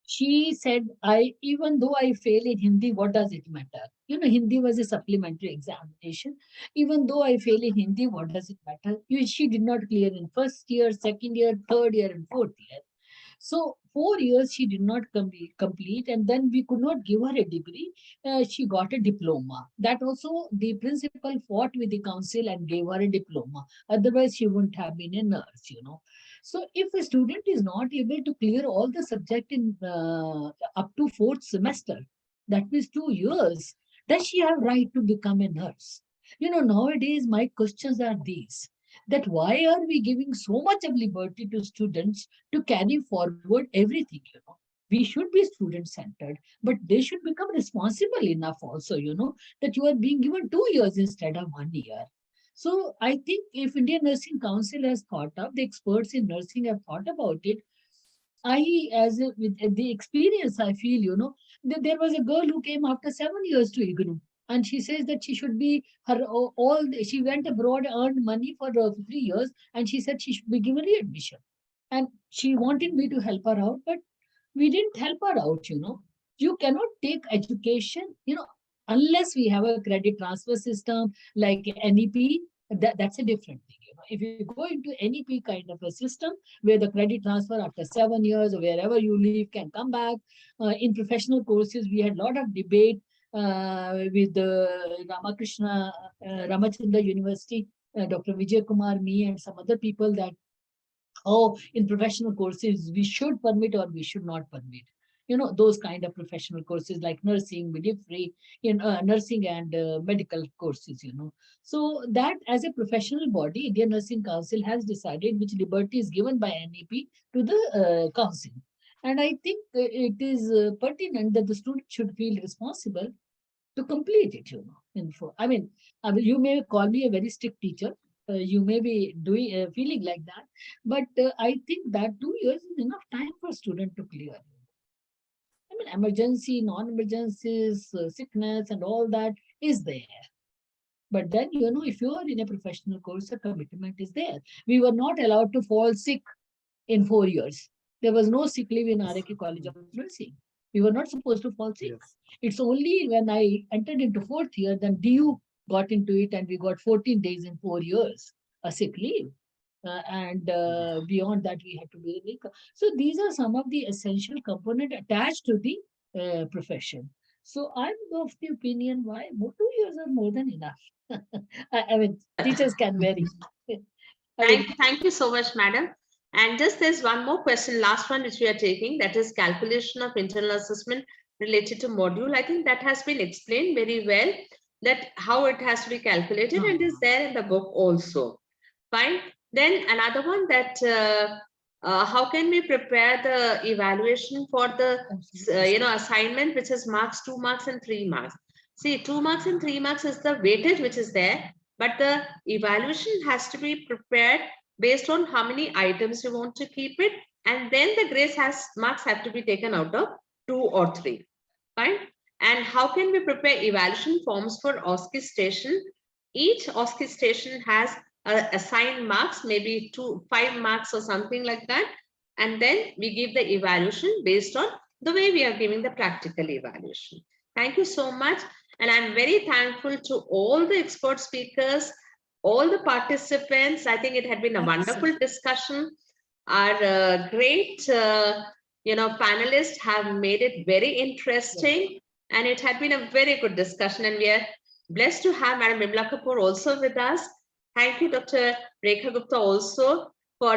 She said, even though I fail in Hindi, what does it matter? Hindi was a supplementary examination. Even though I fail in Hindi, what does it matter? She did not clear in 1st year, 2nd year, 3rd year, and 4th year. So 4 years she did not complete, and then we could not give her a degree. She got a diploma. That also the principal fought with the council and gave her a diploma. Otherwise, she wouldn't have been a nurse, So if a student is not able to clear all the subject in up to 4th semester, that means 2 years, does she have right to become a nurse? Nowadays my questions are these, that why are we giving so much of liberty to students to carry forward everything? We should be student centered, but they should become responsible enough also, that you are being given 2 years instead of 1 year. So I think if Indian Nursing Council has thought of, the experts in nursing have thought about it, with the experience, I feel, that there was a girl who came after 7 years to IGNOU, and she says that she should be she went abroad, earned money for 3 years, and she said she should be given readmission. And she wanted me to help her out, but we didn't help her out, You cannot take education, unless we have a credit transfer system like NEP, that's a different thing. If you go into NEP kind of a system where the credit transfer after 7 years or wherever you leave can come back. In professional courses, we had a lot of debate with the Ramachandra University, Dr. Vijay Kumar, me, and some other people that, in professional courses, we should permit or we should not permit. those kind of professional courses like nursing, midwifery, nursing and medical courses, So that as a professional body, Indian Nursing Council has decided which liberty is given by NEP to the council. And I think it is pertinent that the student should feel responsible to complete it, you may call me a very strict teacher. You may be doing feeling like that, but I think that 2 years is enough time for a student to clear. Emergency, non-emergencies, sickness and all that is there. But then, if you are in a professional course, a commitment is there. We were not allowed to fall sick in 4 years. There was no sick leave in RK College of Nursing. We were not supposed to fall sick. Yes. It's only when I entered into 4th year, then DU got into it and we got 14 days in 4 years, a sick leave. Beyond that, we had to be illegal. So these are some of the essential components attached to the profession. So I'm of the opinion, why 2 years are more than enough. Teachers can vary. Thank you so much, madam. And just there's one more question, last one, which we are taking, that is calculation of internal assessment related to module. I think that has been explained very well, that how it has to be calculated and is there in the book also. Fine. Then another one, that how can we prepare the evaluation for the assignment which is marks, 2 marks and 3 marks. See, 2 marks and 3 marks is the weightage which is there, but the evaluation has to be prepared based on how many items you want to keep it, and then the marks have to be taken out of 2 or 3. Fine. And how can we prepare evaluation forms for OSCE station? Each OSCE station has assigned marks, maybe 5 marks or something like that. And then we give the evaluation based on the way we are giving the practical evaluation. Thank you so much. And I'm very thankful to all the expert speakers, all the participants. I think it had been a wonderful discussion. Our great, panelists have made it very interesting. And it had been a very good discussion. And we are blessed to have Madam Bimla Kapoor also with us. Thank you, Dr. Rekha Gupta, also for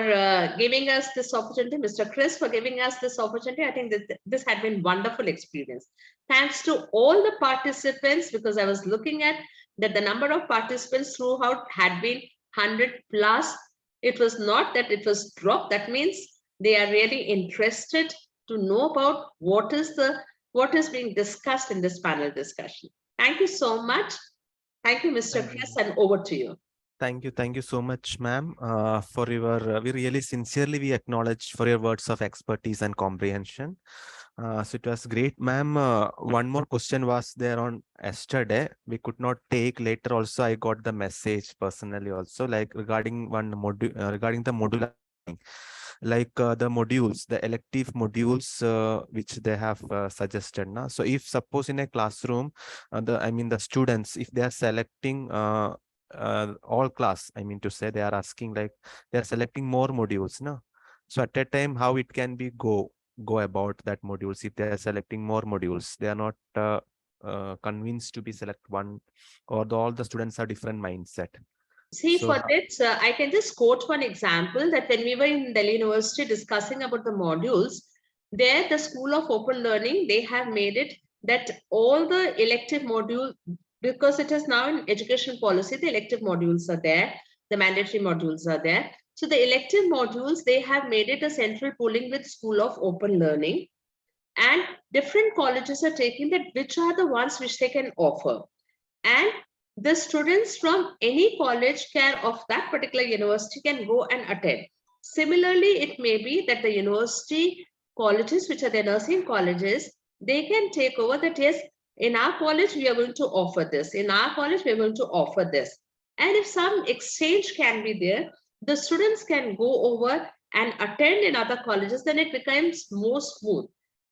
giving us this opportunity. Mr. Chris for giving us this opportunity. I think that this had been wonderful experience. Thanks to all the participants, because I was looking at that the number of participants throughout had been 100 plus. It was not that it was dropped. That means they are really interested to know about what is being discussed in this panel discussion. Thank you so much. Thank you, Mr. Chris, and over to you. Thank you so much, ma'am, for your, we really sincerely, we acknowledge for your words of expertise and comprehension. So it was great, ma'am. One more question was there on yesterday. We could not take later. Also, I got the message personally also, like regarding one module, regarding the module, like the modules, the elective modules, which they have suggested. Na? So if suppose in a classroom, the students, if they are selecting all class, they are asking, like they are selecting more modules, no? So at that time, how it can be go about that modules? If they are selecting more modules, they are not convinced to be select one, or all the students have different mindset. See, so, for this, I can just quote one example, that when we were in Delhi University discussing about the modules, there the School of Open Learning, they have made it that all the elective modules, because it is now in education policy, the elective modules are there, the mandatory modules are there. So the elective modules, they have made it a central pooling with School of Open Learning, and different colleges are taking that which are the ones which they can offer. And the students from any college of that particular university can go and attend. Similarly, it may be that the university colleges, which are the nursing colleges, they can take over that, yes, in our college, we are going to offer this. In our college, we are going to offer this. And if some exchange can be there, the students can go over and attend in other colleges, then it becomes more smooth.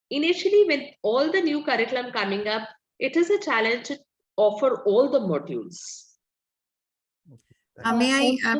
Initially, with all the new curriculum coming up, it is a challenge to offer all the modules. May I?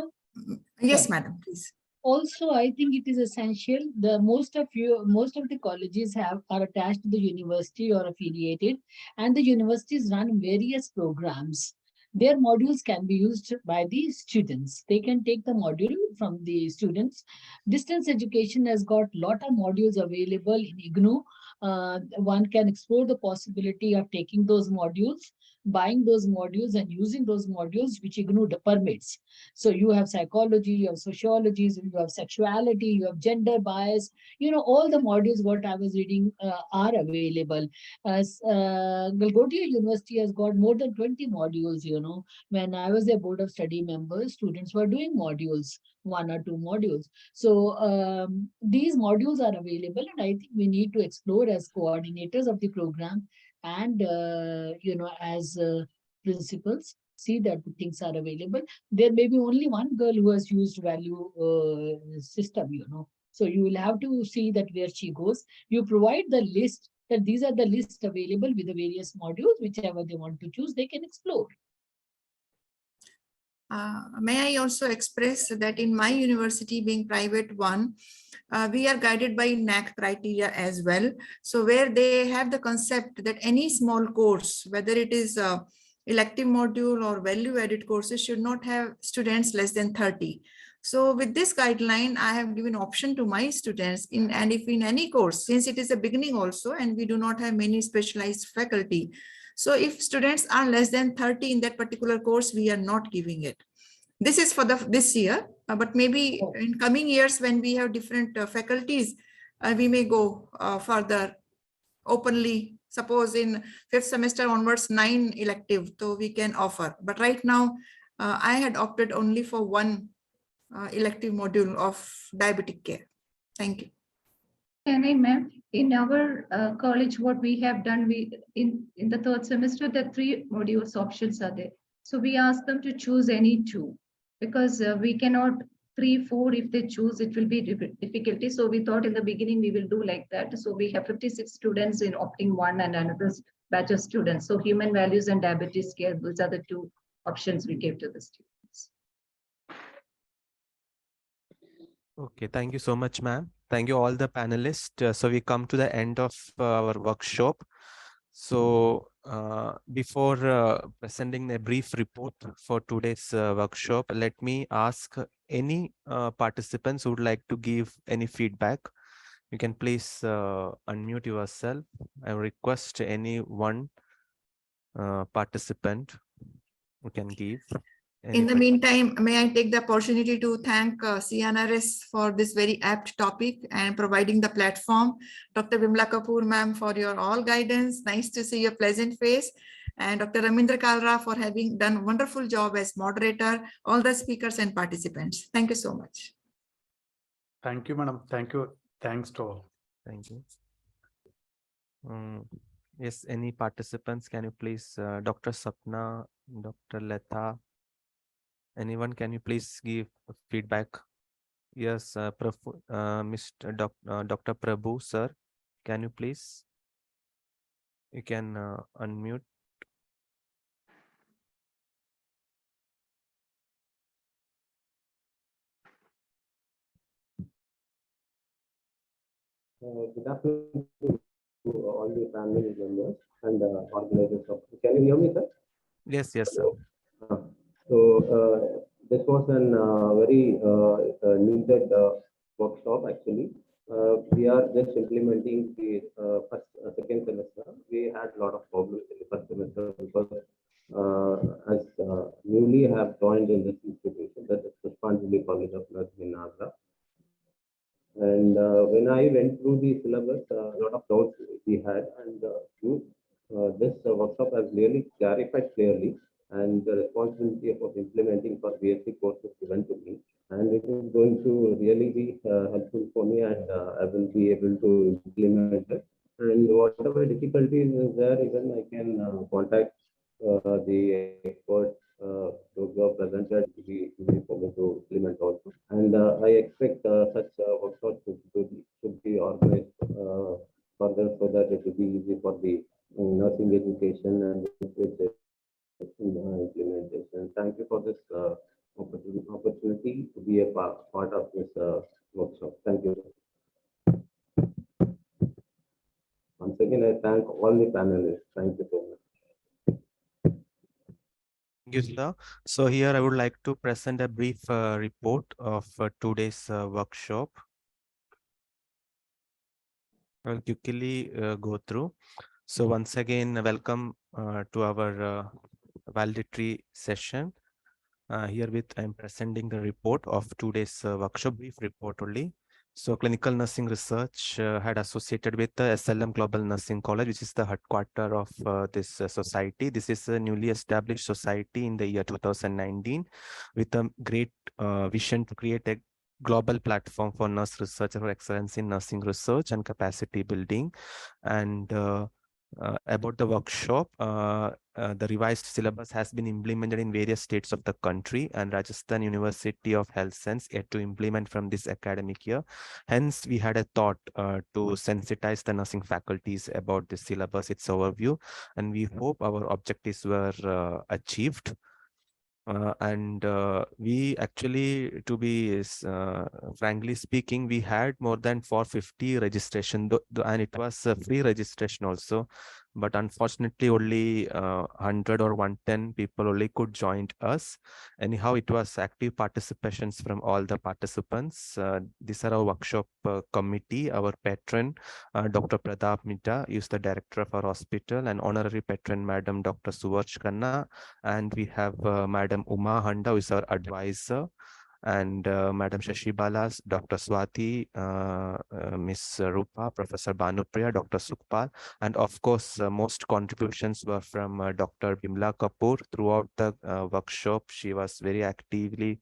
Yes, madam, please. Also, I think it is essential. Most of the colleges are attached to the university or affiliated, and the universities run various programs. Their modules can be used by the students. They can take the module from the students. Distance education has got a lot of modules available in IGNOU, one can explore the possibility of taking those modules, buying those modules and using those modules which IGNOU permits. So you have psychology, you have sociology, you have sexuality, you have gender bias, all the modules what I was reading are available. As Galgotia University has got more than 20 modules, When I was a board of study member, students were doing modules, 1 or 2 modules. So these modules are available, and I think we need to explore as coordinators of the program and, as principals, see that the things are available. There may be only one girl who has used value system, So you will have to see that where she goes. You provide the list that these are the lists available with the various modules, whichever they want to choose, they can explore. May I also express that in my university, being private one, we are guided by NAC criteria as well. So where they have the concept that any small course, whether it is a elective module or value added courses, should not have students less than 30. So with this guideline, I have given option to my students and if in any course, since it is a beginning also, and we do not have many specialized faculty. So if students are less than 30 in that particular course, we are not giving it. This is for this year, but maybe in coming years when we have different faculties, we may go further openly. Suppose in 5th semester onwards, 9 elective, so we can offer. But right now, I had opted only for 1 elective module of diabetic care. Thank you. Can I, ma'am? In our college, what we have done, in the 3rd semester, the 3 modules options are there. So we ask them to choose any 2 because we cannot 3, 4, if they choose, it will be difficulty. So we thought in the beginning we will do like that. So we have 56 students in opting 1 and another batch of students. So human values and diabetes care, those are the 2 options we gave to the students. Okay, thank you so much, ma'am. Thank you all the panelists. So we come to the end of our workshop. So before presenting a brief report for today's workshop, let me ask any participants who would like to give any feedback. You can please unmute yourself. I request any one participant who can give. In the meantime, may I take the opportunity to thank CNRS for this very apt topic and providing the platform. Dr. Vimla Kapoor, ma'am, for your all guidance. Nice to see your pleasant face. And Dr. Ramindra Kalra for having done a wonderful job as moderator, all the speakers and participants. Thank you so much. Thank you, madam. Thank you. Thanks to all. Thank you. Yes, any participants, can you please, Dr. Sapna, Dr. Leta, anyone, can you please give feedback? Yes, Mr. Dr. Prabhu, sir, can you please? You can unmute. Good afternoon to all the family members and organizers of. Can you hear me, sir? Yes, yes, sir. This was an very needed workshop. Actually, we are just implementing the second semester. We had a lot of problems in the first semester because as newly have joined in this institution, that is Pushpanjali College of Nursing in Agra. And when I went through the syllabus, a lot of doubts we had, and this workshop has really clarified clearly, and the responsibility of implementing for BSc course is given to me, and it is going to really be helpful for me, and I will be able to implement it. And whatever difficulties is there, even I can contact the experts those who are presented to be easy for me to implement also. And I expect such workshops should be organized further so that it will be easy for the nursing education and implementation. Thank you for this opportunity to be a part of this workshop. Thank you. Once again, I thank all the panelists. Thank you so much. Thank you, sir. So here I would like to present a brief report of today's workshop. I'll quickly go through. So once again, welcome to our valedictory session. Herewith, I'm presenting the report of today's workshop, brief report only. So clinical nursing research had associated with the SLM Global Nursing College, which is the headquarter of this society. This is a newly established society in the year 2019 with a great vision to create a global platform for nurse research for excellence in nursing research and capacity building. And about the workshop, the revised syllabus has been implemented in various states of the country, and Rajasthan University of Health Science yet to implement from this academic year. Hence, we had a thought to sensitize the nursing faculties about the syllabus, its overview, and we hope our objectives were achieved. We actually, to be frankly speaking, we had more than 450 registration, and it was a free registration also. But unfortunately, only 100 or 110 people only could join us. Anyhow, it was active participations from all the participants. These are our workshop committee, our patron, Dr. Pradap Mita is the director of our hospital, and honorary patron, Madam Dr. Suvarsh Khanna, and we have Madam Uma Handa, who is our advisor, and Madam Shashibala, Dr. Swati, Miss Rupa, Professor Bhanupriya, Dr. Sukhpal, and of course, most contributions were from Dr. Bimla Kapoor. Throughout the workshop, she was very actively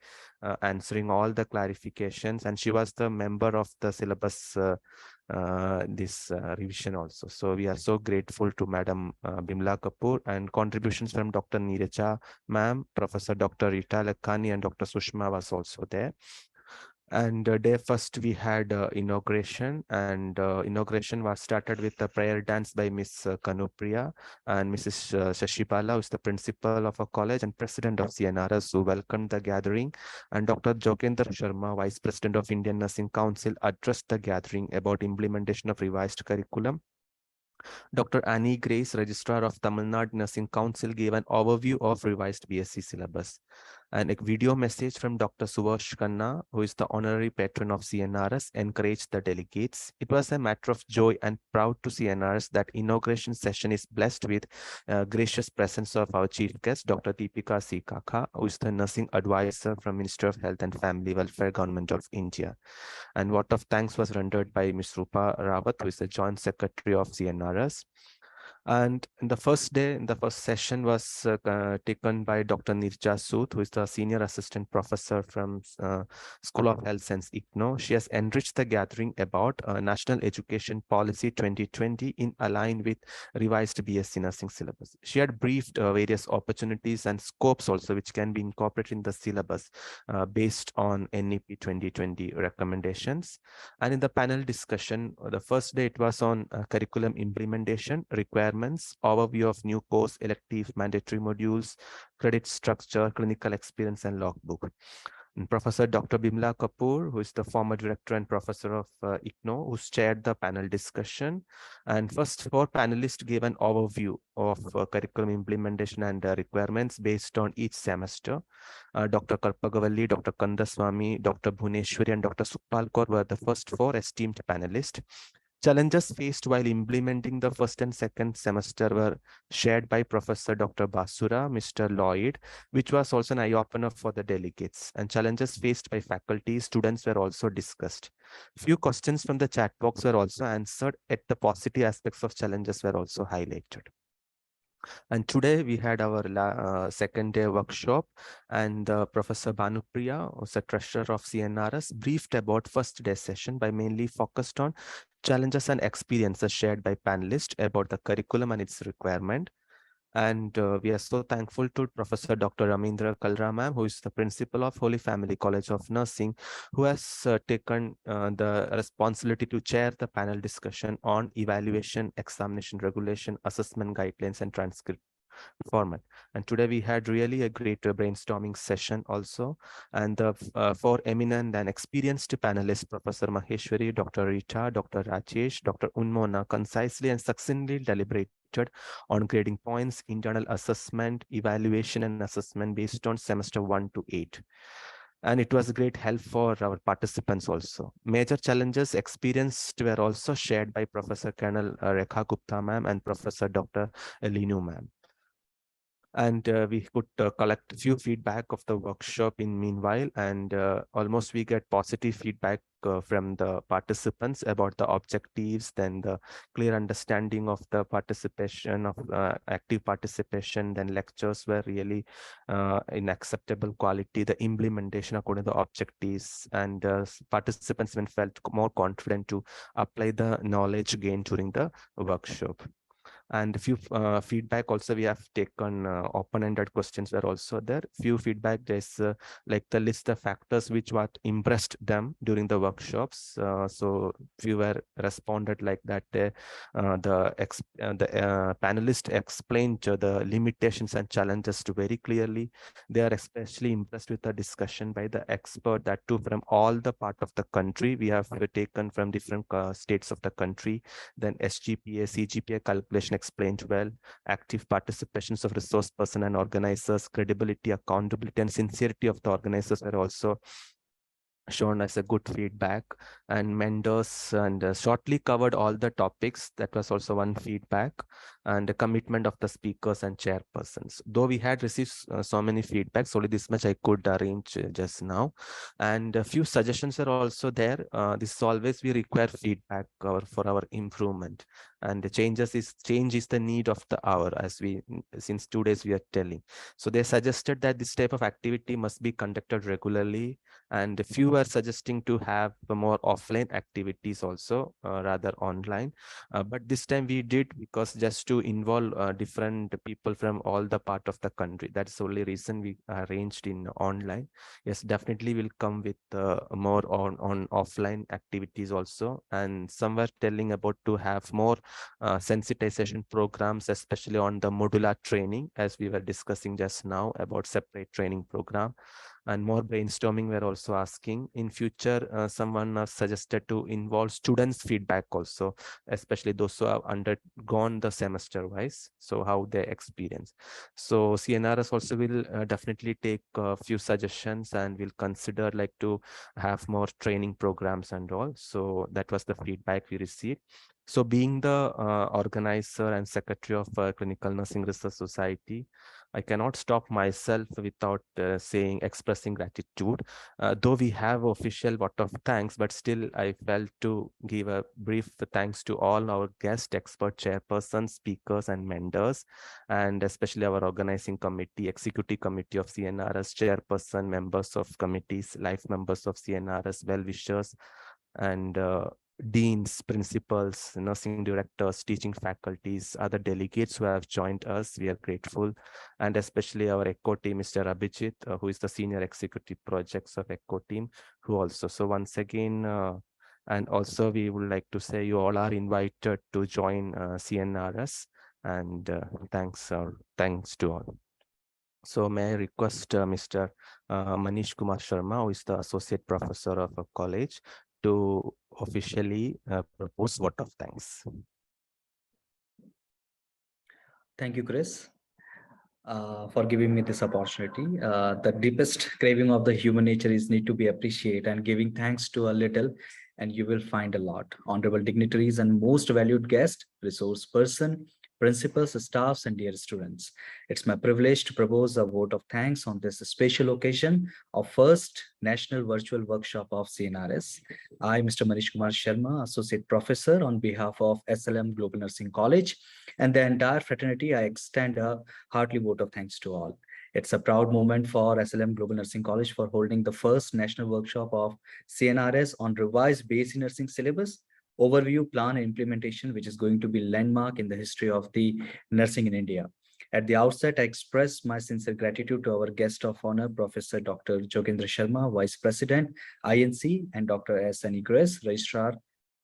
answering all the clarifications, and she was the member of the syllabus this revision also. So we are so grateful to Madam Bimla Kapoor, and contributions from Dr. Neeraja ma'am, Professor Dr. Rita Lakhani, and Dr. Sushma was also there. And day first we had inauguration, and inauguration was started with a prayer dance by Miss Kanupriya and Mrs. Shashibala, who is the principal of a college and president of CNRS, who welcomed the gathering. And Dr. Jokendra Sharma, vice president of Indian Nursing Council, addressed the gathering about implementation of revised curriculum. Dr. Annie Grace, Registrar of Tamil Nadu Nursing Council, gave an overview of revised BSc syllabus. And a video message from Dr. Suvarsh Khanna, who is the honorary patron of CNRS, encouraged the delegates. It was a matter of joy and proud to CNRS that inauguration session is blessed with gracious presence of our chief guest, Dr. Deepika C. Kaka, who is the nursing advisor from Ministry of Health and Family Welfare, Government of India. And vote of thanks was rendered by Ms. Rupa Rawat, who is the Joint Secretary of CNRS. And in the first day, the first session was taken by Dr. Nirja Sood, who is the Senior Assistant Professor from School of Health Science, IGNO. She has enriched the gathering about National Education Policy 2020 in align with revised BSc Nursing Syllabus. She had briefed various opportunities and scopes also, which can be incorporated in the syllabus based on NEP 2020 recommendations. And in the panel discussion, the first day it was on curriculum implementation, requirements, overview of new course, elective, mandatory modules, credit structure, clinical experience, and logbook. And Professor Dr. Bimla Kapoor, who is the former director and professor of IGNO, who chaired the panel discussion. And first four panelists gave an overview of curriculum implementation and requirements based on each semester. Dr. Karpagavalli, Dr. Kandaswamy, Dr. Bhuneshwari, and Dr. Sukhpalkar were the first four esteemed panelists. Challenges faced while implementing the first and second semester were shared by Professor Dr. Basura, Mr. Lloyd, which was also an eye-opener for the delegates. And challenges faced by faculty, students were also discussed. Few questions from the chat box were also answered, yet the positive aspects of challenges were also highlighted. And today we had our second day workshop, and Professor Bhanupriya, who's the treasurer of CNRS, briefed about first day session by mainly focused on challenges and experiences shared by panelists about the curriculum and its requirement. And we are so thankful to Professor Dr. Ramendra Kalra ma'am, who is the principal of Holy Family College of Nursing, who has taken the responsibility to chair the panel discussion on evaluation, examination regulation, assessment guidelines, and transcript format. And today we had really a great brainstorming session also. And the four eminent and experienced panelists, Professor Maheshwari, Dr. Rita, Dr. Rajesh, Dr. Unmona, concisely and succinctly deliberated on grading points, internal assessment, evaluation, and assessment based on semester 1 to 8. And it was a great help for our participants also. Major challenges experienced were also shared by Professor Colonel Rekha Gupta ma'am and Professor Dr. Linu ma'am. And we could collect a few feedback of the workshop in meanwhile, and almost we get positive feedback from the participants about the objectives, then the clear understanding of the participation of active participation, then lectures were really in acceptable quality, the implementation according to the objectives, and participants even felt more confident to apply the knowledge gained during the workshop. And a few feedback also we have taken. Open-ended questions were also there. Few feedback, there's like the list of factors which what impressed them during the workshops. So few were responded like that. The panelists explained the limitations and challenges to very clearly. They are especially impressed with the discussion by the expert, that too from all the part of the country. We have taken from different states of the country. Then SGPA, CGPA calculation explained well. Active participations of resource person and organizers, credibility, accountability, and sincerity of the organizers were also shown as a good feedback. And mentors and shortly covered all the topics. That was also one feedback. And the commitment of the speakers and chairpersons. Though we had received so many feedbacks, only this much I could arrange just now. And a few suggestions are also there. This is always we require feedback for our improvement. And the change is the need of the hour, as we since 2 days we are telling. So they suggested that this type of activity must be conducted regularly, and a few were suggesting to have more offline activities also rather online. But this time we did because just to involve different people from all the part of the country. That's the only reason we arranged in online. Yes, definitely will come with more on offline activities also. And some were telling about to have more sensitization programs, especially on the modular training, as we were discussing just now about separate training program. And more brainstorming we're also asking. In future, someone suggested to involve students' feedback also, especially those who have undergone the semester wise, so how they experience. So CNRS also will definitely take a few suggestions and will consider like to have more training programs and all. So that was the feedback we received. So being the organizer and secretary of Clinical Nursing Research Society, I cannot stop myself without expressing gratitude. Though we have official vote of thanks, but still I felt to give a brief thanks to all our guest expert chairpersons, speakers, and mentors, and especially our organizing committee, executive committee of CNRS, chairperson, members of committees, life members of CNRS, well-wishers, and deans, principals, nursing directors, teaching faculties, other delegates who have joined us. We are grateful. And especially our ECHO team, Mr. Abhijit, who is the senior executive projects of ECHO team, who also. So once again, and also we would like to say you all are invited to join CNRS, and thanks to all. So may I request Mr. Manish Kumar Sharma, who is the associate professor of a college, to officially propose vote of thanks. Thank you, Chris, for giving me this opportunity. The deepest craving of the human nature is need to be appreciated, and giving thanks to a little, and you will find a lot. Honorable dignitaries and most valued guest, resource person, principals, staffs, and dear students. It's my privilege to propose a vote of thanks on this special occasion of first National Virtual Workshop of CNRS. I, Mr. Manish Kumar Sharma, Associate Professor, on behalf of SLM Global Nursing College and the entire fraternity, I extend a hearty vote of thanks to all. It's a proud moment for SLM Global Nursing College for holding the first national workshop of CNRS on Revised BSc Nursing Syllabus, overview, plan, and implementation, which is going to be landmark in the history of the nursing in India. At the outset, I express my sincere gratitude to our guest of honor, Professor Dr. Jogendra Sharma, Vice President, INC, and Dr. S. N. Grace, Registrar,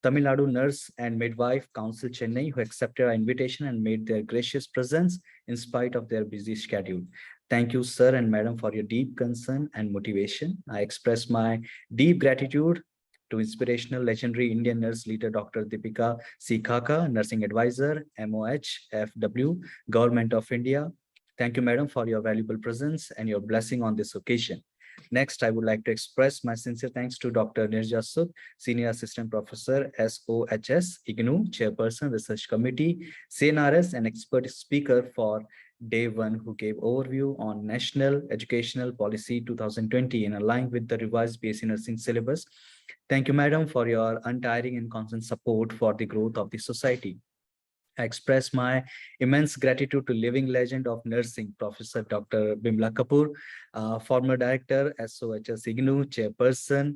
Tamil Nadu Nurse and Midwife Council, Chennai, who accepted our invitation and made their gracious presence in spite of their busy schedule. Thank you, sir and madam, for your deep concern and motivation. I express my deep gratitude to inspirational legendary Indian nurse leader Dr. Deepika C. Khaka, nursing advisor, MOH, FW, Government of India. Thank you, madam, for your valuable presence and your blessing on this occasion. Next, I would like to express my sincere thanks to Dr. Nirja Sud, Senior Assistant Professor, SOHS, IGNU, Chairperson, Research Committee, CNRS, and expert speaker for day one, who gave overview on National Educational Policy 2020 in line with the revised BSc Nursing Syllabus. Thank you, Madam, for your untiring and constant support for the growth of the society. I express my immense gratitude to living legend of nursing, Professor Dr. Bimla Kapoor, former director, SOHS IGNU, chairperson,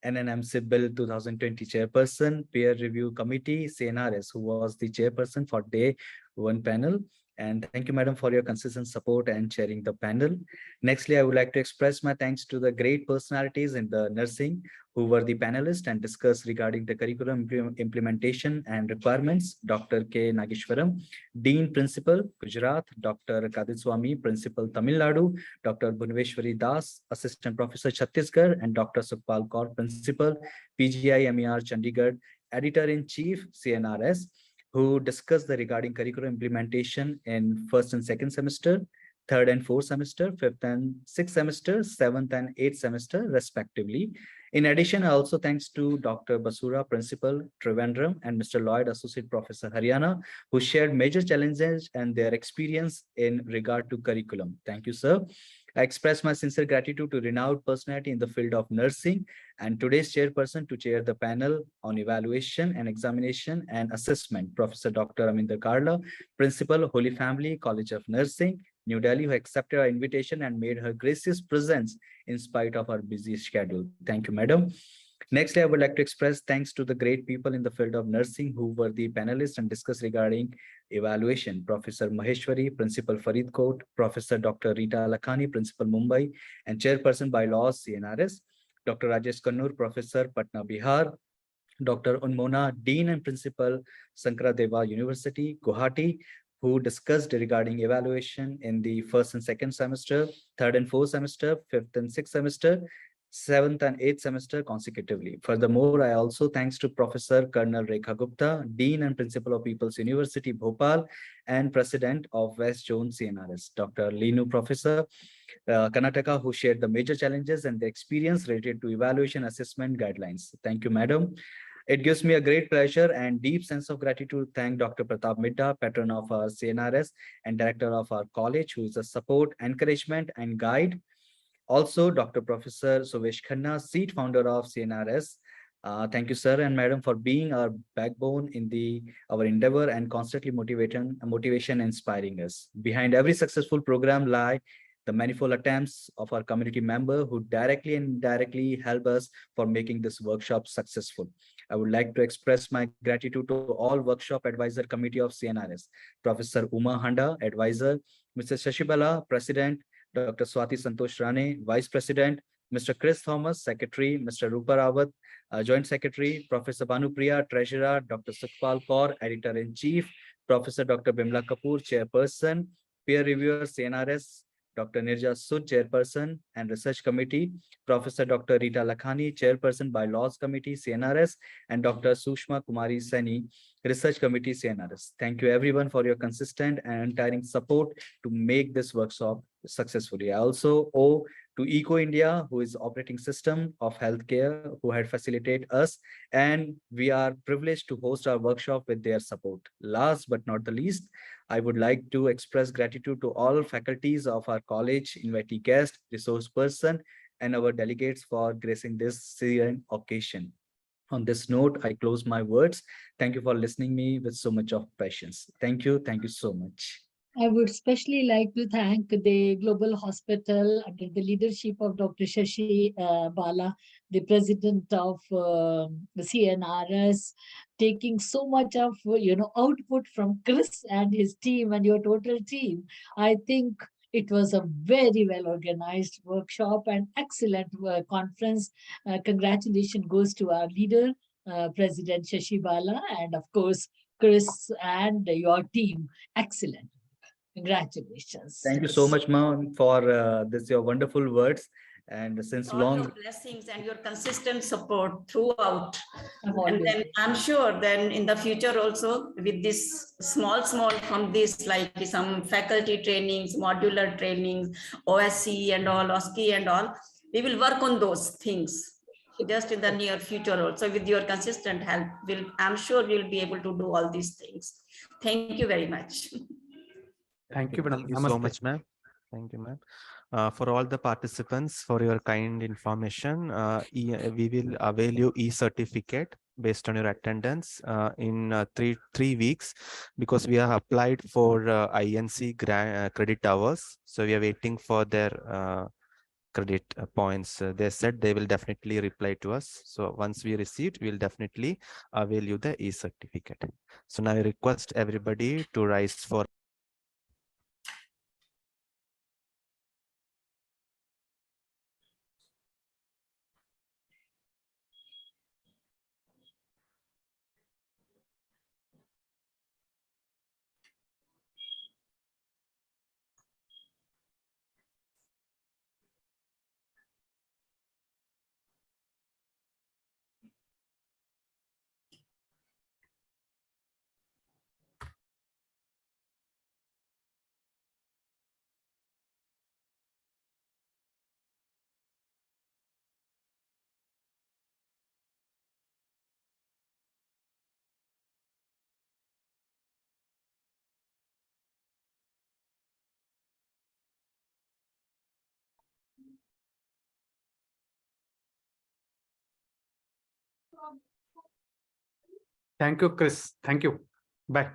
NNMC Bill 2020 chairperson, peer review committee, CNRS, who was the chairperson for day one panel. And thank you, Madam, for your consistent support and chairing the panel. Nextly, I would like to express my thanks to the great personalities in the nursing who were the panelists and discussed regarding the curriculum implementation and requirements. Dr. K. Nageshwaram, Dean Principal, Gujarat, Dr. Kadiswamy, Principal, Tamil Nadu, Dr. Bhunveshwari Das, Assistant Professor, Chhattisgarh, and Dr. Sukhpal Kaur, Principal, PGI MER, Chandigarh, Editor-in-Chief, CNRS, who discussed the regarding curriculum implementation in first and second semester, third and fourth semester, fifth and sixth semester, seventh and eighth semester, respectively. In addition, also thanks to Dr. Basura, Principal, Trivandrum, and Mr. Lloyd, Associate Professor, Haryana, who shared major challenges and their experience in regard to curriculum. Thank you, sir. I express my sincere gratitude to renowned personality in the field of nursing and today's chairperson to chair the panel on evaluation and examination and assessment, Professor Dr. Aminder Karla, Principal, Holy Family College of Nursing, New Delhi, who accepted our invitation and made her gracious presence in spite of our busy schedule. Thank you, Madam. Next, I would like to express thanks to the great people in the field of nursing who were the panelists and discussed regarding evaluation. Professor Maheshwari, Principal Faridkot, Professor Dr. Rita Lakhani, Principal Mumbai, and Chairperson by Laws, CNRS, Dr. Rajesh Kannur, Professor Patna, Bihar, Dr. Unmona, Dean and Principal, Sankaradeva University, Guwahati, who discussed regarding evaluation in the first and second semester, third and fourth semester, fifth and sixth semester, seventh and eighth semester consecutively. Furthermore, I also thanks to Professor Colonel Rekha Gupta, Dean and Principal of People's University, Bhopal, and President of West Zone CNRS, Dr. Linu Professor, Karnataka, who shared the major challenges and the experience related to evaluation assessment guidelines. Thank you, Madam. It gives me a great pleasure and deep sense of gratitude to thank Dr. Pratap Midda, patron of our CNRS and director of our college, who is a support, encouragement, and guide. Also, Dr. Professor Suvesh Khanna, seat founder of CNRS. Thank you, sir and madam, for being our backbone in our endeavor and constantly motivation inspiring us. Behind every successful program lie the manifold attempts of our community member who directly and indirectly help us for making this workshop successful. I would like to express my gratitude to all workshop advisor committee of CNRS, Professor Uma Handa, advisor, Mr. Shashibala, president, Dr. Swati Santosh Rane, vice president, Mr. Chris Thomas, secretary, Mr. Rupa Rawat, joint secretary, Professor Bhanupriya, treasurer, Dr. Sukhpal Kaur, editor-in-chief, Professor Dr. Bimla Kapoor, chairperson, peer reviewer, CNRS, Dr. Nirja Sud, chairperson and research committee, Professor Dr. Rita Lakhani, chairperson by laws committee, CNRS, and Dr. Sushma Kumari Seni, research committee, CNRS. Thank you everyone for your consistent and untiring support to make this workshop successfully. I also owe to Eco India, who is operating system of healthcare, who had facilitated us, and we are privileged to host our workshop with their support. Last but not the least, I would like to express gratitude to all faculties of our college, invitee guest, resource person, and our delegates for gracing this serene occasion. On this note, I close my words. Thank you for listening me with so much of patience. Thank you so much. I would especially like to thank the Global Hospital under the leadership of Dr. Shashi Bala, the president of the CNRS, taking so much of output from Chris and his team and your total team. I think it was a very well organized workshop and excellent conference. Congratulations goes to our leader, President Shashi Bala, and of course, Chris and your team. Excellent. Congratulations. Thank you so much, ma'am, for your wonderful words. And since all long your blessings and your consistent support throughout. And then I'm sure then in the future also with this small from this, like some faculty trainings, modular trainings, OSC and all, OSCE and all, we will work on those things just in the near future also. With your consistent help, I'm sure we'll be able to do all these things. Thank you very much. Thank you, madam. Thank you so much, ma'am. Thank you, ma'am. For all the participants, for your kind information, we will avail you e-certificate based on your attendance in three weeks, because we have applied for INC credit hours. So we are waiting for their credit points. They said they will definitely reply to us. So once we received, we'll definitely avail you the e-certificate. So now I request everybody to rise for Thank you, Chris. Thank you. Bye.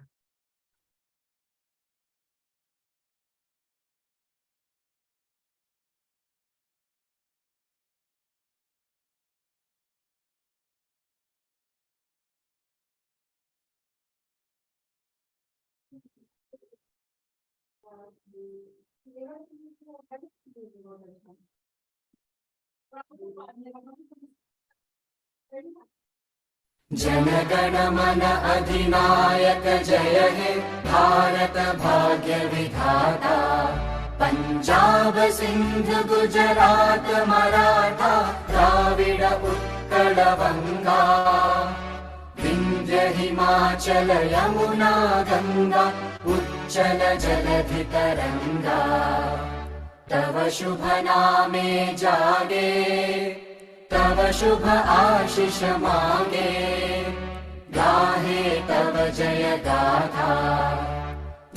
जनगण मन अधिनायक जय हे भारत भाग्य विधाता पंजाब सिंध गुजरात मराठा द्राविड उत्कल बंगा विंध्य हिमाचल यमुना गंगा उच्चल जलधि तरंगा तव शुभ नामे जागे तव शुभ आशीष मांगे गाहे तव जय गाथा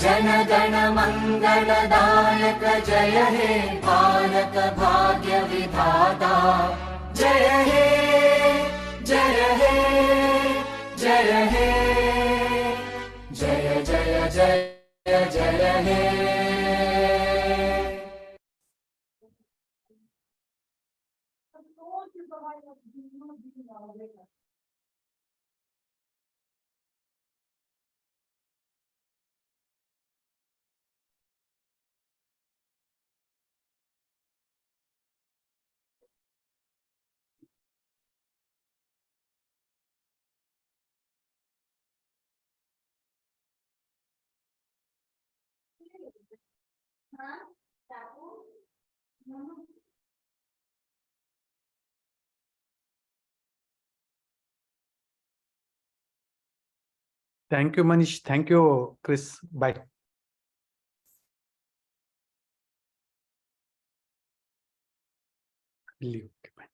जन गण मंगलदायक जय हे भारत भाग्य विधाता जय हे जय हे जय हे जय जय जय जय हे। Thank you, Manish. Thank you, Chris. Bye. Leave. Okay, bye.